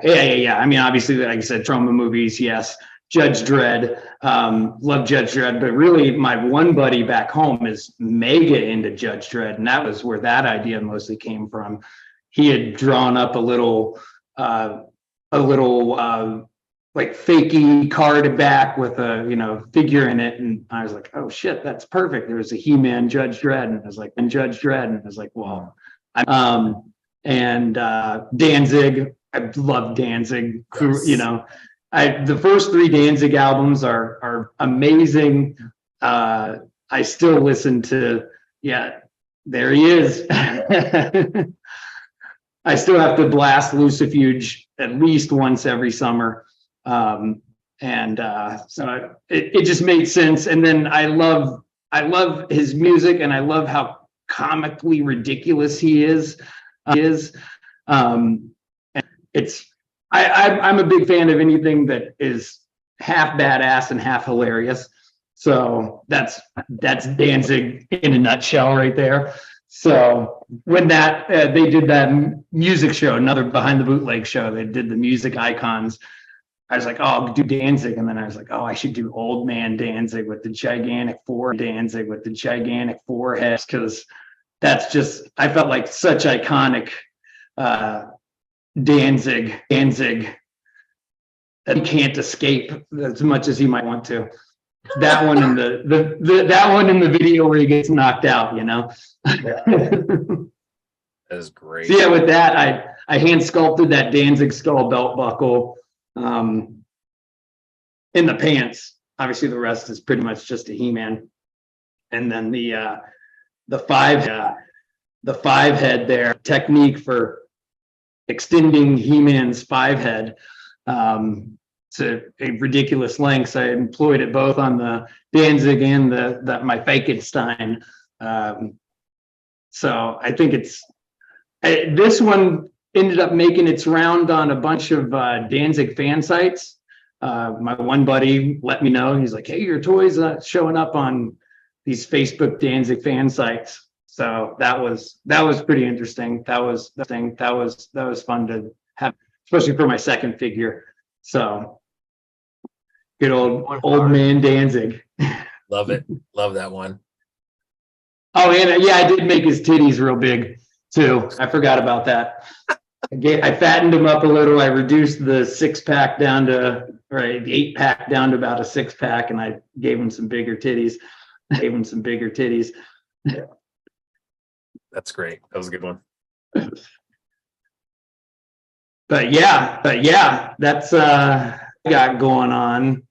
I mean, obviously, like I said, trauma movies, yes. Judge Dredd, love Judge Dredd, but really, my one buddy back home is mega into Judge Dredd, and that was where that idea mostly came from. He had drawn up a little like fakey card back with a figure in it, and I was like, oh shit, that's perfect. There was a He-Man Judge Dredd, and I was like, well, and Danzig. I love Danzig. Yes. The first 3 Danzig albums are amazing. I still listen to, yeah, there he is. I still have to blast Lucifuge at least once every summer. So it just made sense. And then I love his music, and I love how comically ridiculous he is. I'm a big fan of anything that is half badass and half hilarious. So that's Danzig in a nutshell right there. So when they did that music show, another Behind the Bootleg show, they did the music icons. I was like, oh, I'll do Danzig. And then I was like, oh, I should do old man Danzig with the gigantic foreheads, because that's just, I felt like such iconic Danzig that you can't escape as much as you might want to. That one in that one in the video where he gets knocked out, you know. That is great. So yeah, with that, I hand sculpted that Danzig skull belt buckle in the pants. Obviously, the rest is pretty much just a He-Man. And then the five head there, technique for extending He-Man's 5 head to a ridiculous lengths. I employed it both on the Danzig and my Frankenstein. So I think this one ended up making its round on a bunch of Danzig fan sites. My one buddy let me know. He's like, hey, your toy's showing up on these Facebook Danzig fan sites. So that was pretty interesting. That was fun to have, especially for my second figure. So good old man Danzig. Love it. Love that one. Oh, and yeah, I did make his titties real big too. I forgot about that. I fattened him up a little. I reduced the 6-pack down to, or the 8-pack down to about a 6-pack, and I gave him some bigger titties. That's great. That was a good one. But yeah, that's got going on.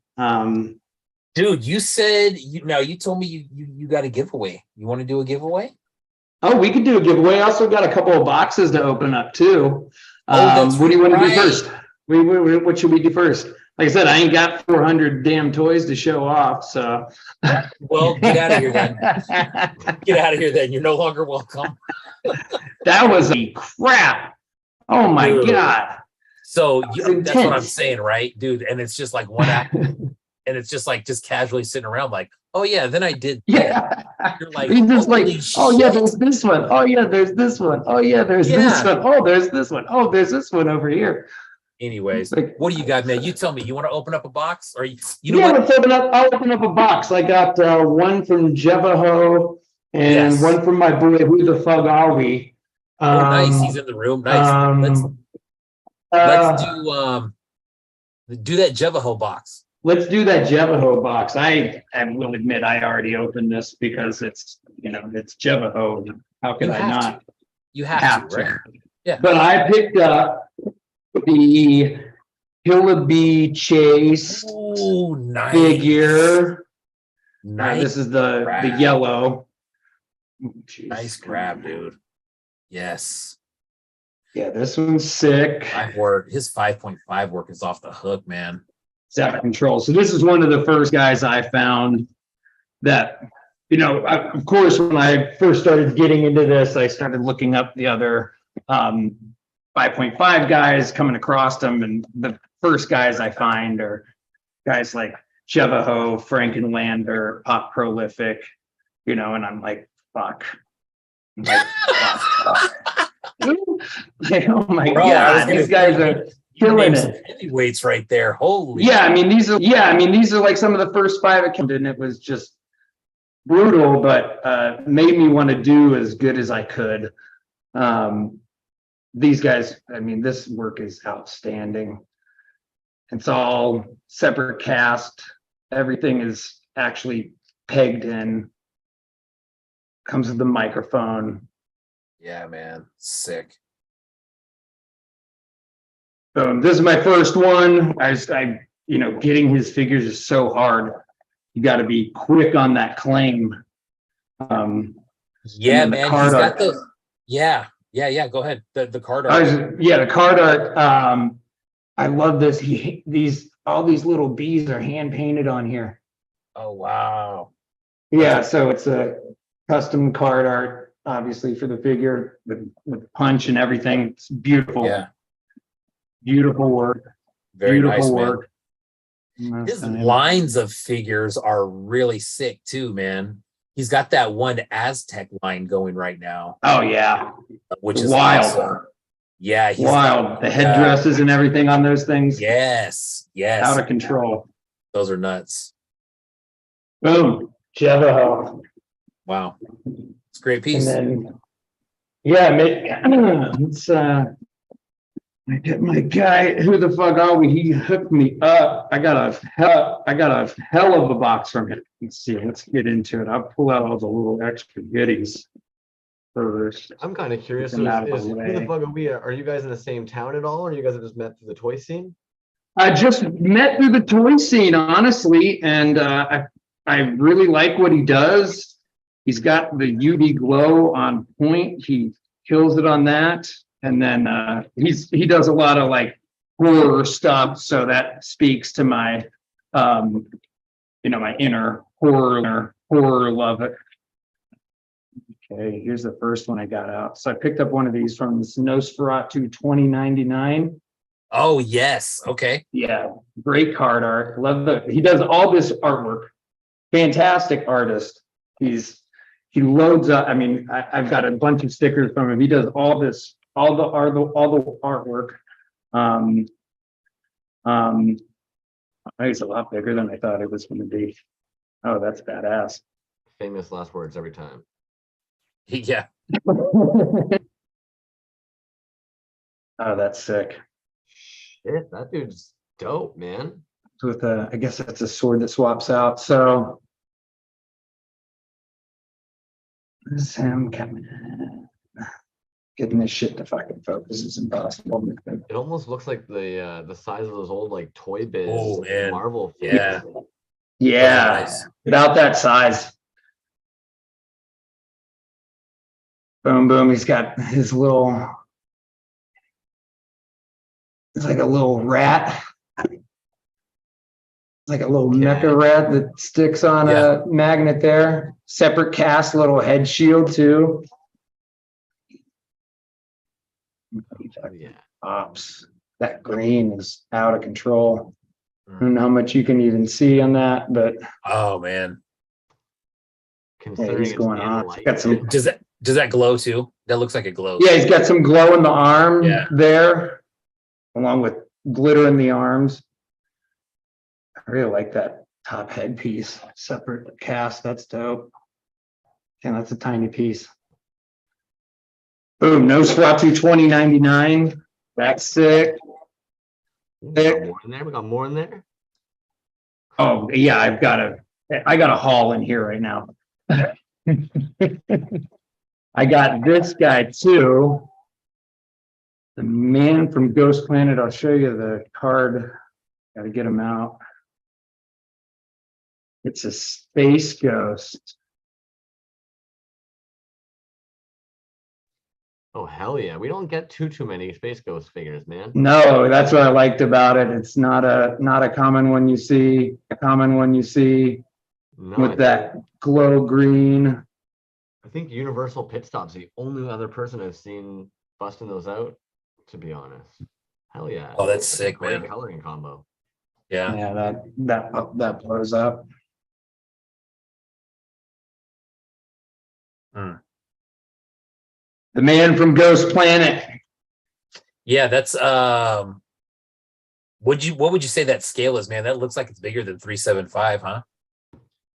Dude, you said you told me you got a giveaway. You want to do a giveaway? Oh, we could do a giveaway. I also got a couple of boxes to open up too. What do you want to do first? What should we do first? Like I said, I ain't got 400 damn toys to show off. So, well, get out of here then. Get out of here then. You're no longer welcome. That was a crap. Oh my God. So that's what I'm saying, right, dude? And it's just like one app, and it's just like casually sitting around, like, oh yeah, then I did. Yeah. You're like, he's just like, oh yeah, shit. there's this one. Oh yeah, there's this one. Oh yeah, there's this one. Oh, there's this one. Oh, there's this one over here. Anyways, like, what do you got, man? You tell me. You want to open up a box, or you know yeah, what? let's open up. I'll open up a box. I got one from Jevaho and one from my boy. Who the fuck are we? Oh, nice. He's in the room. Nice. Let's do that Jevaho box. Let's do that Jevaho box. I will admit I already opened this because it's Jevaho. How could I not? You have to, right? Yeah. But I picked up the Hillaby Chase figure. Nice. This is the yellow. Jeez. Nice grab, dude. Yes. Yeah, this one's sick. His 5.5 work is off the hook, man. It's out of control. So this is one of the first guys I found that, of course, when I first started getting into this, I started looking up the other 5.5 guys, coming across them. And the first guys I find are guys like Jevaho, Frankenlander, Pop Prolific, and I'm like, fuck. Like, oh my God, these guys are killing it. Heavyweights right there. Holy. Yeah, I mean these are like some of the first 5 that came in. It was just brutal, but made me want to do as good as I could. These guys, I mean, this work is outstanding. It's all separate cast. Everything is actually pegged in. Comes with the microphone. Yeah, man. Sick. This is my first one. Getting his figures is so hard. You got to be quick on that claim. Yeah, man. He's got the. Yeah. Go ahead. The card art. The card art. I love this. All these little bees are hand painted on here. Oh wow. Yeah, so it's a custom card art, obviously, for the figure with punch and everything. It's beautiful. Yeah. Beautiful work. Very beautiful nice, work. Man. His lines of figures are really sick too, man. He's got that one Aztec line going right now. Oh yeah, which is wild. awesome. Yeah, he's Wild. The headdresses and everything on those things. yes, Out of control. those are nuts. Boom. Java. Wow, it's a great And piece. then, yeah, let's I get my guy. Who the fuck are we? He hooked me up. I got a hell of a box from him. Let's see. Let's get into it. I'll pull out all the little extra goodies first. I'm kind of curious. Get So them out of is the who way. the fuck are we? Are you guys in the same town at all, or you guys have just met through the toy scene? I just met through the toy scene, honestly, and I really like what he does. He's got the UV glow on point. He kills it on that. And then he does a lot of like horror stuff, so that speaks to my my inner horror love it. Okay, here's the first one I got out. So I picked up one of these from this Nosferatu 2099. Oh yes, okay. Yeah, great card art. He does all this artwork. Fantastic artist. He loads up. I mean, I've got a bunch of stickers from him. He does all this. All the artwork. It's a lot bigger than I thought it was going to be. Oh, that's badass. Famous last words every time. Yeah. Oh, that's sick. Shit, that dude's dope, man. With I guess that's a sword that swaps out. So this is him coming in. Getting this shit to fucking focus is impossible. It almost looks like the size of those old like Toy Biz Oh, man. Marvel. Yeah. figures. Yeah, Nice. without that size. Boom, boom. He's got his little. It's like a little rat. It's like a little mecha rat that sticks on a magnet there. Separate cast, little head shield too. Yeah. Ops. That green is out of control. I don't know how much you can even see on that, but Oh man. Considering he's it's going in on. light, Got some. Does that glow too? That looks like it glows. Yeah, he's got some glow in the arm Yeah. there, along with glitter in the arms. I really like that top headpiece, separate cast. That's dope. Yeah, that's a tiny piece. Boom, Nosferatu 2099. That's sick. we got more in there. We got more in there. Oh yeah, I got a haul in here right now. I got this guy too. The man from Ghost Planet. I'll show you the card. Got to get him out. It's a space ghost. Oh hell yeah! We don't get too many Space Ghost figures, man. No, that's what I liked about it. It's not a common one you see. A common one you see No, with that glow green. I think Universal Pit Stop's the only other person I've seen busting those out. To be honest, hell yeah! Oh, that's sick, Great man. coloring combo. Yeah. Yeah, that blows up. Hmm. The man from Ghost Planet. Yeah, that's what would you say that scale is, man? That looks like it's bigger than 375, huh?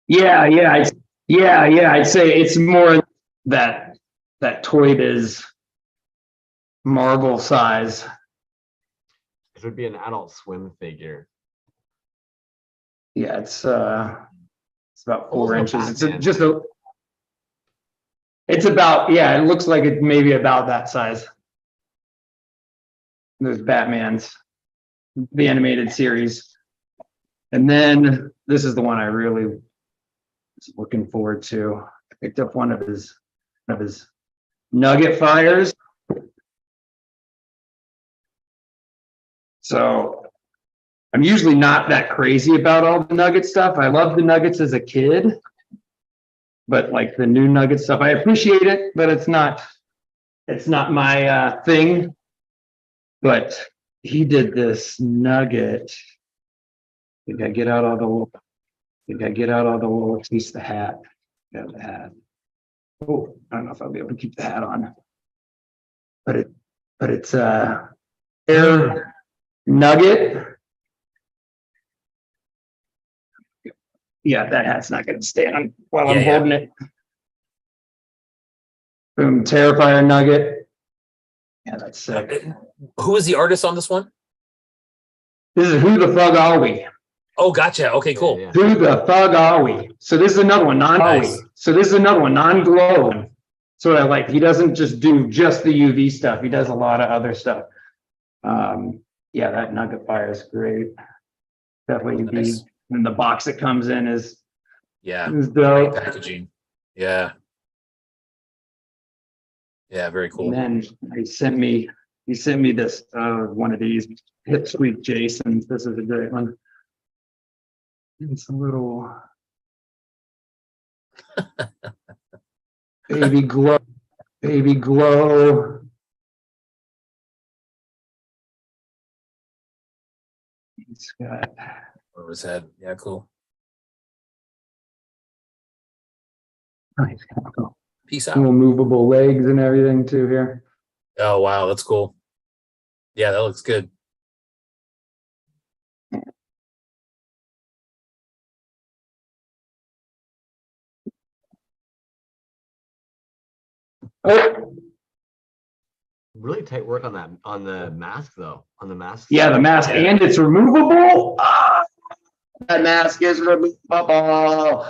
Yeah. I'd say it's more that Toy Biz marble size. It would be an Adult Swim figure. Yeah, it's about 4 Almost inches. like It's Batman. just a. It's about, yeah, it looks like it maybe about that size. There's Batman's, the animated series. And then this is the one I really was looking forward to. I picked up one of his nugget fires. So I'm usually not that crazy about all the nugget stuff. I loved the nuggets as a kid. But like the new nugget stuff, I appreciate it, but it's not my thing. But he did this nugget. Think I get out all the little piece of the hat. Got the hat. Oh, I don't know if I'll be able to keep the hat on. But but it's air nugget. Yeah, that hat's not going to stay on while I'm holding it. Boom, Terrifier nugget. Yeah, that's sick. Who is the artist on this one? This is Who the Fug Are We? Oh, gotcha. Okay, cool. Yeah. Who the Fug Are We? So this is another one, Nice. So this is another one, non-glow. So what I like, he doesn't just do just the UV stuff. He does a lot of other stuff. Yeah, that nugget fire is great. Definitely Nice. UV. And the box it comes in is Great dope. packaging. Yeah. Yeah, very cool. And then he sent me this one of these Hip Sweep Jasons. This is a great one. It's a little baby glow. It's got Over his head. Yeah, cool. nice, kind of cool. Peace out. Little movable legs and everything too here. Oh, wow. That's cool. Yeah, that looks good. Oh, Really tight work on that, on the mask though, on the mask. yeah, the mask, Yeah. and it's removable. Ah, that mask is removable.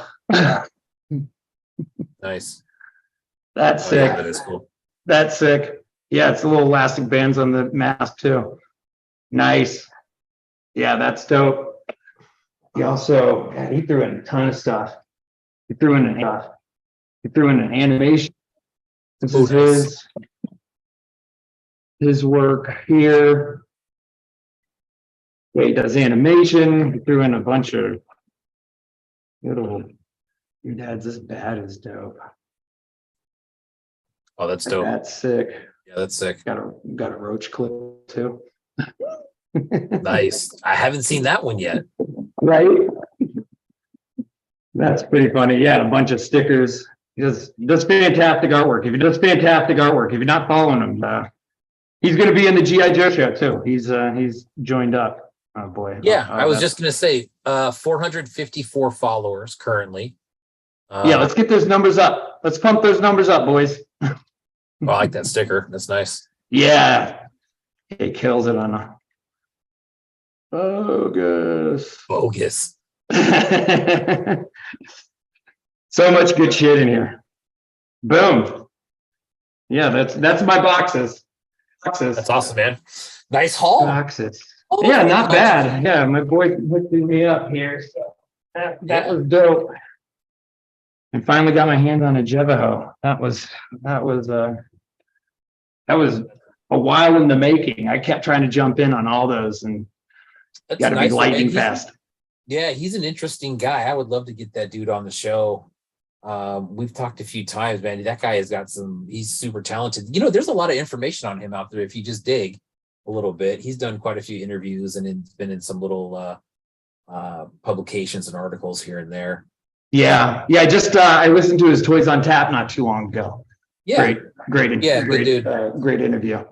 Nice. That's Oh, yeah, sick. that is cool. That's sick. Yeah, it's a little elastic bands on the mask too. Nice. Yeah, that's dope. He also, he threw in a ton of stuff. He threw in an animation. This Oh, is his work here. Yeah, he does animation. He threw in a bunch of little, your dad's this bad is dope. Oh, that's dope. That's sick. Yeah, that's sick. Got a roach clip too. Nice. I haven't seen that one yet. Right? That's pretty funny. Yeah, a bunch of stickers. He does fantastic artwork. If you're not following him, he's going to be in the G.I. Joe show too. He's joined up. Oh boy. Yeah, Oh, I was that's- just gonna say 454 followers currently. Yeah, let's get those numbers up. Let's pump those numbers up, boys. I like that sticker. That's nice. Yeah. It kills it on a bogus. Bogus. So much good shit in here. Boom. Yeah, that's my boxes. That's awesome, man. Nice haul. Boxes. Oh, Yeah, not bad. Yeah, my boy hooked me up here. So that was dope. I finally got my hand on a Jevaho. That was a while in the making. I kept trying to jump in on all those and That's got to nice, be lightning man. fast. Yeah, he's an interesting guy. I would love to get that dude on the show. We've talked a few times, man. That guy has got he's super talented. You know, there's a lot of information on him out there if you just dig a little bit. He's done quite a few interviews and been in some little publications and articles here and there. Yeah. I listened to his Toys on Tap not too long ago. Yeah. Great. Yeah, good dude. Great interview.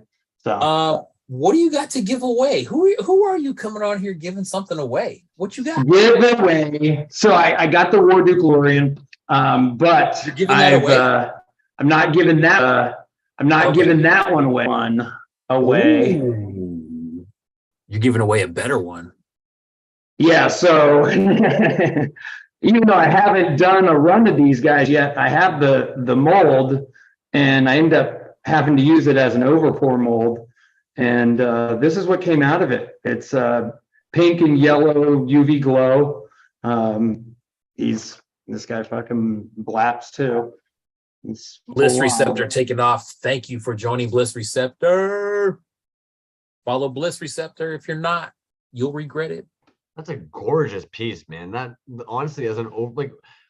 So what do you got to give away? Who are you coming on here giving something away? What you got? give away. So I got the Warduke but You're giving that away? I'm not giving that. I'm not Okay. giving that one away. Ooh. You're giving away a better one. Yeah. So even though I haven't done a run of these guys yet, I have the mold, and I end up having to use it as an overpour mold. And this is what came out of it. It's pink and yellow UV glow. This guy fucking blaps too. He's Bliss full Receptor on. taking off. Thank you for joining Bliss Receptor. Follow Bliss Receptor. If you're not, you'll regret it. That's a gorgeous piece, man. That honestly, as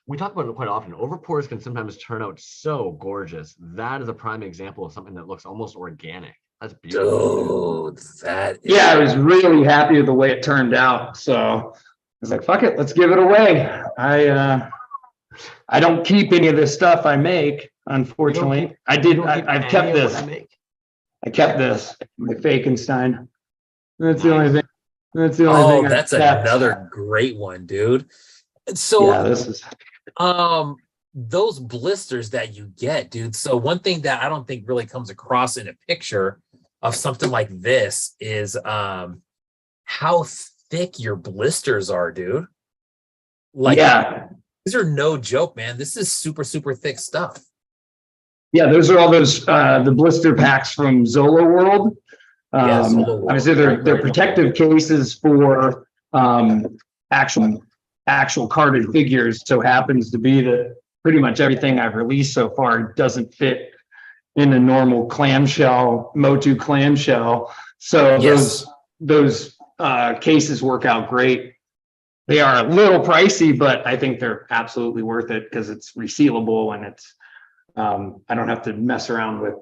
we talk about it quite often, overpours can sometimes turn out so gorgeous. That is a prime example of something that looks almost organic. That's beautiful. Dude, that is Yeah, I was really happy with the way it turned out. So I was like, fuck it, let's give it away. I don't keep any of this stuff I make, unfortunately. I've kept this. I kept this, my Fakenstein. That's the only thing. That's the only thing. That's another great one, dude. So yeah, this is those blisters that you get, dude. So one thing that I don't think really comes across in a picture of something like this is how thick your blisters are, dude. Like, yeah, these are no joke, man. This is super, super thick stuff. yeah. Those are all those the blister packs from Zolo World. Zolo World. Obviously, they're protective cases for actual carded figures. So happens to be that pretty much everything I've released so far doesn't fit in a normal clamshell, Motu clamshell. So those cases work out great. They are a little pricey, but I think they're absolutely worth it because it's resealable and it's I don't have to mess around with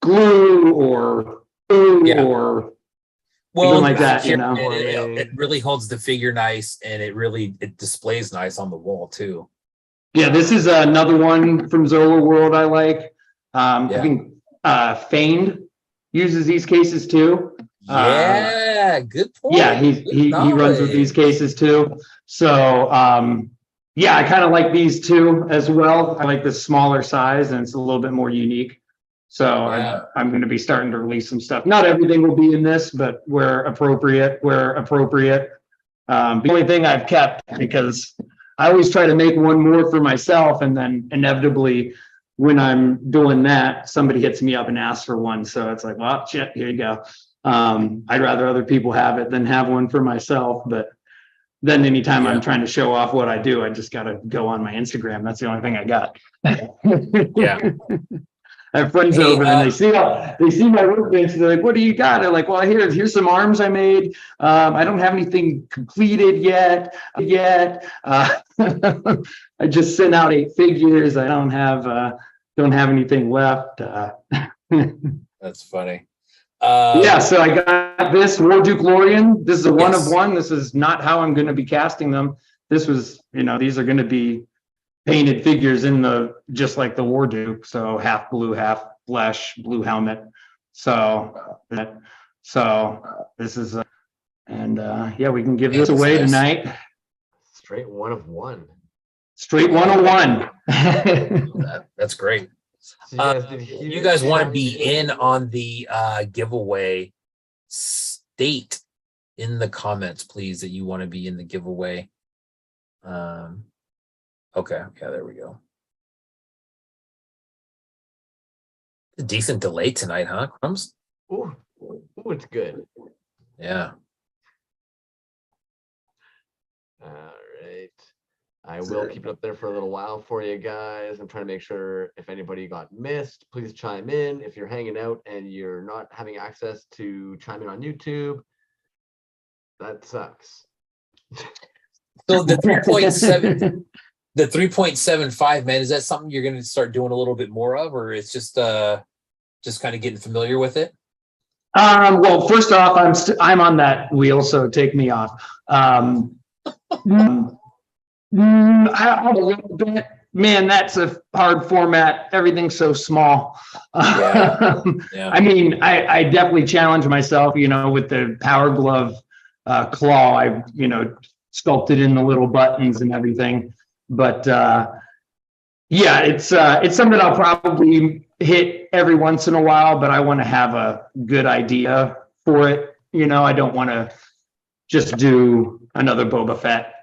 glue or or something like that, you know. It really holds the figure nice, and it displays nice on the wall too. Yeah, this is another one from Zolo World I like. I think Feigned uses these cases too. Good point. Yeah, he runs with these cases too. So yeah, I kind of like these too as well. I like the smaller size and it's a little bit more unique. So I'm going to be starting to release some stuff. Not everything will be in this, but where appropriate. The only thing I've kept, because I always try to make one more for myself, and then inevitably when I'm doing that, somebody hits me up and asks for one. So it's like, well, shit, here you go. I'd rather other people have it than have one for myself. But then anytime I'm trying to show off what I do, I just got to go on my Instagram. That's the only thing I got. I have friends over and they see my workbench. They're like, "What do you got?" I'm like, "Well, here's some arms I made. I don't have anything completed yet. I just sent out 8 figures. I don't have anything left." That's funny. So I got this Warduke Lorien. This is a one of one. This is not how I'm going to be casting them. This was, these are going to be painted figures in just like the Warduke. So half blue, half flesh, blue helmet. So this is, we can give this away tonight. Straight one of one. Straight 101. That's great. So you guys want to be in on the giveaway? State in the comments, please, that you want to be in the giveaway. Okay, there we go. A decent delay tonight, huh, Crumbs? Ooh, it's good. Yeah. All right. I will keep it up there for a little while for you guys. I'm trying to make sure if anybody got missed, please chime in. If you're hanging out and you're not having access to chime in on YouTube, that sucks. So the 3.7, the 3.75, man, is that something you're going to start doing a little bit more of, or it's just kind of getting familiar with it? Well, first off, I'm on that wheel, so take me off. I a little bit. Man, that's a hard format. Everything's so small. I mean, I definitely challenge myself, with the Power Glove claw. I, sculpted in the little buttons and everything. But it's something I'll probably hit every once in a while, but I want to have a good idea for it. I don't want to just do another Boba Fett.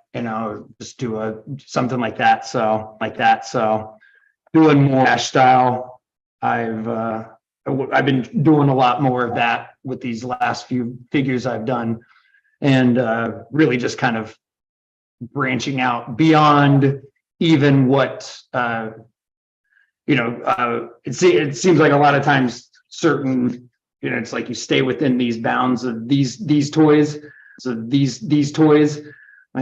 Just do something like that. So doing more Ash style. I've been doing a lot more of that with these last few figures I've done, and really just kind of branching out beyond even what it seems like a lot of times certain, it's like you stay within these bounds of these toys. So these toys.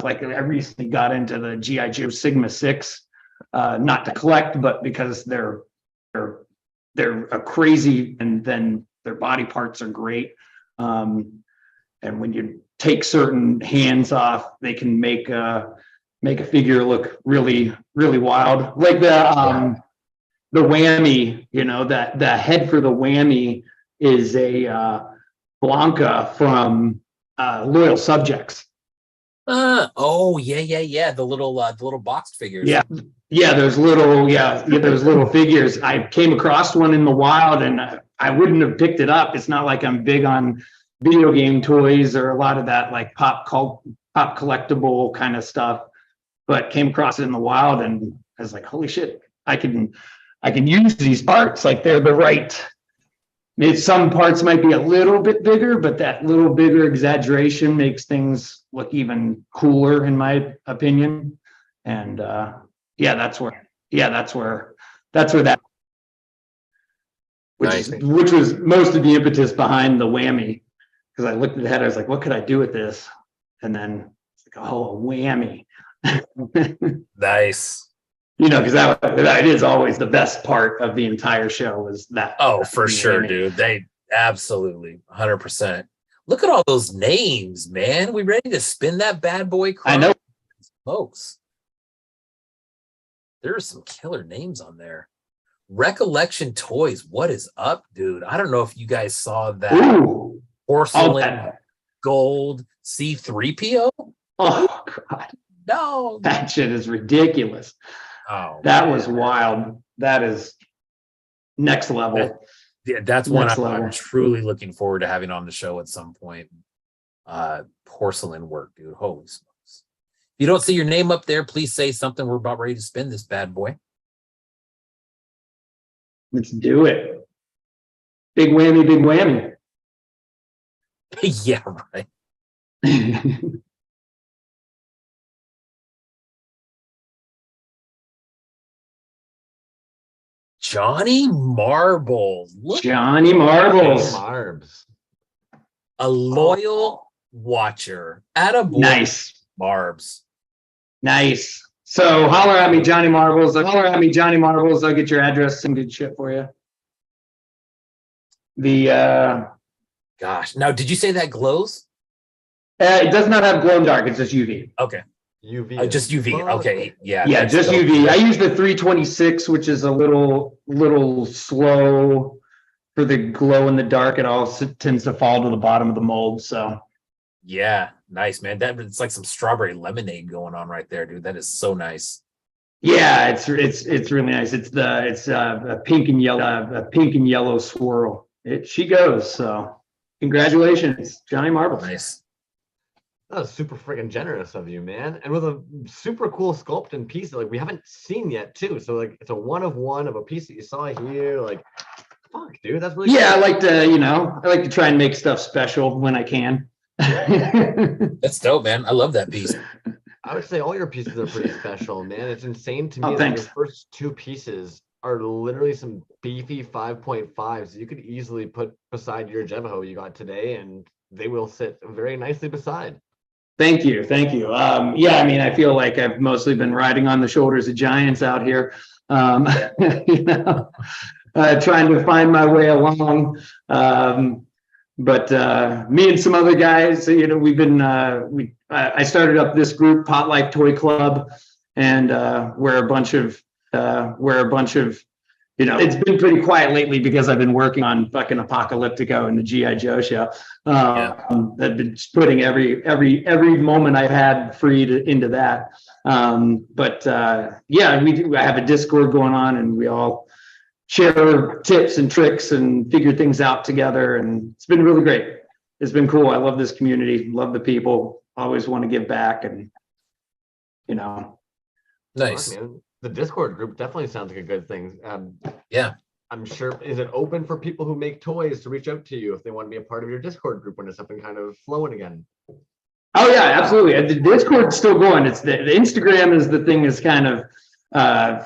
Like I recently got into the G.I. Joe Sigma 6, not to collect, but because they're a crazy, and then their body parts are great. And when you take certain hands off, they can make a figure look really, really wild. Like the Whammy, that the head for the Whammy is a Blanca from Loyal Subjects. Oh yeah. The little boxed figures. Those little figures. I came across one in the wild, and I wouldn't have picked it up. It's not like I'm big on video game toys or a lot of that like pop collectible kind of stuff, but came across it in the wild, and I was like, holy shit, I can use these parts. Like, they're the right. Maybe some parts might be a little bit bigger, but that little bigger exaggeration makes things look even cooler, in my opinion. And that's where that, which was most of the impetus behind the Whammy, because I looked at the head, I was like, what could I do with this? And then it's like, oh, a Whammy. Nice. Because that is always the best part of the entire show, was that. Oh, for sure, dude. They absolutely 100%. Look at all those names, man. We ready to spin that bad boy? I know. Folks, there are some killer names on there. Recollection Toys. What is up, dude? I don't know if you guys saw that porcelain gold C3PO. Oh, God. No. That shit is ridiculous. Oh, that was wild. That is next level. That's one I'm truly looking forward to having on the show at some point. Porcelain work, dude. Holy smokes. If you don't see your name up there, please say something. We're about ready to spin this bad boy. Let's do it. Big whammy, big whammy. Yeah, right. Johnny Marbles. Johnny Marbles. A loyal watcher. Attaboy. Nice. Marbs. Nice. So holler at me, Johnny Marbles. I'll get your address and good shit for you. Gosh. Now, did you say that glows? It does not have glow in dark. It's just UV. Okay. UV. Just UV. Okay. Yeah. Yeah, just UV. I use the 326, which is a little slow for the glow in the dark. It all tends to fall to the bottom of the mold. So. Yeah. Nice, man. It's like some strawberry lemonade going on right there, dude. That is so nice. Yeah, it's really nice. It's a pink and yellow swirl. She goes. So congratulations, Johnny Marbles. Nice. That was super freaking generous of you, man. And with a super cool sculpt and piece that, like, we haven't seen yet, too. So, like, it's a 1 of a piece that you saw here. Like, fuck, dude, that's really cool. I like to try and make stuff special when I can. That's dope, man. I love that piece. I would say all your pieces are pretty special, man. It's insane to me that your first 2 pieces are literally some beefy 5.5s you could easily put beside your Jevaho you got today, and they will sit very nicely beside. Thank you. I feel like I've mostly been riding on the shoulders of giants out here, trying to find my way along. But me and some other guys, we've been, I started up this group, Pot Like Toy Club, and we're a bunch of, it's been pretty quiet lately because I've been working on fucking Apocalyptico and the G.I. Joe show. I've been putting every moment I've had free into that. I have a Discord going on, and we all share tips and tricks and figure things out together. And it's been really great. It's been cool. I love this community, love the people, always want to give back, and, Nice. Man. The Discord group definitely sounds like a good thing. Yeah. I'm sure, is it open for people who make toys to reach out to you if they want to be a part of your Discord group when it's up and kind of flowing again? Oh yeah, absolutely. The Discord's still going. It's the Instagram is the thing that's kind of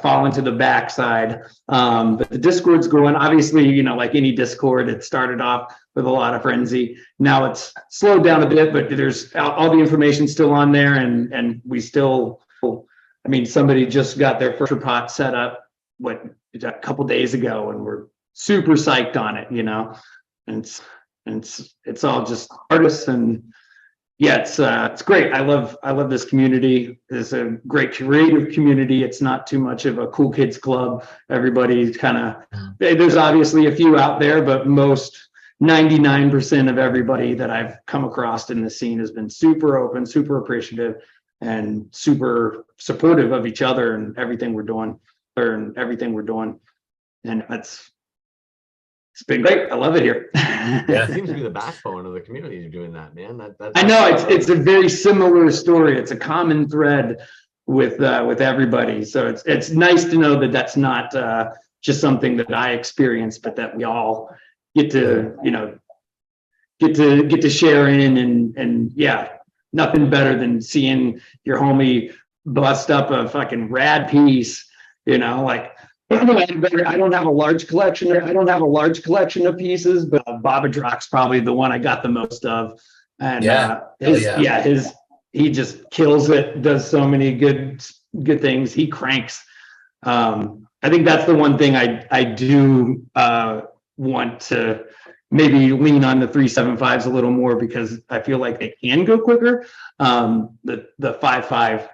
fallen to the backside. But the Discord's going. Obviously, like any Discord, it started off with a lot of frenzy. Now it's slowed down a bit, but there's all the information still on there, and we still. Somebody just got their first pot set up a couple days ago, and we're super psyched on it, and it's all just artists, and it's great. I love this community. It's a great creative community. It's not too much of a cool kids club. Everybody's kind of, there's obviously a few out there, but most 99% of everybody that I've come across in the scene has been super open, super appreciative, and super supportive of each other and everything we're doing, And it's been great. I love it here. It seems to be the backbone of the community. You're doing that, man. I know it's a very similar story. It's a common thread with everybody. So it's nice to know that that's not just something that I experienced, but that we all get to share in, and yeah, nothing better than seeing your homie bust up a fucking rad piece, like. I don't have a large collection. I don't have a large collection of pieces, but Bobadrock's probably the one I got the most of. And he just kills it. Does so many good things. He cranks. I think that's the one thing I do want to maybe lean on the 375s a little more, because I feel like they can go quicker. The 5.5.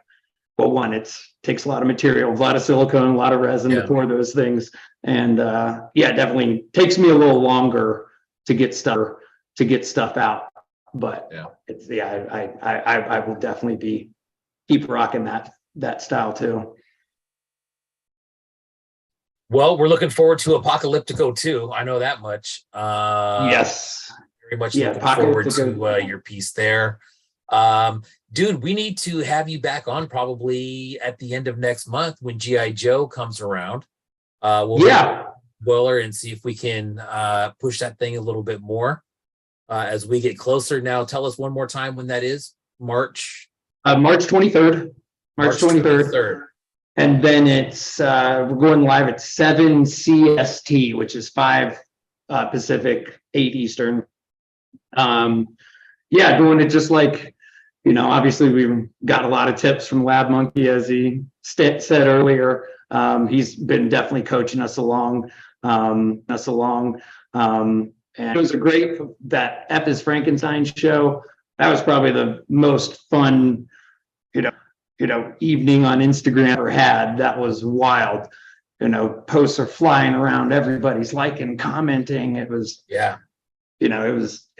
Well, one, it takes a lot of material, a lot of silicone, a lot of resin to pour those things, and definitely takes me a little longer to get stuff out. But I will definitely keep rocking that style too. Well, we're looking forward to Apocalyptico too. I know that much. Yes, very much looking forward to your piece there. Dude, we need to have you back on probably at the end of next month when G.I. Joe comes around. We'll spoiler and see if we can push that thing a little bit more as we get closer. Now, tell us one more time when that is. March 23rd. March 23rd. And then it's we're going live at 7 CST, which is 5 Pacific, 8 Eastern. Doing it just like, obviously we've got a lot of tips from Lab Monkey, as he said earlier. He's been definitely coaching us along. And it was that F is Frankenstein show. That was probably the most fun, evening on Instagram ever had. That was wild. Posts are flying around. Everybody's liking, commenting. It was, it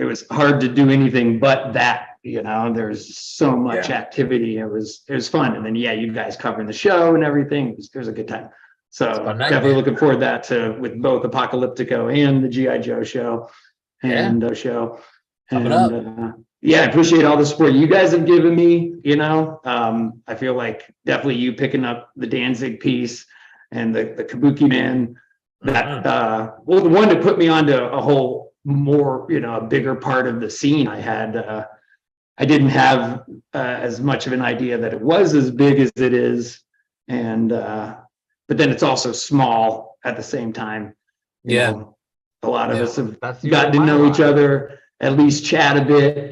was hard to do anything but that. There's so much activity. It was fun. And then you guys covering the show and everything. It was a good time. So definitely looking forward to that with both Apocalyptico and the G.I. Joe show and I appreciate all the support you guys have given me. I feel like definitely you picking up the Danzig piece and the Kabukiman, the one that put me onto a whole more, a bigger part of the scene. I didn't have as much of an idea that it was as big as it is. And, but then it's also small at the same time. A lot of us have gotten to know each other, at least chat a bit,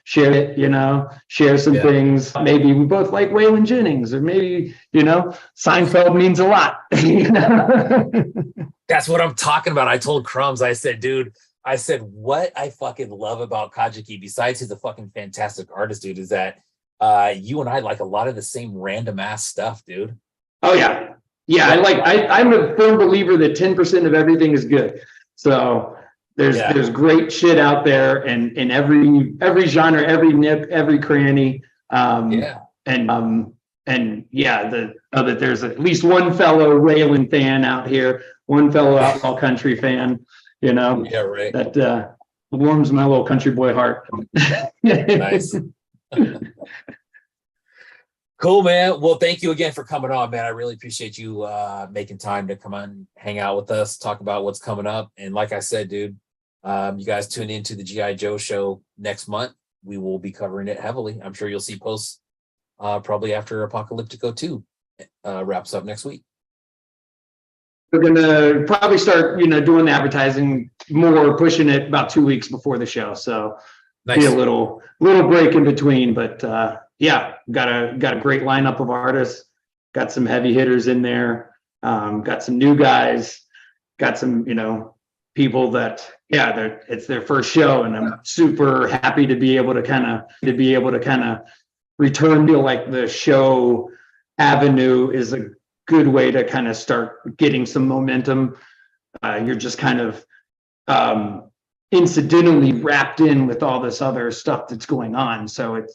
share some things. Maybe we both like Waylon Jennings, or maybe, Seinfeld means a lot. That's what I'm talking about. I told Crumbs, I said, what I fucking love about Kajiki, besides he's a fucking fantastic artist, dude, is that you and I like a lot of the same random ass stuff, dude. Oh yeah. Yeah, I'm a firm believer that 10% of everything is good. So there's great shit out there, and in every genre, every nip, every cranny. That there's at least one fellow Waylon fan out here, one fellow outlaw country fan, that warms my little country boy heart. Nice. Cool, man. Well, thank you again for coming on, man. I really appreciate you making time to come on, hang out with us, talk about what's coming up. And like I said, dude, you guys tune into the G.I. Joe show next month. We will be covering it heavily. I'm sure you'll see posts probably after Apocalyptico 2 wraps up next week. We're going to probably start, doing the advertising more, pushing it about 2 weeks before the show. So nice. Be a little break in between, but got a great lineup of artists, got some heavy hitters in there, got some new guys, got some, people that, it's their first show, and I'm super happy to be able to kind of return. Feel like the show avenue is a good way to kind of start getting some momentum. You're just kind of incidentally wrapped in with all this other stuff that's going on. So it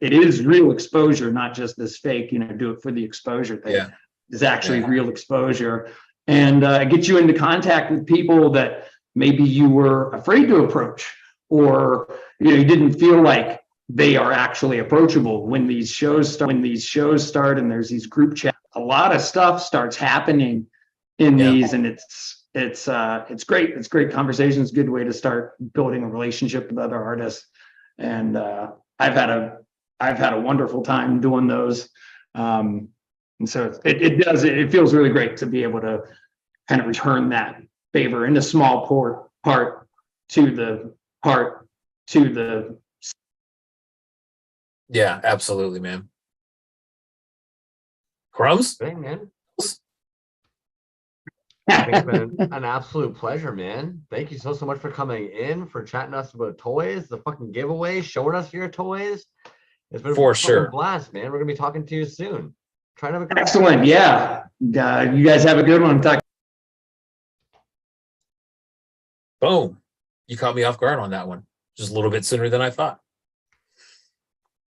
is real exposure, not just this fake, do it for the exposure thing. Yeah. It's actually real exposure. And get you into contact with people that maybe you were afraid to approach, or you didn't feel like they are actually approachable. When these shows start and there's these group chats, a lot of stuff starts happening in these, and it's great. It's great conversations, good way to start building a relationship with other artists. And I've had a wonderful time doing those. And so it feels really great to be able to kind of return that favor in a small part to the Yeah, absolutely, man. Crumbs? Hey, man. It's been an absolute pleasure, man. Thank you so much for coming in, for chatting to us about toys, the fucking giveaway, showing us your toys. It's been For a sure. blast, man. We're gonna be talking to you soon. Try to have a good Excellent. Yeah. You guys have a good one. Boom. You caught me off guard on that one. Just a little bit sooner than I thought.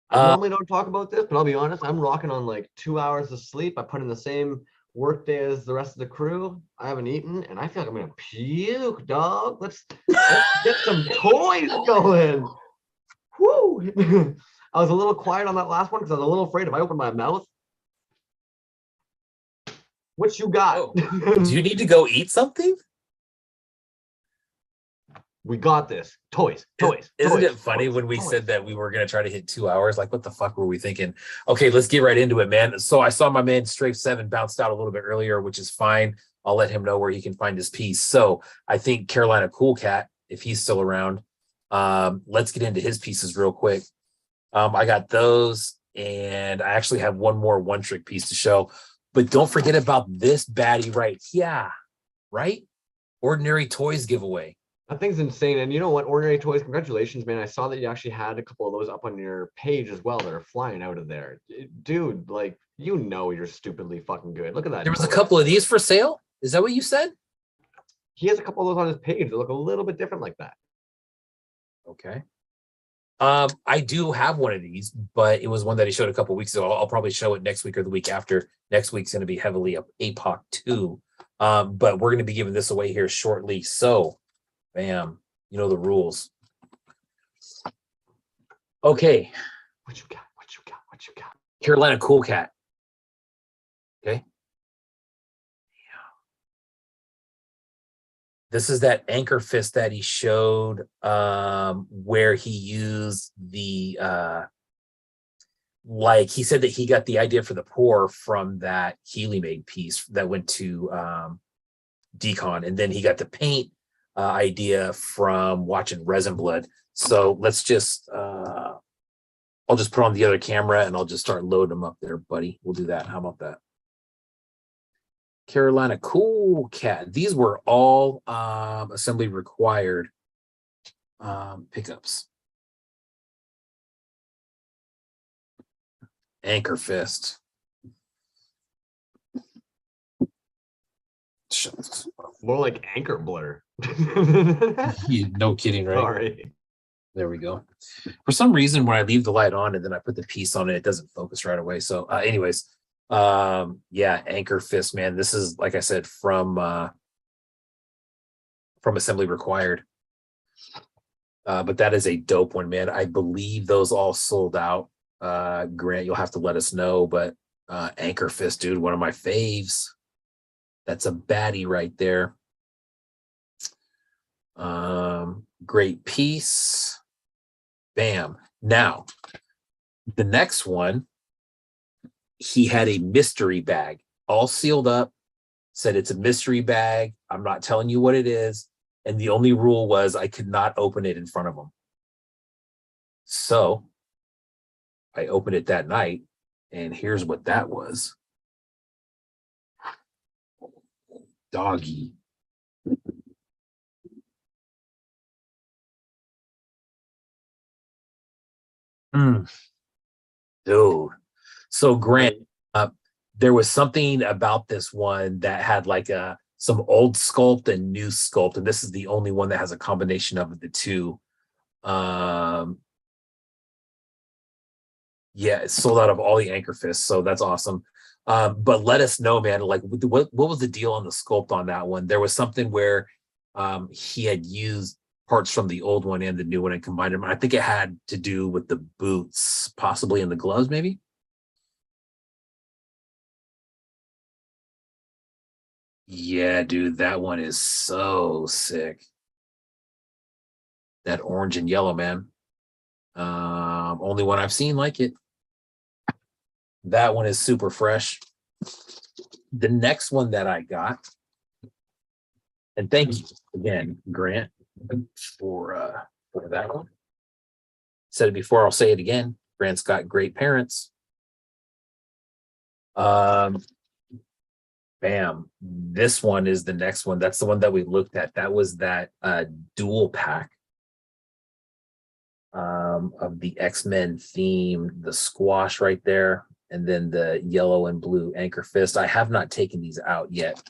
I normally don't talk about this, but I'll be honest, I'm rocking on like 2 hours of sleep. I put in the same work day as the rest of the crew. I haven't eaten, and I feel like I'm gonna puke, dog. Let's get some toys going. Woo! I was a little quiet on that last one because I was a little afraid if I opened my mouth. What you got? Oh. Do you need to go eat something? We got this. Toys. Isn't it funny when we said that we were going to try to hit 2 hours? Like, what the fuck were we thinking? Okay, let's get right into it, man. So I saw my man Strafe 7 bounced out a little bit earlier, which is fine. I'll let him know where he can find his piece. So I think Carolina Cool Cat, if he's still around, let's get into his pieces real quick. I got those, and I actually have one more one-trick piece to show. But don't forget about this baddie right here, right? Ordinary Toys giveaway. That thing's insane. And you know what? Ordinary Toys, congratulations, man. I saw that you actually had a couple of those up on your page as well that are flying out of there. Dude, like, you're stupidly fucking good. Look at that. There was a couple of these for sale? Is that what you said? He has a couple of those on his page that look a little bit different like that. Okay. I do have one of these, but it was one that he showed a couple of weeks ago. I'll probably show it next week or the week after. Next week's going to be heavily up APOC 2. But we're going to be giving this away here shortly. So, bam, you know the rules. Okay. What you got? Carolina Cool Cat. Okay. This is that anchor fist that he showed where he used the like he said that he got the idea for the pour from that Healy made piece that went to Decon, and then he got the paint idea from watching Resin Blood. So let's just I'll just put on the other camera and I'll just start loading them up there, buddy. We'll do that. How about that? Carolina Cool Cat. These were all assembly required pickups. Anchor fist. More like anchor blur. No kidding, right? Sorry. There we go. For some reason, when I leave the light on and then I put the piece on it, it doesn't focus right away. So anyways, yeah, anchor fist, man. This is, like I said, from assembly required. But that is a dope one, man. I believe those all sold out. Grant, you'll have to let us know, but anchor fist, dude, one of my faves. That's a baddie right there. Great piece. Bam. Now, the next one, he had a mystery bag, all sealed up, said it's a mystery bag. I'm not telling you what it is. And the only rule was I could not open it in front of him. So I opened it that night, and here's what that was. Doggy. Dude. So Grant, there was something about this one that had like a some old sculpt and new sculpt, and this is the only one that has a combination of the two. Yeah, it's sold out of all the anchor fists, so that's awesome. But let us know, man, like what was the deal on the sculpt on that one? There was something where he had used parts from the old one and the new one and combined them. I think it had to do with the boots, possibly, and the gloves, maybe. Yeah, dude, that one is so sick. That orange and yellow, man. Only one I've seen like it. That one is super fresh. The next one that I got, and thank you again, Grant, for that one. Said it before, I'll say it again. Grant's got great parents. Bam. This one is the next one. That's the one that we looked at. That was that dual pack of the X-Men theme, the squash right there, and then the yellow and blue anchor fist. I have not taken these out yet,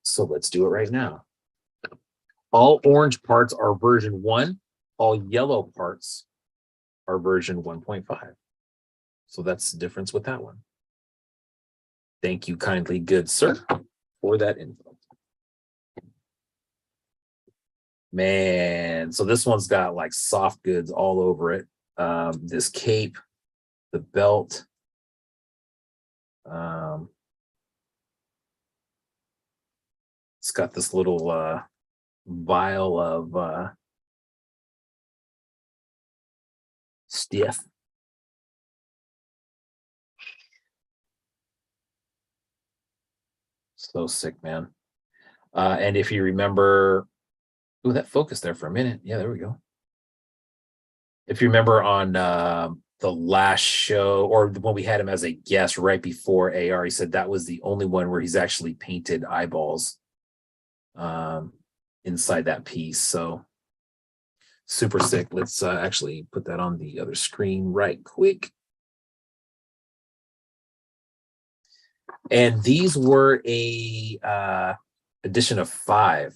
so let's do it right now. All orange parts are version 1. All yellow parts are version 1.5. So that's the difference with that one. Thank you kindly, good sir, for that info. Man, so this one's got like soft goods all over it. This cape, the belt. It's got this little vial of stiff. So sick, man. And if you remember, oh, that focused there for a minute. Yeah, there we go. If you remember on the last show, or when we had him as a guest right before AR, he said that was the only one where he's actually painted eyeballs inside that piece. So super sick. Let's actually put that on the other screen right quick. And these were a edition of 5.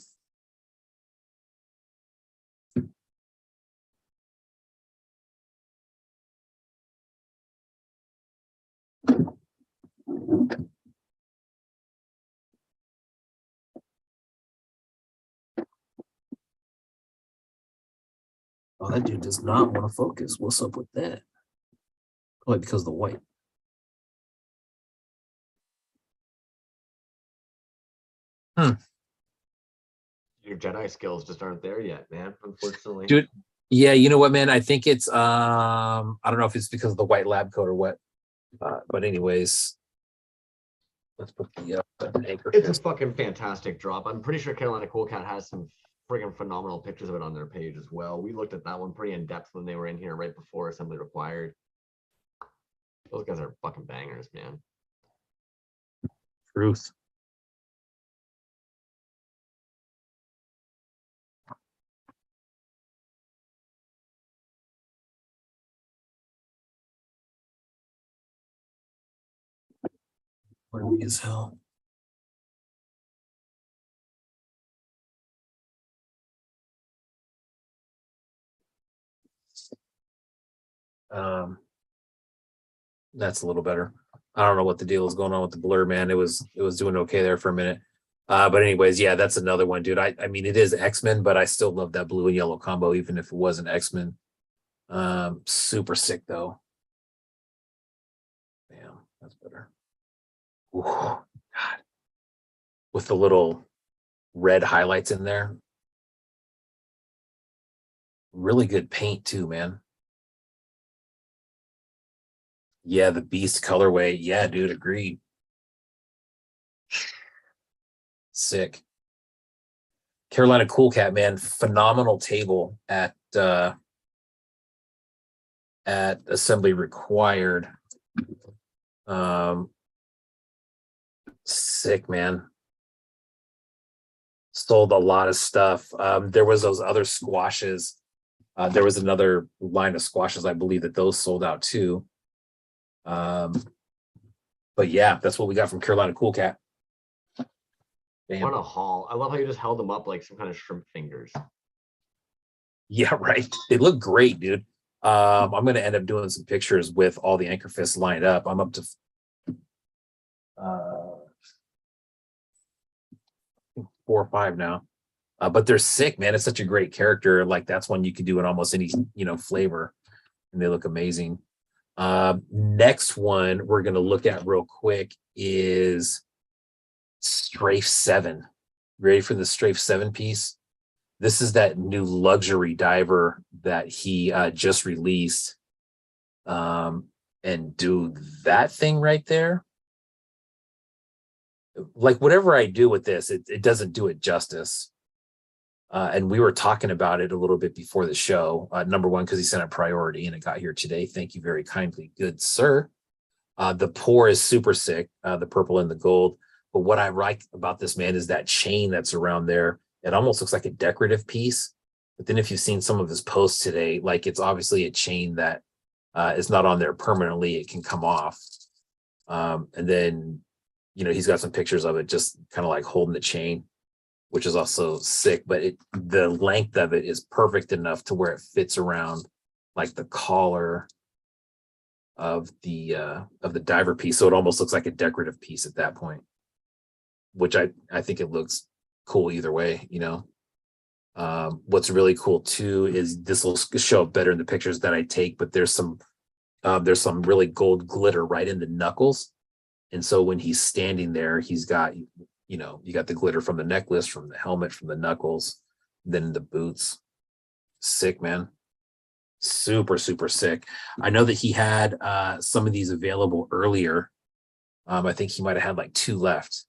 Oh, that dude does not want to focus. What's up with that? Probably because of the white. Your Jedi skills just aren't there yet, man, unfortunately. Dude, yeah, you know what, man? I think it's I don't know if it's because of the white lab coat or what. But anyways, let's put the anchor. It's a fucking fantastic drop. I'm pretty sure Carolina Cool Cat has some friggin' phenomenal pictures of it on their page as well. We looked at that one pretty in depth when they were in here right before Assembly Required. Those guys are fucking bangers, man. Truth. Funny as hell. That's a little better. I don't know what the deal is going on with the blur, man. It was doing okay there for a minute. But anyways, yeah, that's another one, dude. I mean, it is X-Men, but I still love that blue and yellow combo, even if it wasn't X-Men. Super sick though. Damn, that's better. Ooh, God. With the little red highlights in there. Really good paint too, man. Yeah, the Beast colorway. Yeah, dude, agreed. Sick. Carolina Cool Cat, man, phenomenal table at Assembly Required. Sick, man. Sold a lot of stuff. There was those other squashes. There was another line of squashes, I believe, that those sold out too. But yeah, that's what we got from Carolina Cool Cat. Bam. What a haul. I love how you just held them up like some kind of shrimp fingers. Yeah, right. They look great, dude. I'm gonna end up doing some pictures with all the anchor fists lined up. I'm up to 4 or 5 now. But they're sick, man. It's such a great character. Like that's one you could do in almost any flavor, and they look amazing. Next one we're gonna look at real quick is Strafe 7. Ready for the Strafe 7 piece? This is that new luxury diver that he just released. And do that thing right there. Like whatever I do with this, it doesn't do it justice. And we were talking about it a little bit before the show. Number one, because he sent a priority and it got here today. Thank you very kindly, good sir. The pour is super sick, the purple and the gold. But what I like about this, man, is that chain that's around there. It almost looks like a decorative piece. But then if you've seen some of his posts today, like it's obviously a chain that is not on there permanently. It can come off. And then, he's got some pictures of it just kind of like holding the chain, which is also sick. But the length of it is perfect enough to where it fits around like the collar of the diver piece. So it almost looks like a decorative piece at that point, which I think it looks cool either way, What's really cool too is this will show up better in the pictures that I take, but there's some really gold glitter right in the knuckles. And so when he's standing there, he's got, you got the glitter from the necklace, from the helmet, from the knuckles, then the boots. Sick, man. Super, super sick. I know that he had some of these available earlier. I think he might have had like 2 left.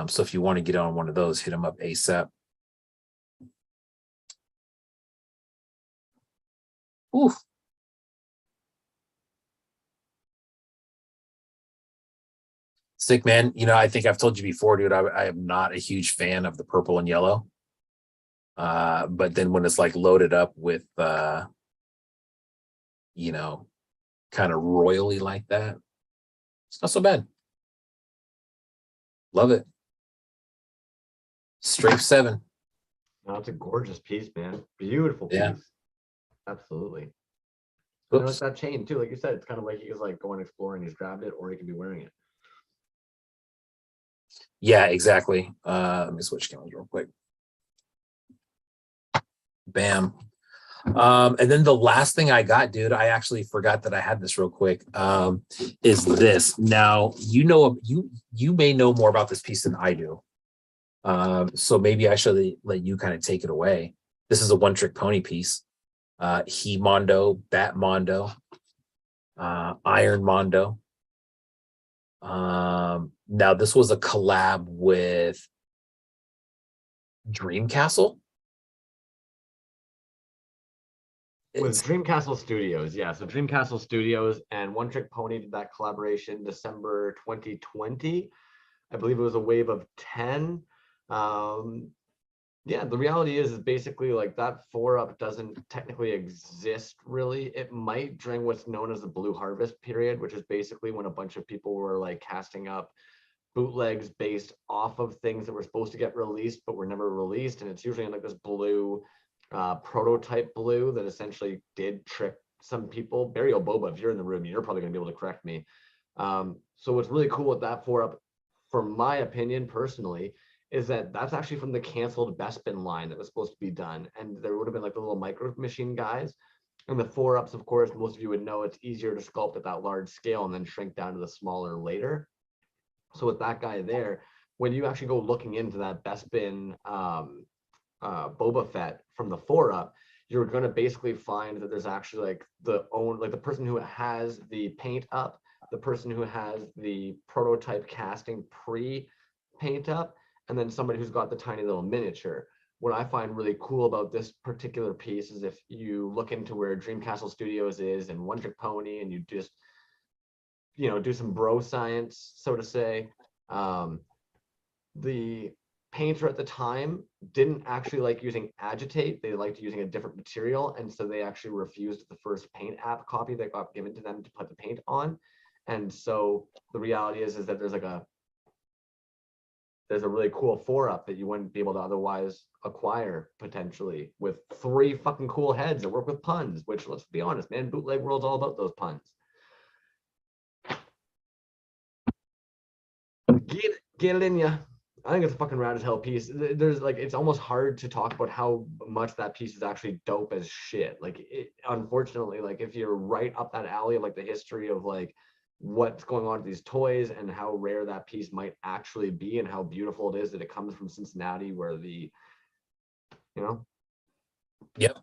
So if you want to get on one of those, hit him up ASAP. Oof. Sick, man. I think I've told you before, dude, I am not a huge fan of the purple and yellow. But then when it's like loaded up with, kind of royally like that, it's not so bad. Love it. Strafe 7. No, it's a gorgeous piece, man. Beautiful piece. Yeah. Absolutely. And I like Oops. that chain too. Like you said, it's kind of like he was like going exploring, he's grabbed it, or he could be wearing it. Yeah, exactly. Let me switch cameras real quick. Bam. And then the last thing I got, dude, I actually forgot that I had this real quick. Is this. Now, you may know more about this piece than I do. So maybe I should let you kind of take it away. This is a one-trick pony piece. He Mondo, Bat Mondo, Iron Mondo. Now this was a collab with Dreamcastle. With Dreamcastle Studios, yeah. So Dreamcastle Studios and One Trick Pony did that collaboration December 2020. I believe it was a wave of 10. Yeah, the reality is basically like that 4-up doesn't technically exist really. It might during what's known as the Blue Harvest period, which is basically when a bunch of people were like casting up bootlegs based off of things that were supposed to get released but were never released. And it's usually in like this blue prototype blue that essentially did trick some people. Barry Oboba, if you're in the room, you're probably gonna be able to correct me. So what's really cool with that 4-up, for my opinion personally, is that that's actually from the canceled Bespin line that was supposed to be done. And there would have been like the little micro machine guys. And the 4-ups, of course, most of you would know it's easier to sculpt at that large scale and then shrink down to the smaller later. So with that guy there, when you actually go looking into that Bespin Boba Fett from the 4-up, you're going to basically find that there's actually like the person who has the paint up, the person who has the prototype casting pre-paint up, and then somebody who's got the tiny little miniature. What I find really cool about this particular piece is if you look into where Dreamcastle Studios is and One Trick Pony, and you just, do some bro science, so to say, the painter at the time didn't actually like using agitate. They liked using a different material. And so they actually refused the first paint app copy that got given to them to put the paint on. And so the reality is that there's like a there's a really cool 4-up that you wouldn't be able to otherwise acquire potentially, with 3 fucking cool heads that work with puns, which, let's be honest, man, bootleg world's all about those puns. Get it in ya. I think it's a fucking rad as hell piece. There's like, it's almost hard to talk about how much that piece is actually dope as shit. Like, unfortunately, like, if you're right up that alley of like the history of like what's going on with these toys and how rare that piece might actually be and how beautiful it is that it comes from Cincinnati, where the, you know. Yep.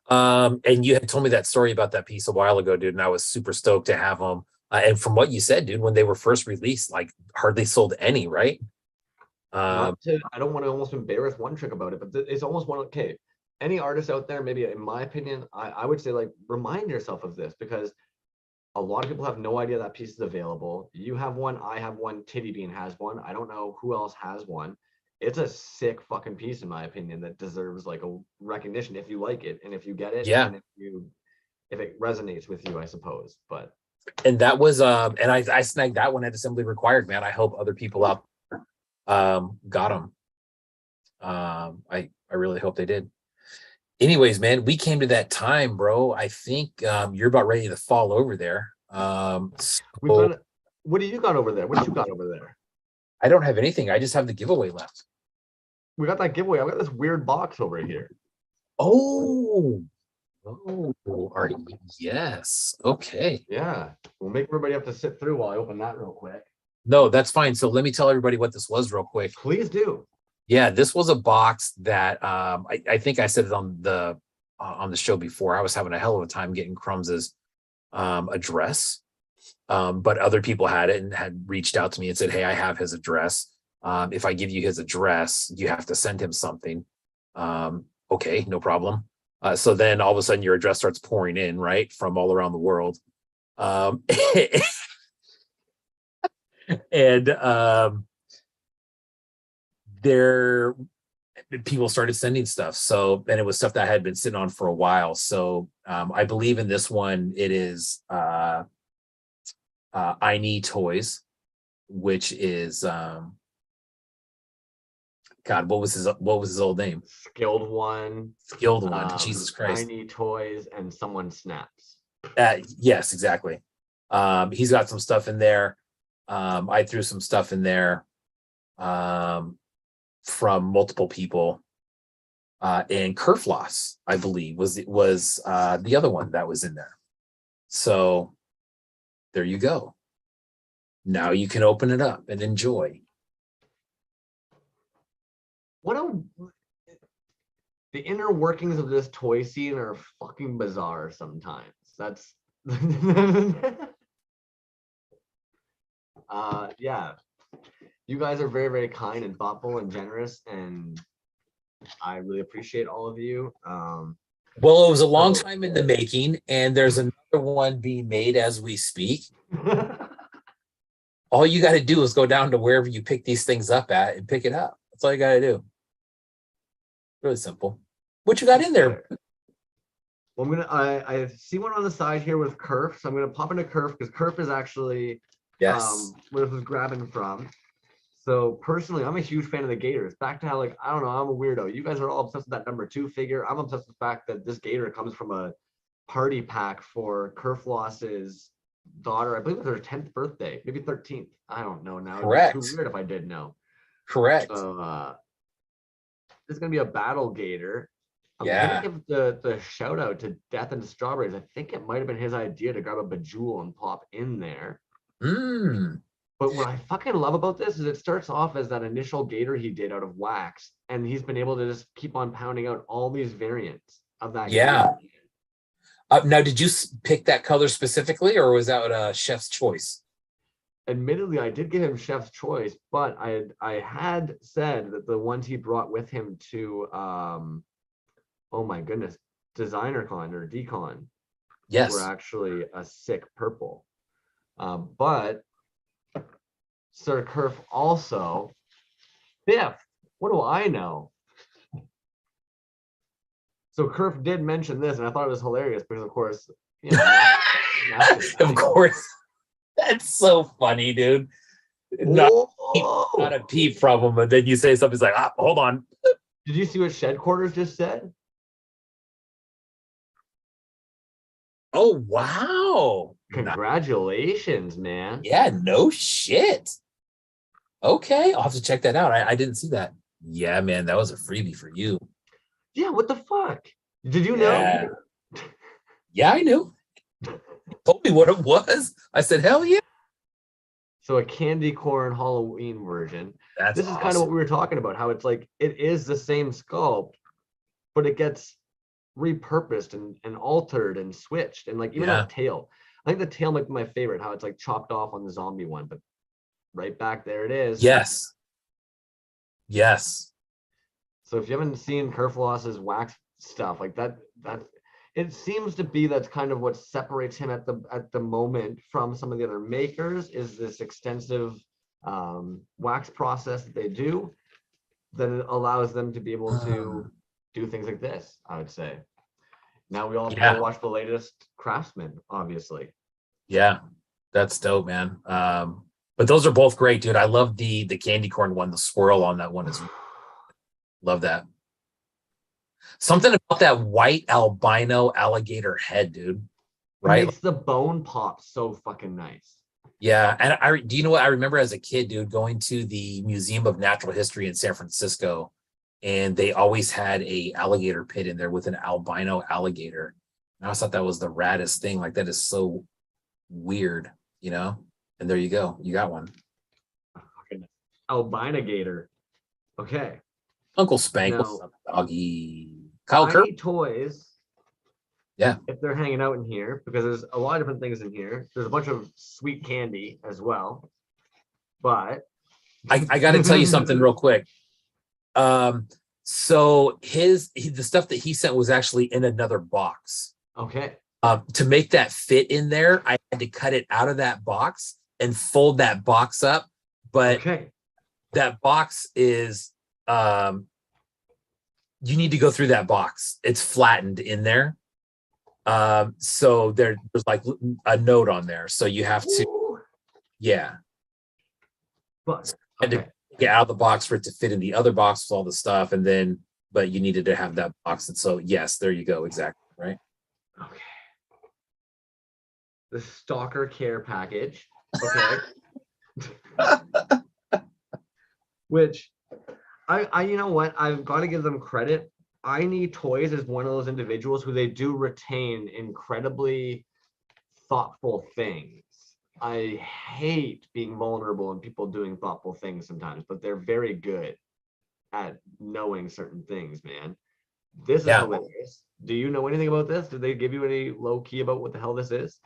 And you had told me that story about that piece a while ago, dude, and I was super stoked to have them. And from what you said, dude, when they were first released, like hardly sold any, right? I don't want to almost embarrass One Trick about it, but it's almost one. Okay, any artist out there, maybe in my opinion, I would say, like, remind yourself of this, because a lot of people have no idea that piece is available. You have one, I have one, Titty Bean has one. I don't know who else has one. It's a sick fucking piece, in my opinion, that deserves like a recognition if you like it and if you get it. Yeah. And if it resonates with you, I suppose. But and that was and I snagged that one at Assembly Required, man. I hope other people out got them. I really hope they did. Anyways, man, we came to that time, bro. I think you're about ready to fall over there. what do you got over there? What you got over there? I don't have anything. I just have the giveaway left. We got that giveaway. I've got this weird box over here. Oh, yes. Okay. Yeah. We'll make everybody have to sit through while I open that real quick. No, that's fine. So let me tell everybody what this was real quick. Please do. Yeah, this was a box that I think I said it on the show before. I was having a hell of a time getting Crumbs's address, but other people had it and had reached out to me and said, "Hey, I have his address. If I give you his address, you have to send him something." Okay, no problem. So then all of a sudden your address starts pouring in, right, from all around the world. And there people started sending stuff. So, and it was stuff that had been sitting on for a while. So I believe in this one, it is I Need Toys, which is God, what was his old name? Skilled One. Jesus Christ. I Need Toys and Someone Snaps. Yes, exactly. He's got some stuff in there. I threw some stuff in there from multiple people. And Kerfloss, I believe, was the other one that was in there. So there you go. Now you can open it up and enjoy. The inner workings of this toy scene are fucking bizarre sometimes. That's yeah. You guys are very, very kind and thoughtful and generous, and I really appreciate all of you. Well, it was a long time in the making, and there's another one being made as we speak. All you got to do is go down to wherever you pick these things up at and pick it up. That's all you got to do. Really simple. What you got in there? Well, I see one on the side here with Kerf, so I'm gonna pop into Kerf because Kerf is actually where this was grabbing from. So personally, I'm a huge fan of the Gators. Back to how, like, I don't know, I'm a weirdo. You guys are all obsessed with that number 2 figure. I'm obsessed with the fact that this Gator comes from a party pack for Kerfloss's daughter. I believe it was her 10th birthday, maybe 13th. I don't know now. Correct. It'd be too weird if I did know. Correct. So this is gonna be a battle Gator. I'm Yeah. gonna give the shout out to Death and Strawberries. I think it might have been his idea to grab a Bejewel and pop in there. But what I fucking love about this is it starts off as that initial Gator he did out of wax, and he's been able to just keep on pounding out all these variants of that. Yeah. Gator. Now, did you pick that color specifically, or was that a chef's choice? Admittedly, I did give him chef's choice, but I had said that the ones he brought with him to oh my goodness, Designer Con or Decon, Yes, were actually a sick purple. But Sir Kerf also 5th. What do I know? So Kerf did mention this, and I thought it was hilarious because, of course, you know, of course. That's so funny, dude. not, Oh! not a peep from him, and then you say something like, hold on. Did you see what Shed Quarters just said? Oh, wow. Congratulations, man. Yeah, no shit. Okay, I'll have to check that out. I didn't see that. Yeah, man, that was a freebie for you. Yeah, what the fuck? Did you Yeah. know? Yeah, I knew. He told me what it was. I said, hell yeah. So a candy corn Halloween version. That's This is kind of what we were talking about, how it's like it is the same sculpt, but it gets repurposed and altered and switched. And like even that tail. I think the tail might be my favorite, how it's like chopped off on the zombie one, but right back there it is. Yes. Yes. So if you haven't seen Kerfloss's wax stuff like that, it seems to be that's kind of what separates him at the moment from some of the other makers, is this extensive wax process that they do that allows them to be able to do things like this, I would say. Now we all have to go watch the latest Craftsman, obviously. Yeah, that's dope, man. But those are both great, dude. I love the candy corn one, the swirl on that one is love that. Something about that white albino alligator head, dude. Right? It makes the bone pop so fucking nice. Yeah, and do you know what I remember as a kid, dude, going to the Museum of Natural History in San Francisco, and they always had a alligator pit in there with an albino alligator. And I always thought that was the raddest thing. Like, that is so weird, you know? And there you go. You got one. Fucking albino gator. Okay. Uncle Spank, Now, what's up, doggy? Kyle Kirk. Toys. Yeah. If they're hanging out in here, because there's a lot of different things in here. There's a bunch of sweet candy as well. But I got to tell you something real quick. So the stuff that he sent was actually in another box. Okay. To make that fit in there, I had to cut it out of that box and fold that box up. But that box is you need to go through that box. It's flattened in there. So there's like a note on there. So you have to, But I had to get out of the box for it to fit in the other box with all the stuff. And then, but you needed to have that box. And so, yes, there you go. Exactly. Right. Okay. The stalker care package. Okay. Which I you know what? I've got to give them credit. I Need Toys is one of those individuals who they do retain incredibly thoughtful things. I hate being vulnerable and people doing thoughtful things sometimes, but they're very good at knowing certain things, man. This is hilarious. Do you know anything about this? Did they give you any low key about what the hell this is?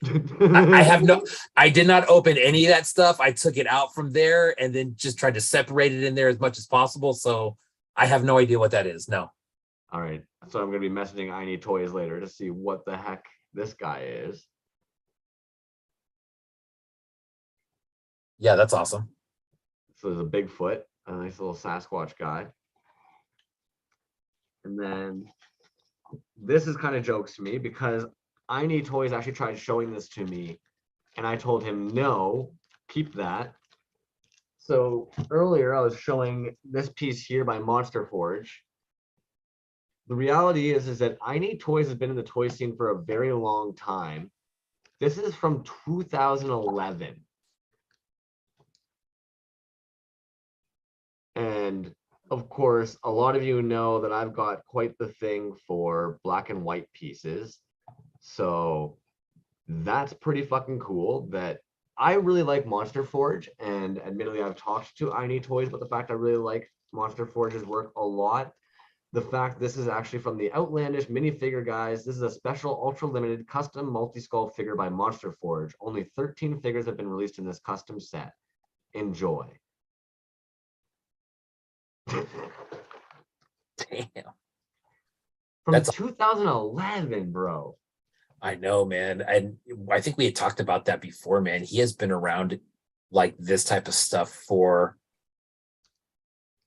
I did not open any of that stuff. I took it out from there and then just tried to separate it in there as much as possible. So I have no idea what that is. No. All right. So I'm going to be messaging I Need Toys later to see what the heck this guy is. Yeah, that's awesome. So there's a Bigfoot, a nice little Sasquatch guy. And then this is kind of jokes to me because I Need Toys actually tried showing this to me and I told him, no, keep that. So earlier I was showing this piece here by Monster Forge. The reality is that I Need Toys has been in the toy scene for a very long time. This is from 2011. And of course, a lot of you know that I've got quite the thing for black and white pieces. So that's pretty fucking cool that I really like Monster Forge. And admittedly, I've talked to I Need Toys about the fact I really like Monster Forge's work a lot. The fact this is actually from the Outlandish minifigure guys. This is a special ultra limited custom multi-skull figure by Monster Forge. Only 13 figures have been released in this custom set. Enjoy. Damn. From That's 2011, bro. I know, man. And I think we had talked about that before, man. He has been around like this type of stuff for,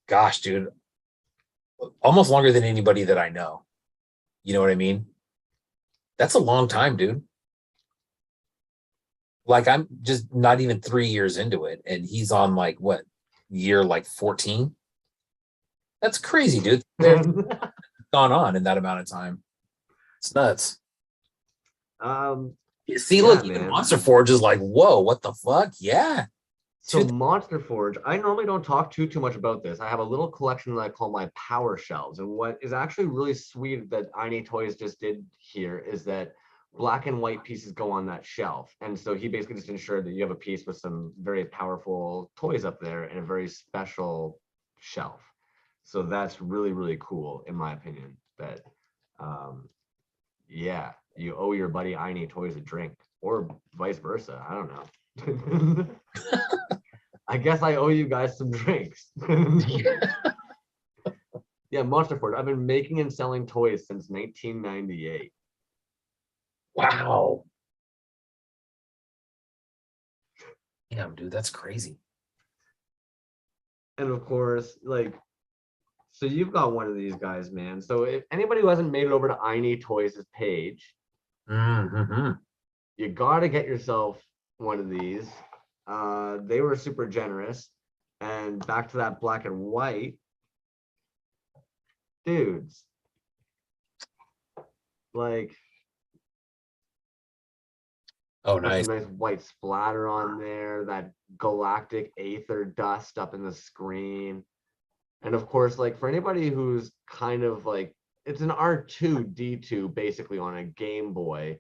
gosh, dude, almost longer than anybody that I know. You know what I mean? That's a long time, dude. Like I'm just not even 3 years into it, and he's on like what year like 14? That's crazy, dude. They've gone on in that amount of time. It's nuts. See, Yeah, look, even man. Monster Forge is like, whoa, what the fuck? Yeah. So Monster Forge, I normally don't talk too much about this. I have a little collection that I call my power shelves. And what is actually really sweet that KagekiToys just did here is that black and white pieces go on that shelf. And so he basically just ensured that you have a piece with some very powerful toys up there and a very special shelf. So that's really, really cool, in my opinion. That, yeah, you owe your buddy KagekiToys a drink, or vice versa. I don't know. I guess I owe you guys some drinks. Yeah, Monster Forge. I've been making and selling toys since 1998. Wow. Damn, dude, that's crazy. And of course, like, so you've got one of these guys, man. So if anybody who hasn't made it over to KagekiToys' page, Mm-hmm. you gotta get yourself one of these. They were super generous. And back to that black and white, dudes. Like, Oh, got nice. some nice white splatter on there, that galactic aether dust up in the screen. And of course, like for anybody who's kind of like, it's an R2D2 basically on a Game Boy,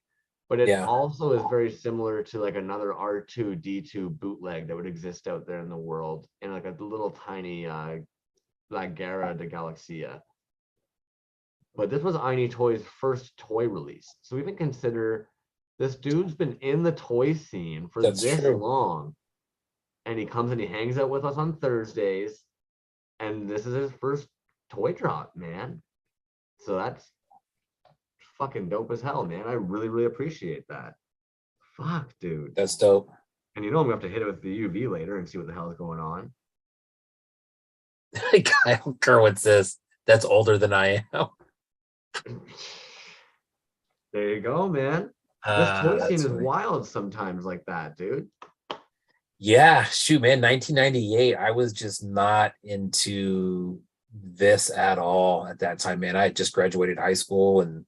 but it Yeah. also is very similar to like another R2D2 bootleg that would exist out there in the world in like a little tiny La Guerra de Galaxia. But this was KagekiToys' first toy release. So even consider this dude's been in the toy scene for That's this true. long. And he comes and he hangs out with us on Thursdays. And this is his first toy drop, man. So that's fucking dope as hell, man. I really, really appreciate that. Fuck, dude. That's dope. And you know I'm gonna have to hit it with the UV later and see what the hell is going on. I don't care what says. That's older than I am. There you go, man. This toy scene That's is funny. wild sometimes like that, dude. Yeah, shoot, man. 1998. I was just not into this at all at that time, man. I had just graduated high school and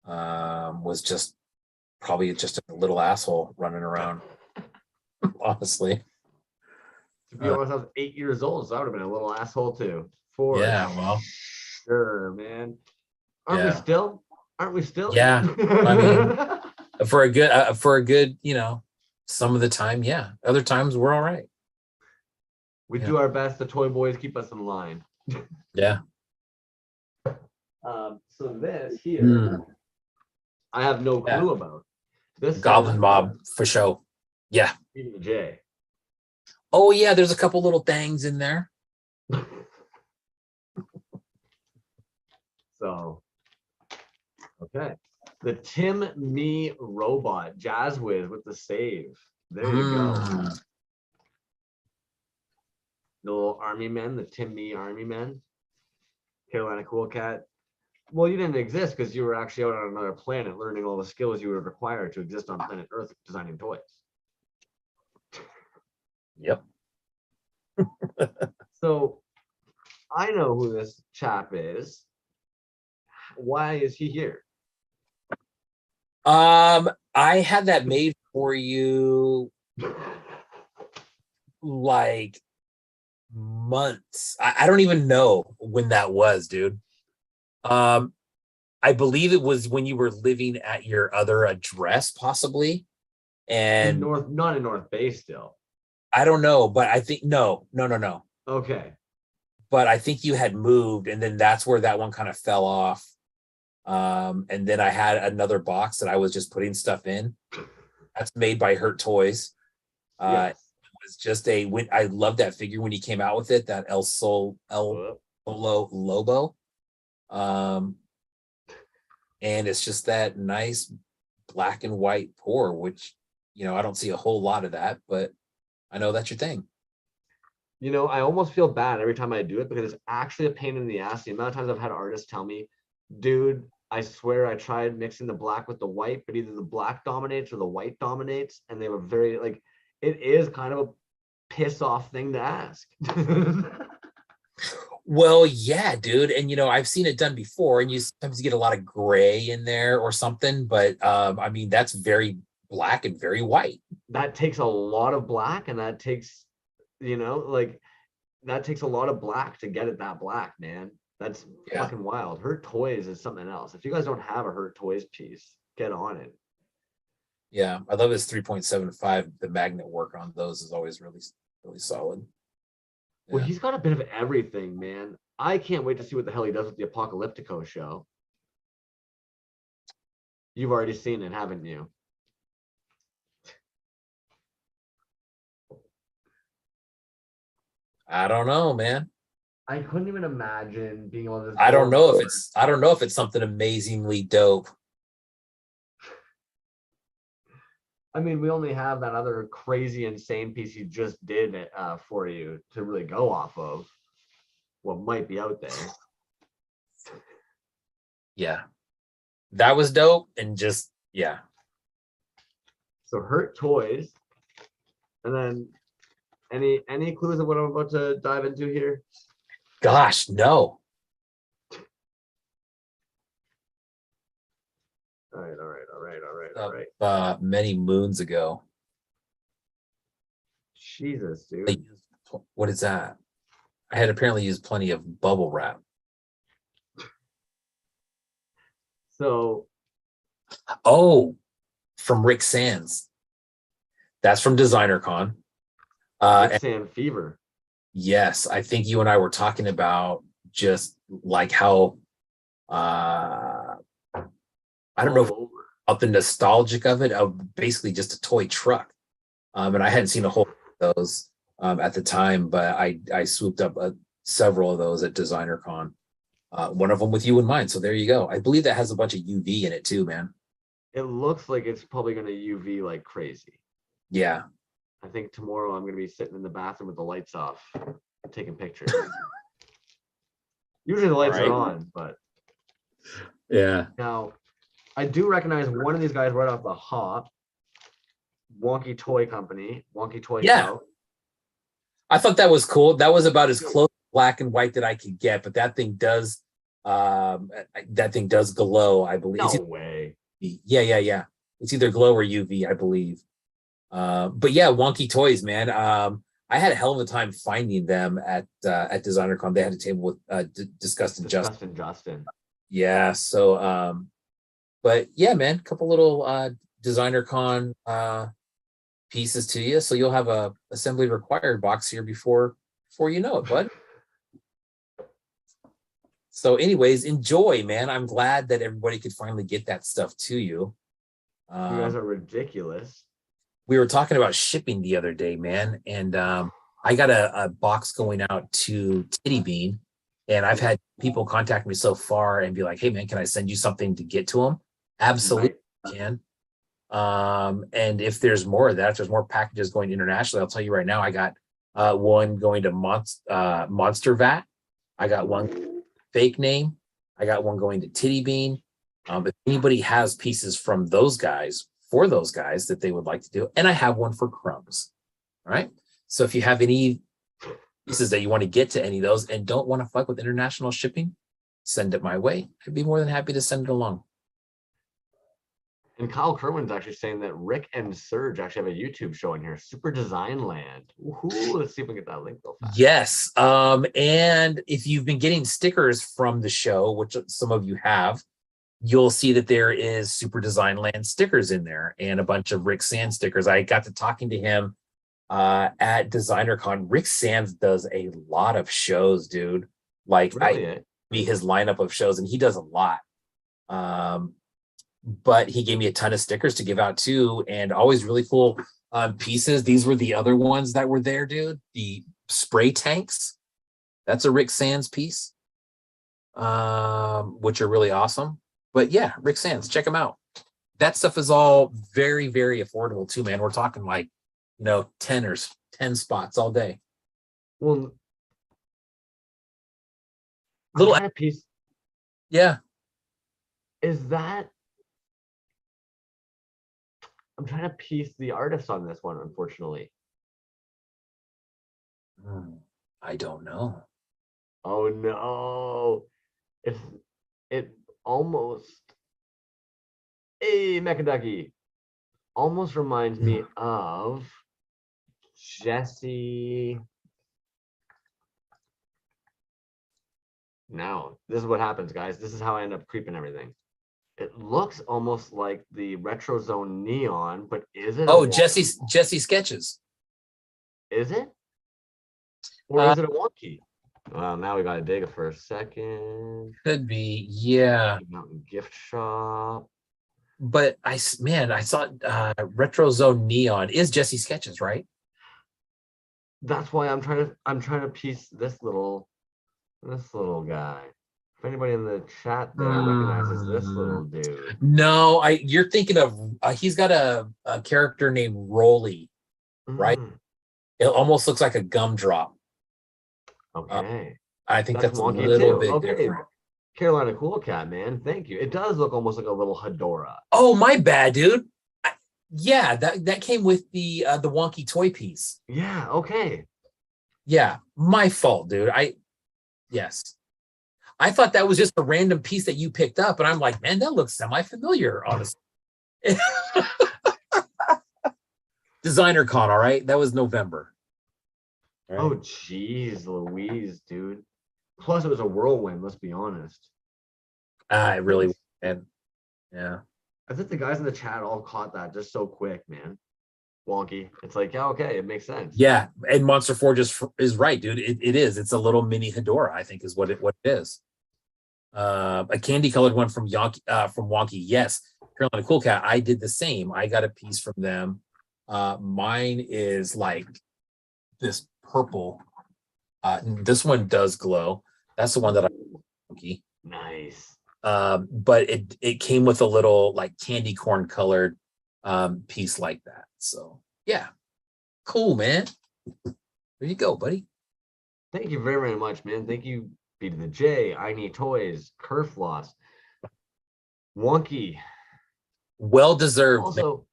was just probably just a little asshole running around. Honestly. To be honest, I was 8 years old, so I would have been a little asshole too. Yeah, well, Sure, man. Aren't we yeah. still? Aren't we still? Yeah. I mean, for a good, you know, some of the time, yeah. Other times we're all right. we Yeah. do our best. The toy boys keep us in line. Yeah. So this here, Mm. I have no Yeah. clue about. This Goblin says Mob for show. Yeah. J. Oh yeah, there's a couple little things in there. So, okay. The Tim Me robot, Jazz Whiz with the save. There you go. Mm. The little army men, the Tim Me army men. Carolina Cool Cat. Well, you didn't exist because you were actually out on another planet learning all the skills you would require to exist on planet Earth designing toys. Yep. So I know who this chap is. Why is he here? I had that made for you like months. I don't even know when that was, dude. I believe it was when you were living at your other address, possibly. And Not in North Bay still. I don't know, but I think no. Okay. But I think you had moved, and then that's where that one kind of fell off. And then I had another box that I was just putting stuff in. That's made by Hurt Toys. Yes. It was just I love that figure when he came out with it, that El Solo Lobo. And it's just that nice black and white pour, which, you know, I don't see a whole lot of that, but I know that's your thing. You know, I almost feel bad every time I do it because it's actually a pain in the ass. The amount of times I've had artists tell me, dude, I swear I tried mixing the black with the white, but either the black dominates or the white dominates, and they were very like, it is kind of a piss off thing to ask. Well, yeah, dude. And you know, I've seen it done before, and you sometimes get a lot of gray in there or something, but I mean, that's very black and very white. That takes a lot of black, and that takes, you know, like that takes a lot of black to get it that black, man. That's fucking wild. Hurt Toys is something else. If you guys don't have a Hurt Toys piece, get on it. Yeah, I love his 3.75. The magnet work on those is always really, really solid. Well, Yeah. he's got a bit of everything, man. I can't wait to see what the hell he does with the Apocalyptico show. You've already seen it, haven't you? I don't know, man. I couldn't even imagine being able to. I don't know if it's something amazingly dope. I mean, we only have that other crazy, insane piece you just did for you to really go off of what might be out there. Yeah, that was dope, and just yeah. So Hurt Toys, and then any clues of what I'm about to dive into here? Gosh, no. All right. Many moons ago. Jesus, They dude. used, what is that? I had apparently used plenty of bubble wrap. So, Oh, from Rick Sands. That's from Designer Con. And Sand Fever. yes, I think you and I were talking about just like how I don't know if All over. about the nostalgic of it, of basically just a toy truck. And I hadn't seen a whole of those at the time, but I swooped up several of those at Designer Con. One of them with you in mind. So there you go. I believe that has a bunch of UV in it too, man. It looks like it's probably going to UV like crazy. Yeah. I think tomorrow I'm going to be sitting in the bathroom with the lights off, taking pictures. Usually the lights Right. are on, but Yeah. now I do recognize one of these guys right off the hop. Wonky Toy Company, Wonky Toy Yeah. Show. I thought that was cool. That was about as close to black and white that I could get, but that thing does glow, I believe. No way. Yeah. It's either glow or UV, I believe. But yeah, Wonky Toys, man. I had a hell of a time finding them at Designer Con. They had a table with Disgusting Justin. Justin. Yeah. So, but yeah, man, couple little Designer Con pieces to you. So you'll have a assembly required box here before you know it, bud. So anyways, enjoy, man. I'm glad that everybody could finally get that stuff to you. You guys are ridiculous. We were talking about shipping the other day, man. And I got a box going out to Titty Bean. And I've had people contact me so far and be like, hey, man, can I send you something to get to them? Absolutely can. And if there's more of that, if there's more packages going internationally, I'll tell you right now, I got one going to Monster Vat. I got one Fake Name. I got one going to Titty Bean. If anybody has pieces from those guys, for those guys that they would like to do, and I have one for Crumbs. All right. So if you have any pieces that you want to get to any of those and don't want to fuck with international shipping, send it my way. I'd be more than happy to send it along. And Kyle Kerwin's actually saying that Rick and Serge actually have a YouTube show in here, Super Design Land. Woohoo, let's see if we can get that link real fast. Yes. And if you've been getting stickers from the show, which some of you have, you'll see that there is Super Design Land stickers in there and a bunch of Rick Sands stickers. I got to talking to him at Designer Con. Rick Sands does a lot of shows, dude. Like Really? his lineup of shows, and he does a lot. But he gave me a ton of stickers to give out too, and always really cool pieces. These were the other ones that were there, dude. The spray tanks. That's a Rick Sands piece, which are really awesome. But yeah, Rick Sands, check him out. That stuff is all very, very affordable too, man. We're talking like, 10 spots all day. Well, Little I had a piece. Yeah. Is that? I'm trying to piece the artist on this one, unfortunately. I don't know. Oh no. It almost Mekaducky almost reminds me of Jesse. Now, this is what happens, guys. This is how I end up creeping everything. It looks almost like the Retro Zone Neon, but is it? Oh, Jesse Sketches. Is it? Or is it a wonky? Well, now we gotta dig it for a second. Could be, yeah. Mountain Gift Shop. But I saw Retro Zone Neon is Jesse Sketches, right? That's why I'm trying to piece this little guy. If anybody in the chat there recognizes this little dude. No, you're thinking of he's got a character named Rolly, right? It almost looks like a gumdrop. Okay. I think that's a wonky little too. bit different. Carolina Cool Cat, man. Thank you. It does look almost like a little Hedora. Oh, my bad, dude. Yeah, that came with the wonky toy piece. Yeah, okay. Yeah, my fault, dude. Yes. I thought that was just a random piece that you picked up, and I'm like, man, that looks semi-familiar, honestly. Designer Con, all right? That was November. Right. Oh, geez, Louise, dude. Plus, it was a whirlwind, let's be honest. I really, man. Yeah. I think the guys in the chat all caught that just so quick, man. Wonky. It's like, yeah, okay, it makes sense. Yeah, and Monster Forge is right, dude. It is. It's a little mini Hedora, I think, is what it is. A candy colored one from Wonky. Yes, Carolina Cool Cat. I did the same. I got a piece from them. Mine is like this purple. This one does glow. That's the one that I Wonky. Nice. But it came with a little like candy corn colored piece like that. So yeah, cool, man. There you go, buddy. Thank you very, very much, man. Thank you, B to the J, I Need Toys, Kerfloss, Wonky. Well deserved. Also, man.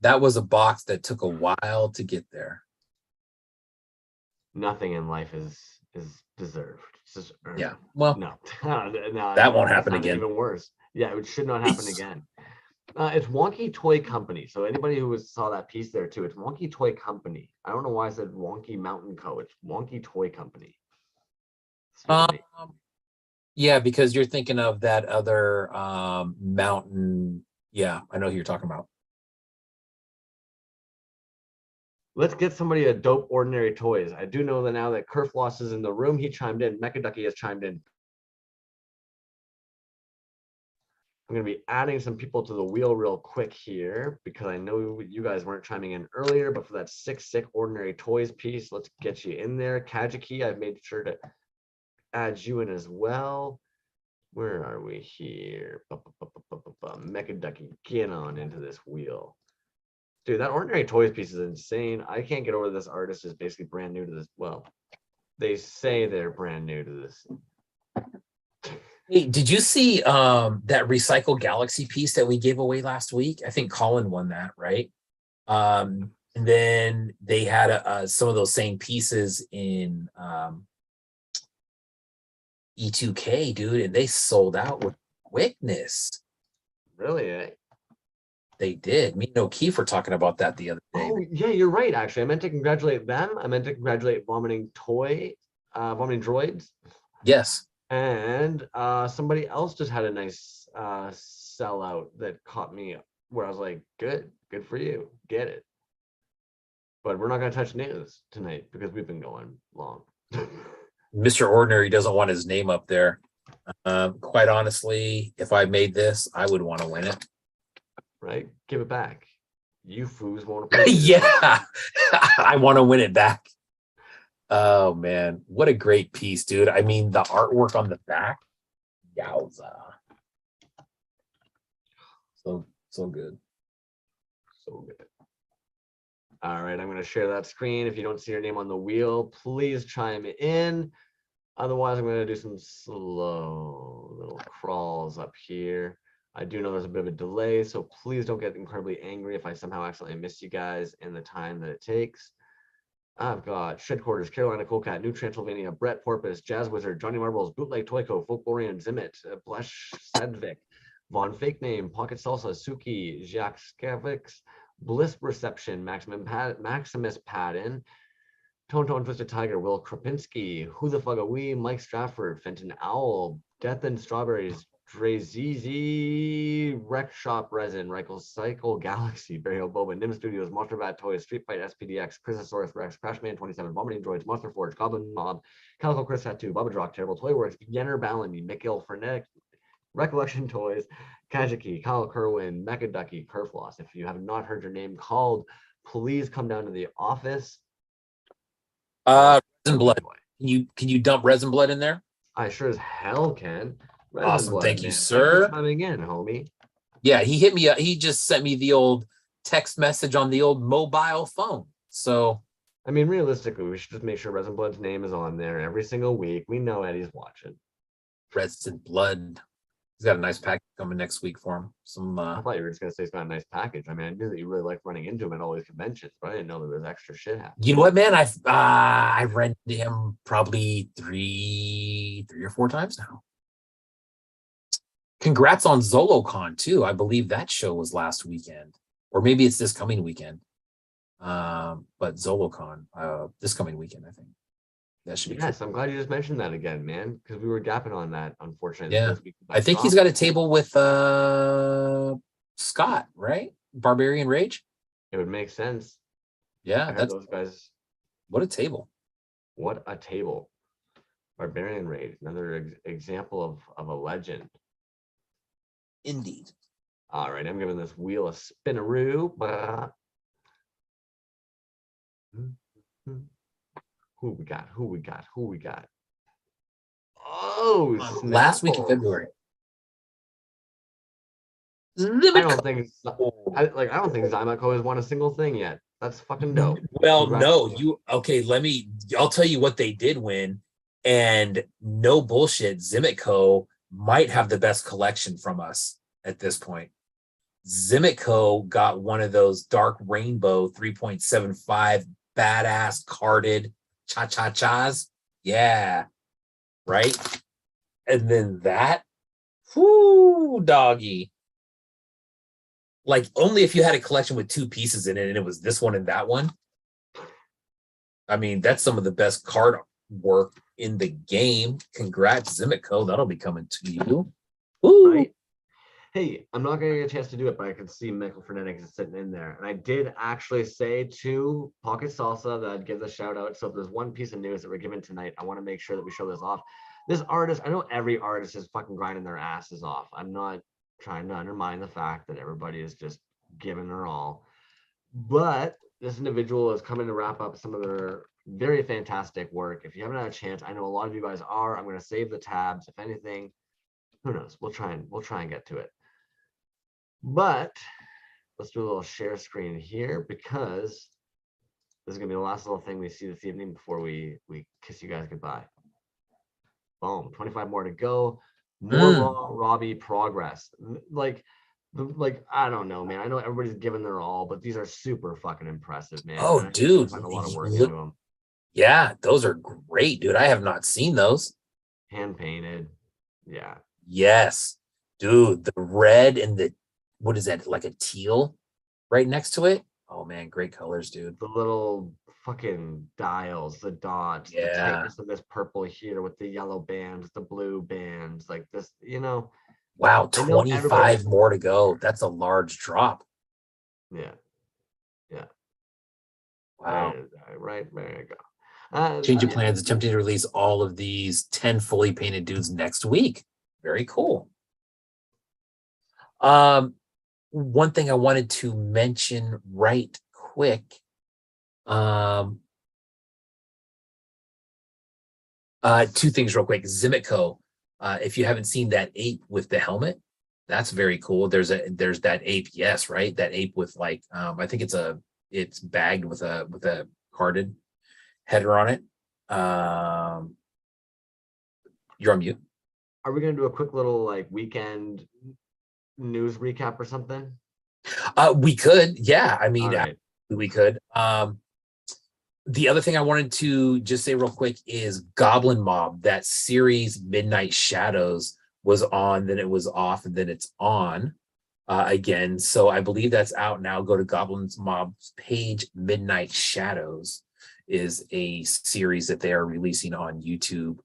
That was a box that took a while to get there. Nothing in life is deserved. It's just earned. Yeah. Well, no, that won't happen again. Even worse. Yeah, it should not happen again. It's Wonky Toy Company. So anybody who saw that piece there too, it's Wonky Toy Company. I don't know why I said Wonky Mountain Co. It's Wonky Toy Company. Yeah, because you're thinking of that other mountain. Yeah, I know who you're talking about. Let's get somebody a dope ordinary toys. I do know that now that Kerfloss is in the room. He chimed in. Mekaducky has chimed in. I'm going to be adding some people to the wheel real quick here because I know you guys weren't chiming in earlier, but for that sick ordinary toys piece, let's get you in there. Kajiki, I've made sure to add you in as well. Where are we here? Mekaducky, get on into this wheel. Dude, that ordinary toys piece is insane. I can't get over this artist is basically brand new to this. Well, they say they're brand new to this. Hey, did you see that Recycle Galaxy piece that we gave away last week? I think Colin won that, right? And then they had some of those same pieces in E2K, dude, and they sold out with quickness. Really, eh? They did. Me and O'Keefe were talking about that the other day. Oh, yeah, you're right, actually. I meant to congratulate them. I meant to congratulate Vomiting Droids. Yes. And somebody else just had a nice sellout that caught me where I was like, good for you. Get it. But we're not going to touch news tonight because we've been going long. Mr. Ordinary doesn't want his name up there. Quite honestly, if I made this, I would want to win it. Right? Give it back. You foos want to play. Yeah. I want to win it back. Oh man, what a great piece, dude. I mean, the artwork on the back, yowza. So good. So good. All right, I'm going to share that screen. If you don't see your name on the wheel, please chime in. Otherwise, I'm going to do some slow little crawls up here. I do know there's a bit of a delay, so please don't get incredibly angry if I somehow accidentally miss you guys in the time that it takes. I've got Shed Quarters, Carolina Coolcat, New Transylvania, Brett Porpoise, Jazz Wizard, Johnny Marbles, Bootleg Toyco, Folklorian, Zimmet, Blesh Sedvik, Von Fake Name, Pocket Salsa, Suki, Jacques Skavix, Bliss Reception, Maximus Padden, Tone Twisted Tiger, Will Krapinski, Who the Fuck Are We, Mike Strafford, Fenton Owl, Death and Strawberries, Dre ZZ, Rec Shop Resin, Reichel Cycle Galaxy, Burial Boba, Nim Studios, Monster Bat Toys, Street Fight SPDX, Chrysosaurus Rex, Crashman 27, Vomiting Droids, Monster Forge, Goblin Mob, Calico Chris Tattoo, Bubba Drock, Terrible Toy Works, Yenner Ballamy, Mikhail Frenetic, Recollection Toys, Kajiki, Kyle Kerwin, Mecha Ducky, Kerfloss. If you have not heard your name called, please come down to the office. Resin blood. Can you dump resin blood in there? I sure as hell can. Resin Awesome. blood, Thank you, man. sir. Thanks for coming in, homie. Yeah, he hit me up. He just sent me the old text message on the old mobile phone. So I mean, realistically, we should just make sure Resin Blood's name is on there every single week. We know Eddie's watching. resin blood. He's got a nice package coming next week for him. I thought you were just gonna say he's got a nice package. I mean, I knew that you really liked running into him at all these conventions, but I didn't know there was extra shit happening. You know what, man? I've rented him probably three or four times now. Congrats on ZoloCon too. I believe that show was last weekend, or maybe it's this coming weekend. But ZoloCon, this coming weekend, I think. That should be Yes, cool. I'm glad you just mentioned that again, man, because we were gapping on that, unfortunately. Yeah. I think he's got a table with Scott, right? Barbarian Rage. It would make sense. Yeah, I heard that's those guys. what a table. What a table. Barbarian Raid, another example of a legend. Indeed. All right, I'm giving this wheel a spinaroo. Who we got? Who we got? Who we got? Oh, Last week in Snapples. February. I don't think I don't think Zymaco has won a single thing yet. That's fucking dope. Well, no, Congratulations. I'll tell you what they did win, and no bullshit, Zimitco might have the best collection from us at this point. Zimitco got one of those dark rainbow 3.75 badass carded cha-cha-chas. Yeah. Right? And then that, whoo, doggy. Like, only if you had a collection with two pieces in it and it was this one and that one. I mean, that's some of the best card work in the game. Congrats, Zimitco. That'll be coming to you. Woo. Right? Hey, I'm not going to get a chance to do it, but I can see Michael Frenetics is sitting in there. And I did actually say to Pocket Salsa that I'd give the shout out. So if there's one piece of news that we're giving tonight, I want to make sure that we show this off. This artist, I know every artist is fucking grinding their asses off. I'm not trying to undermine the fact that everybody is just giving their all. But this individual is coming to wrap up some of their very fantastic work. If you haven't had a chance, I know a lot of you guys are. I'm going to save the tabs. If anything, who knows? We'll try and get to it. But let's do a little share screen here, because this is gonna be the last little thing we see this evening before we kiss you guys goodbye. Boom, 25 more to go. More raw Robbie progress. Like I don't know, man. I know everybody's giving their all, but these are super fucking impressive, man. Oh, And I dude, put a lot of work into them. Yeah, those are great, dude. I have not seen those. Hand painted. Yeah. Yes, dude. The red and the, what is that, like a teal right next to it? Oh man, great colors, dude. The little fucking dials, the dots, the Yeah. tightness of this purple here with the yellow bands, the blue bands, like this, you know. Wow, I know 25 more to go. That's a large drop. Yeah. Wow. Right, there you go. Change of plans, attempting to release all of these 10 fully painted dudes next week. Very cool. One thing I wanted to mention right quick. Two things real quick. Zimitco, if you haven't seen that ape with the helmet, that's very cool. There's that ape, yes, right? That ape with like I think it's bagged with a carded header on it. You're on mute. Are we gonna do a quick little like weekend news recap or something? We could, yeah. I mean, All right. we could. The other thing I wanted to just say real quick is Goblin Mob. That series Midnight Shadows was on, then it was off, and then it's on again. So I believe that's out now. Go to Goblin Mob's page. Midnight Shadows is a series that they are releasing on YouTube.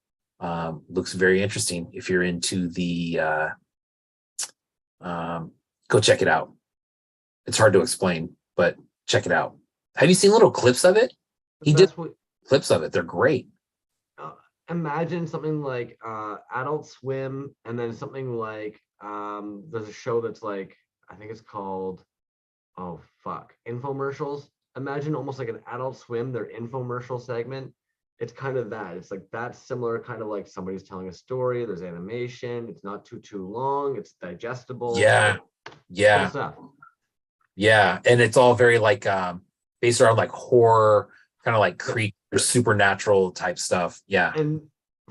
Looks very interesting. If you're into the, go check it out. It's hard to explain, but check it out. Have you seen little clips of it? He did clips of it. They're great. Imagine something like Adult Swim, and then something like there's a show that's like, I think it's called, oh fuck, infomercials. Imagine almost like an Adult Swim, their infomercial segment. It's kind of that. It's like that similar, kind of like somebody's telling a story. There's animation. It's not too long. It's digestible. Yeah. Cool stuff. Yeah, and it's all very like based around like horror, kind of like creature, supernatural type stuff. Yeah. And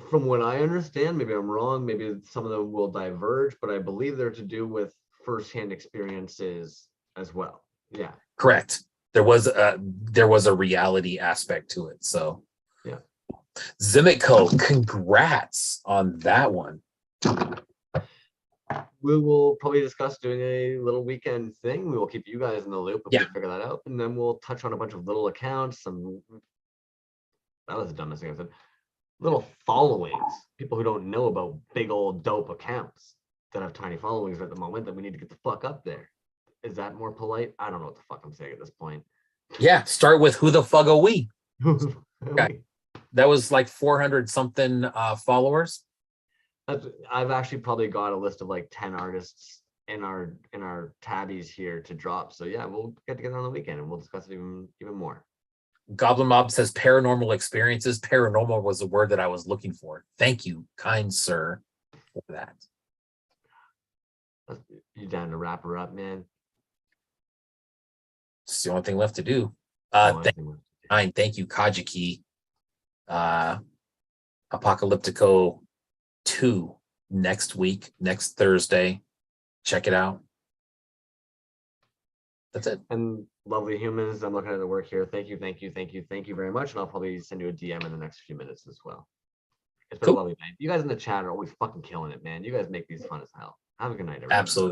from what I understand, maybe I'm wrong, maybe some of them will diverge, but I believe they're to do with firsthand experiences as well. Yeah. Correct. There was a reality aspect to it. So yeah. Zimico, congrats on that one. We will probably discuss doing a little weekend thing. We will keep you guys in the loop if we figure that out. And then we'll touch on a bunch of little accounts, that was the dumbest thing I said. Little followings, people who don't know about big old dope accounts that have tiny followings at the moment that we need to get the fuck up there. Is that more polite? I don't know what the fuck I'm saying at this point. Yeah, start with who the fuck are we? Okay. That was like 400 something followers. I've actually probably got a list of like 10 artists in our tabbies here to drop. So yeah, we'll get together on the weekend and we'll discuss it even more. Goblin Mob says paranormal experiences. Paranormal was the word that I was looking for. Thank you, kind sir, for that. You down to wrap her up, man? It's the only thing left to do. Thank you, Kajiki. Apocalyptico 2 next week, next Thursday. Check it out. That's it. And lovely humans, I'm looking at the work here. Thank you very much. And I'll probably send you a DM in the next few minutes as well. It's been a lovely night. You guys in the chat are always fucking killing it, man. You guys make these fun as hell. Have a good night, everybody. Absolutely.